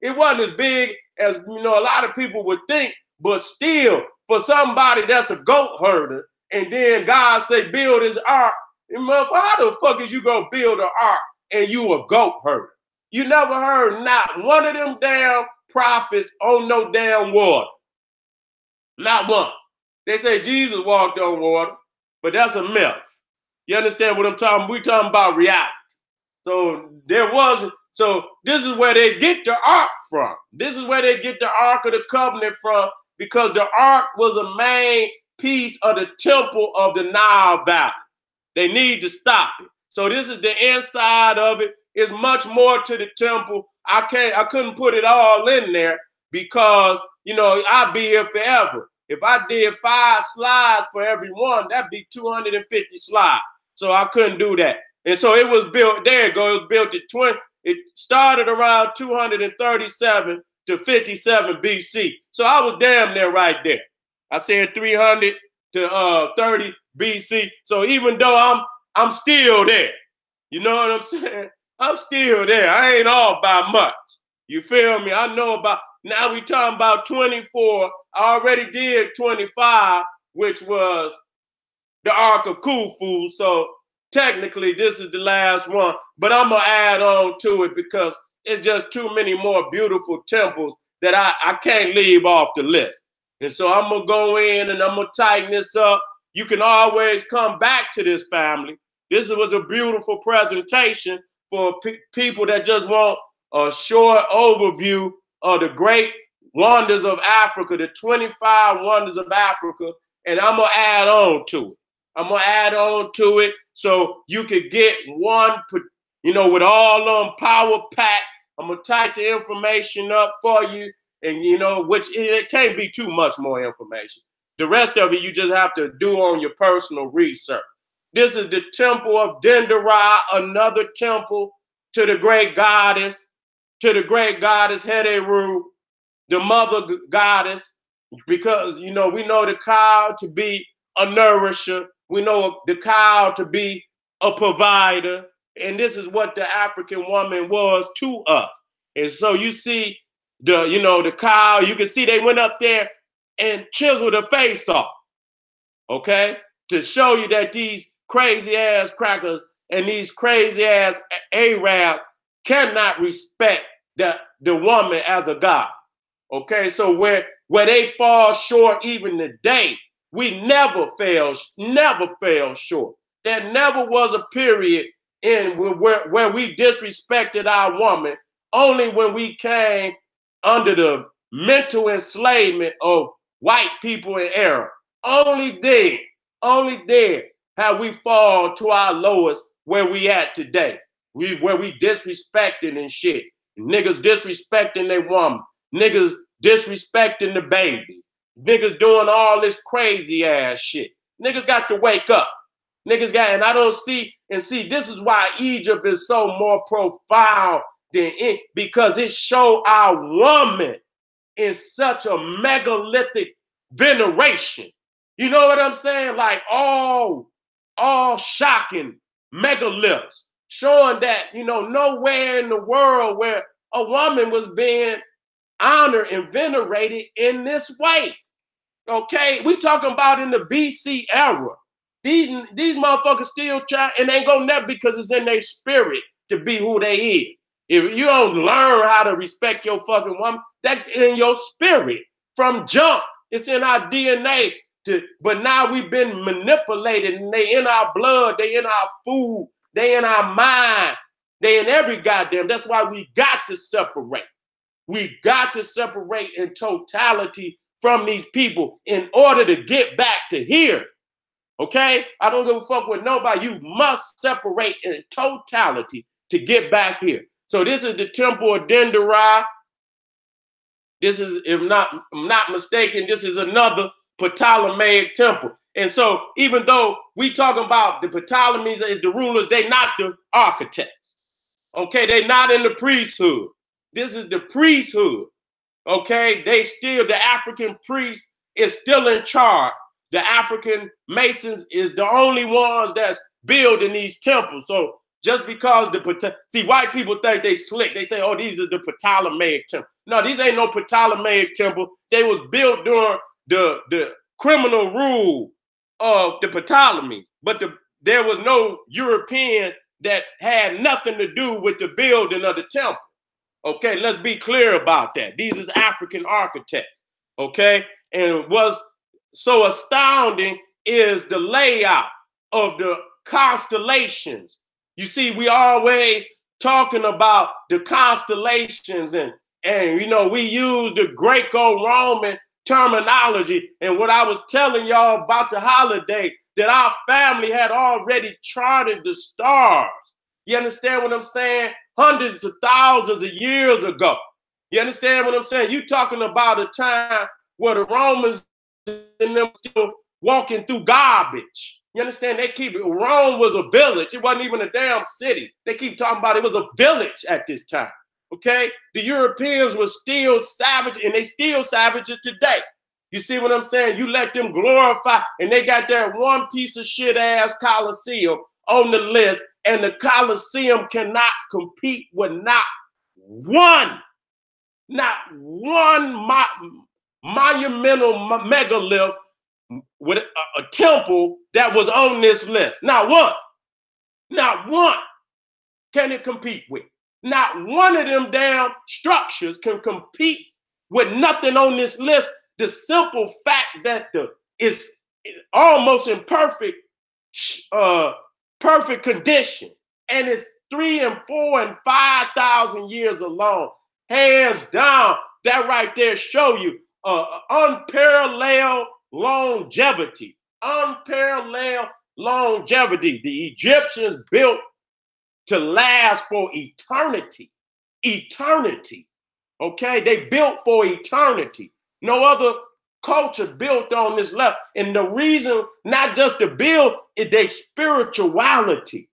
It wasn't as big as, a lot of people would think, but still, for somebody that's a goat herder, and then God say, build his ark, how the fuck is you gonna build an ark and you a goat herder? You never heard not one of them damn prophets on no damn water. Not one. They say Jesus walked on water, but that's a myth. You understand what I'm talking about? We talking about reality. So this is where they get the ark from. This is where they get the Ark of the Covenant from, because the ark was a main piece of the temple of the Nile Valley. They need to stop it. So this is the inside of it. It's much more to the temple. I couldn't put it all in there, because, you know, I'd be here forever. If I did 5 slides for every one, that'd be 250 slides. So I couldn't do that. And so it was built, there it goes, it was built at 20, it started around 237 to 57 BC. So I was damn near right there. I said 300 to 30 BC. So even though I'm still there, you know what I'm saying? I'm still there. I ain't off by much. You feel me? I know about, now we talking about 24. I already did 25, which was the Ark of Khufu. So technically this is the last one, but I'm gonna add on to it because it's just too many more beautiful temples that I can't leave off the list. And so I'm gonna go in and I'm gonna tighten this up. You can always come back to this, family. This was a beautiful presentation for people that just want a short overview of the great wonders of Africa, the 25 wonders of Africa, and I'm gonna add on to it. I'm gonna add on to it so you could get one, you know, with all on power pack. I'm gonna type the information up for you, and you know, which it can't be too much more information. The rest of it you just have to do on your personal research. This is the temple of Dendera, another temple to the great goddess, Hereru, the mother goddess, because, you know, we know the cow to be a nourisher. We know the cow to be a provider. And this is what the African woman was to us. And so you see the, you know, the cow, you can see they went up there and chiseled her face off, okay? To show you that these crazy ass crackers and these crazy ass Arabs cannot respect the woman as a god. Okay, so where they fall short even today, we never fell short. There never was a period in where we disrespected our woman, only when we came under the mental enslavement of white people in Arab. Only then have we fall to our lowest where we at today. Where we disrespecting and shit. Niggas disrespecting their woman. Niggas disrespecting the babies. Niggas doing all this crazy ass shit. Niggas got to wake up. Niggas got, and I don't see, and see, this is why Egypt is so more profound than it, because it showed our woman in such a megalithic veneration. You know what I'm saying? Like all shocking megaliths, showing that, you know, nowhere in the world where a woman was being honored and venerated in this way. Okay, we talking about in the BC era. These motherfuckers still try, and ain't gonna never, because it's in their spirit to be who they is. If you don't learn how to respect your fucking woman, that in your spirit from jump. It's in our DNA. But now we've been manipulated, and they in our blood, they in our food, they in our mind, they in every goddamn. That's why we got to separate. We got to separate in totality from these people in order to get back to here. Okay? I don't give a fuck with nobody. You must separate in totality to get back here. So this is the temple of Dendera. This is, if I'm not mistaken, this is another Ptolemaic temple. And so even though we talking about the Ptolemies as the rulers, they not the architects. Okay, they not in the priesthood. This is the priesthood. Okay, they still, the African priest is still in charge. The African Masons is the only ones that's building these temples. So just because see, white people think they slick. They say, oh, these are the Ptolemaic temple. No, these ain't no Ptolemaic temple. They was built during the criminal rule of the Ptolemies. But there was no European that had nothing to do with the building of the temple. Okay, let's be clear about that. These is African architects. Okay, and what's so astounding is the layout of the constellations. You see, we always talking about the constellations, and you know, we use the Greco-Roman terminology. And what I was telling y'all about the holiday, that our family had already charted the stars. You understand what I'm saying? Hundreds of thousands of years ago. You understand what I'm saying? You talking about a time where the Romans and them still walking through garbage. You understand? They keep Rome was a village. It wasn't even a damn city. They keep talking about it was a village at this time. Okay? The Europeans were still savage, and they still savages today. You see what I'm saying? You let them glorify, and they got that one piece of shit ass Colosseum on the list, and the Colosseum cannot compete with not one monumental megalith with a temple that was on this list. Not one can it compete with. Not one of them damn structures can compete with nothing on this list. The simple fact that it's almost in perfect condition, and it's 3 and 4 and 5,000 years alone. Hands down, that right there show you unparalleled longevity. Unparalleled longevity. The Egyptians built to last for eternity. Eternity. Okay? They built for eternity. No other culture built on this level. And the reason, not just to build, is their spirituality.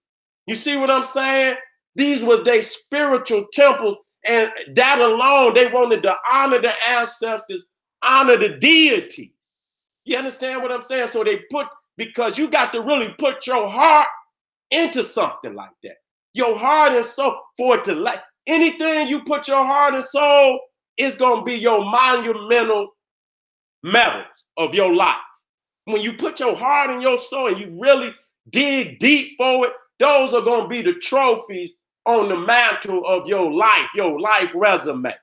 You see what I'm saying? These were their spiritual temples, and that alone, they wanted to honor the ancestors, honor the deity. You understand what I'm saying? So they because you got to really put your heart into something like that. Your heart and soul, for it to like anything you put your heart and soul, it's going to be your monumental medals of your life. When you put your heart and your soul and you really dig deep for it, those are going to be the trophies on the mantle of your life resume.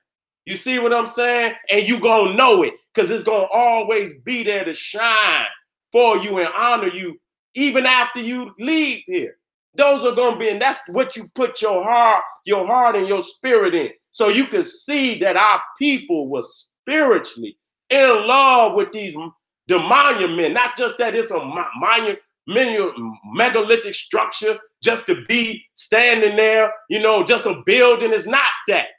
You see what I'm saying? And you going to know it, because it's going to always be there to shine for you and honor you even after you leave here. Those are going to be, and that's what you put your heart and your spirit in. So you can see that our people were spiritually in love with the monument. Not just that it's a megalithic structure just to be standing there, just a building. It's not that.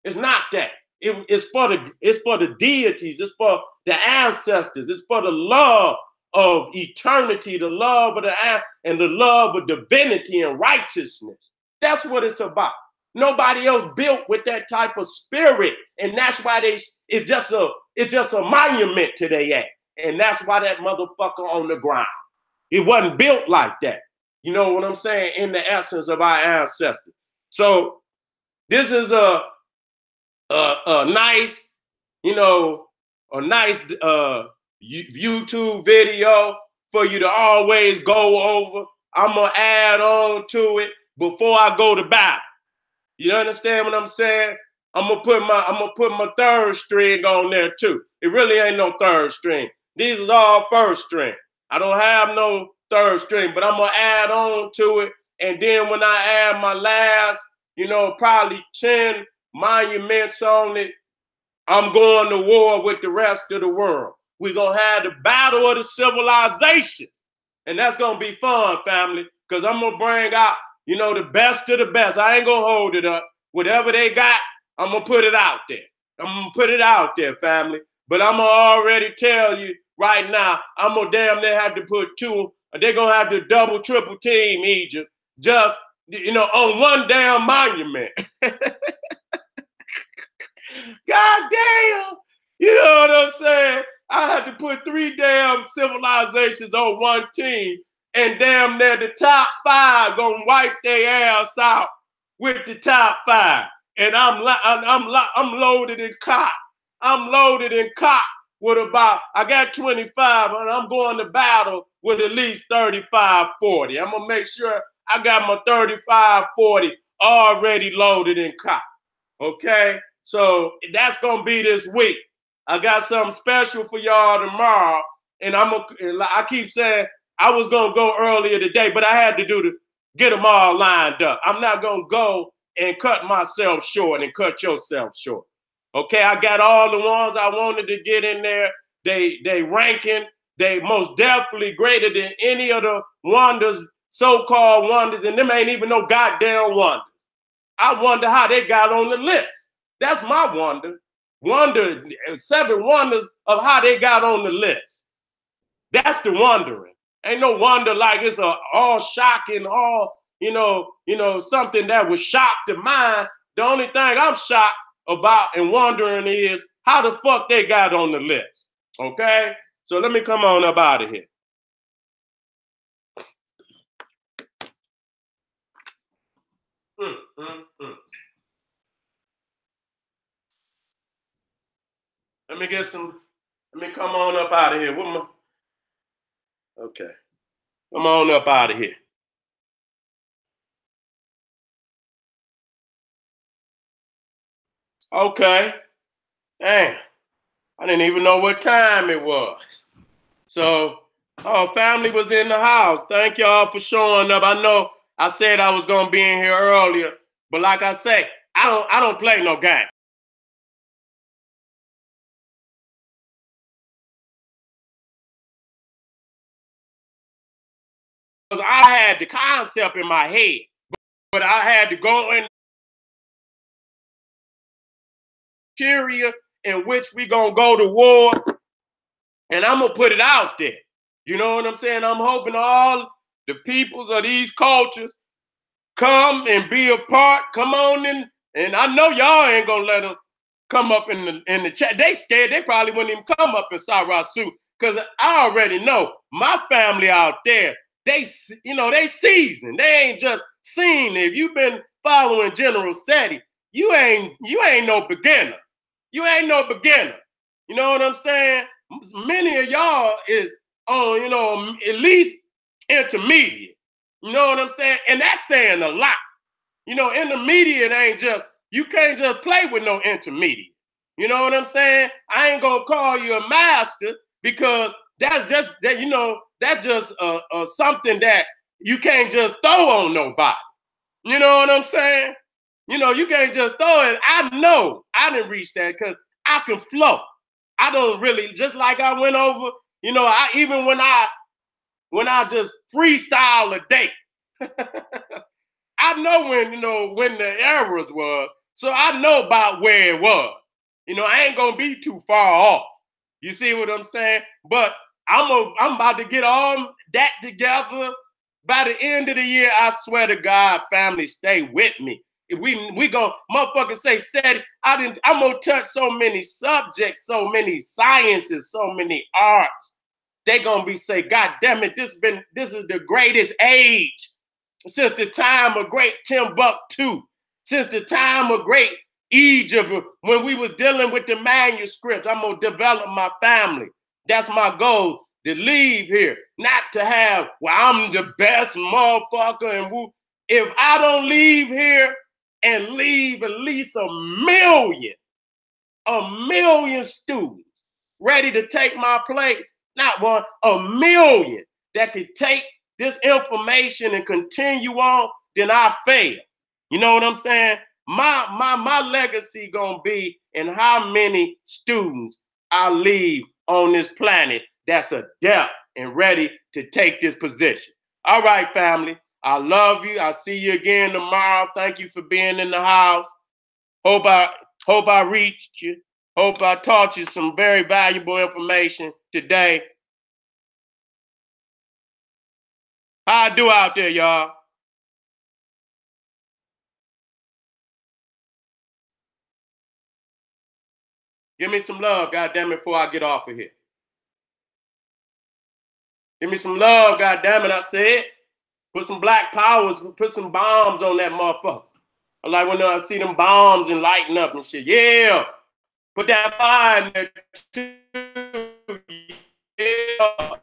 It's not that. It's for the deities. It's for the ancestors. It's for the love of eternity, the love of and the love of divinity and righteousness. That's what it's about. Nobody else built with that type of spirit, and that's why it's just a monument to their act, and that's why that motherfucker on the ground. It wasn't built like that. You know what I'm saying? In the essence of our ancestors. So this is a nice, YouTube video for you to always go over. I'm gonna add on to it before I go to battle. You understand what I'm saying? I'm gonna put my third string on there too. It really ain't no third string. These are all first string. I don't have no third string, but I'm gonna add on to it. And then when I add my last, probably 10 monuments on it, I'm going to war with the rest of the world. We're gonna have the battle of the civilizations. And that's gonna be fun, family, because I'm gonna bring out, the best of the best. I ain't gonna hold it up. Whatever they got, I'm gonna put it out there. I'm gonna put it out there, family. But I'm gonna already tell you right now, I'm gonna damn near have to put two. They're gonna have to double, triple team Egypt just, on one damn monument. God damn. You know what I'm saying? I had to put 3 damn civilizations on one team, and damn near the top 5 gonna wipe their ass out with the top 5. And I'm loaded in cop. I'm loaded in cop with I got 25, and I'm going to battle with at least 35, 40. I'm gonna make sure I got my 35, 40 already loaded in cop. Okay? So that's gonna be this week. I got something special for y'all tomorrow, and I keep saying I was gonna go earlier today, but I had to get them all lined up. I'm not gonna go and cut myself short and cut yourself short. Okay, I got all the ones I wanted to get in there. They ranking. They most definitely greater than any of the wonders, so-called wonders, and them ain't even no goddamn wonders. I wonder how they got on the list. That's my wonder. 7 wonders of how they got on the list. That's the wondering. Ain't no wonder like it's all shocking, all, something that was shock to mine. The only thing I'm shocked about and wondering is how the fuck they got on the list. Okay? So let me come on up out of here. Let me come on up out of here. Okay. Come on up out of here. Okay. Damn. I didn't even know what time it was. So, family was in the house. Thank y'all for showing up. I know I said I was gonna be in here earlier, but like I say, I don't play no game. Because I had the concept in my head, but I had to go in Syria in which we gonna go to war, and I'm gonna put it out there. You know what I'm saying? I'm hoping all the peoples of these cultures come and be a part. Come on in, and I know y'all ain't gonna let them come up in the chat. They scared. They probably wouldn't even come up in SARA because I already know my family out there. They seasoned. They ain't just seen. If you've been following General SETI, you ain't no beginner. You ain't no beginner. You know what I'm saying? Many of y'all is on, at least intermediate. You know what I'm saying? And that's saying a lot. Intermediate ain't just, you can't just play with no intermediate. You know what I'm saying? I ain't gonna call you a master because that's just that's just something that you can't just throw on nobody. You know what I'm saying? You can't just throw it. I know I didn't reach that because I can flow. I don't really, just like I went over, even when I just freestyle a date. I know when the errors were, so I know about where it was. I ain't gonna be too far off. You see what I'm saying? But I'm about to get all that together. By the end of the year, I swear to God, family, stay with me. If we gonna motherfucker say SETI, I'm gonna touch so many subjects, so many sciences, so many arts. They gonna be say, God damn it, this is the greatest age since the time of great Timbuktu, since the time of great Egypt, when we was dealing with the manuscripts. I'm gonna develop my family. That's my goal, to leave here, not to have, well, I'm the best motherfucker and woo. If I don't leave here and leave at least a million students ready to take my place, not one, a million that could take this information and continue on, then I fail. You know what I'm saying? My legacy gonna be in how many students I leave on this planet that's adept and ready to take this position. All right, family. I love you. I'll see you again tomorrow. Thank you for being in the house. Hope I reached you. Hope I taught you some very valuable information today. How I do out there, y'all? Give me some love, goddammit, before I get off of here. Give me some love, goddammit, I said. Put some black powers, put some bombs on that motherfucker. I like when I see them bombs and lighten up and shit. Yeah. Put that fire in there too. Yeah.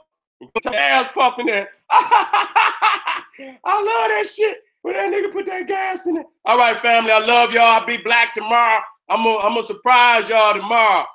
Put some ass pumping there. I love that shit. When that nigga put that gas in it. All right, family. I love y'all. I'll be black tomorrow. I'm gonna surprise y'all tomorrow.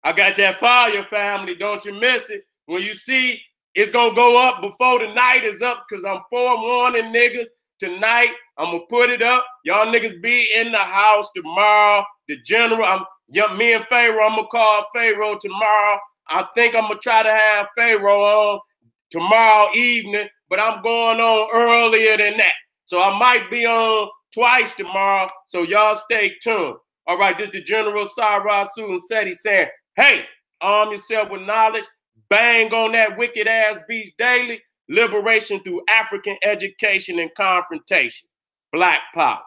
I got that fire, family. Don't you miss it. When you see it's gonna go up before the night is up, because I'm forewarning niggas. Tonight, I'm gonna put it up. Y'all niggas be in the house tomorrow. The general, me and Pharaoh, I'm gonna call Pharaoh tomorrow. I think I'm gonna try to have Pharaoh on tomorrow evening, but I'm going on earlier than that. So I might be on twice tomorrow. So y'all stay tuned. All right, this is the General SARA, SUTEN, SETI saying, hey, arm yourself with knowledge, bang on that wicked ass beast daily, liberation through African education and confrontation. Black power.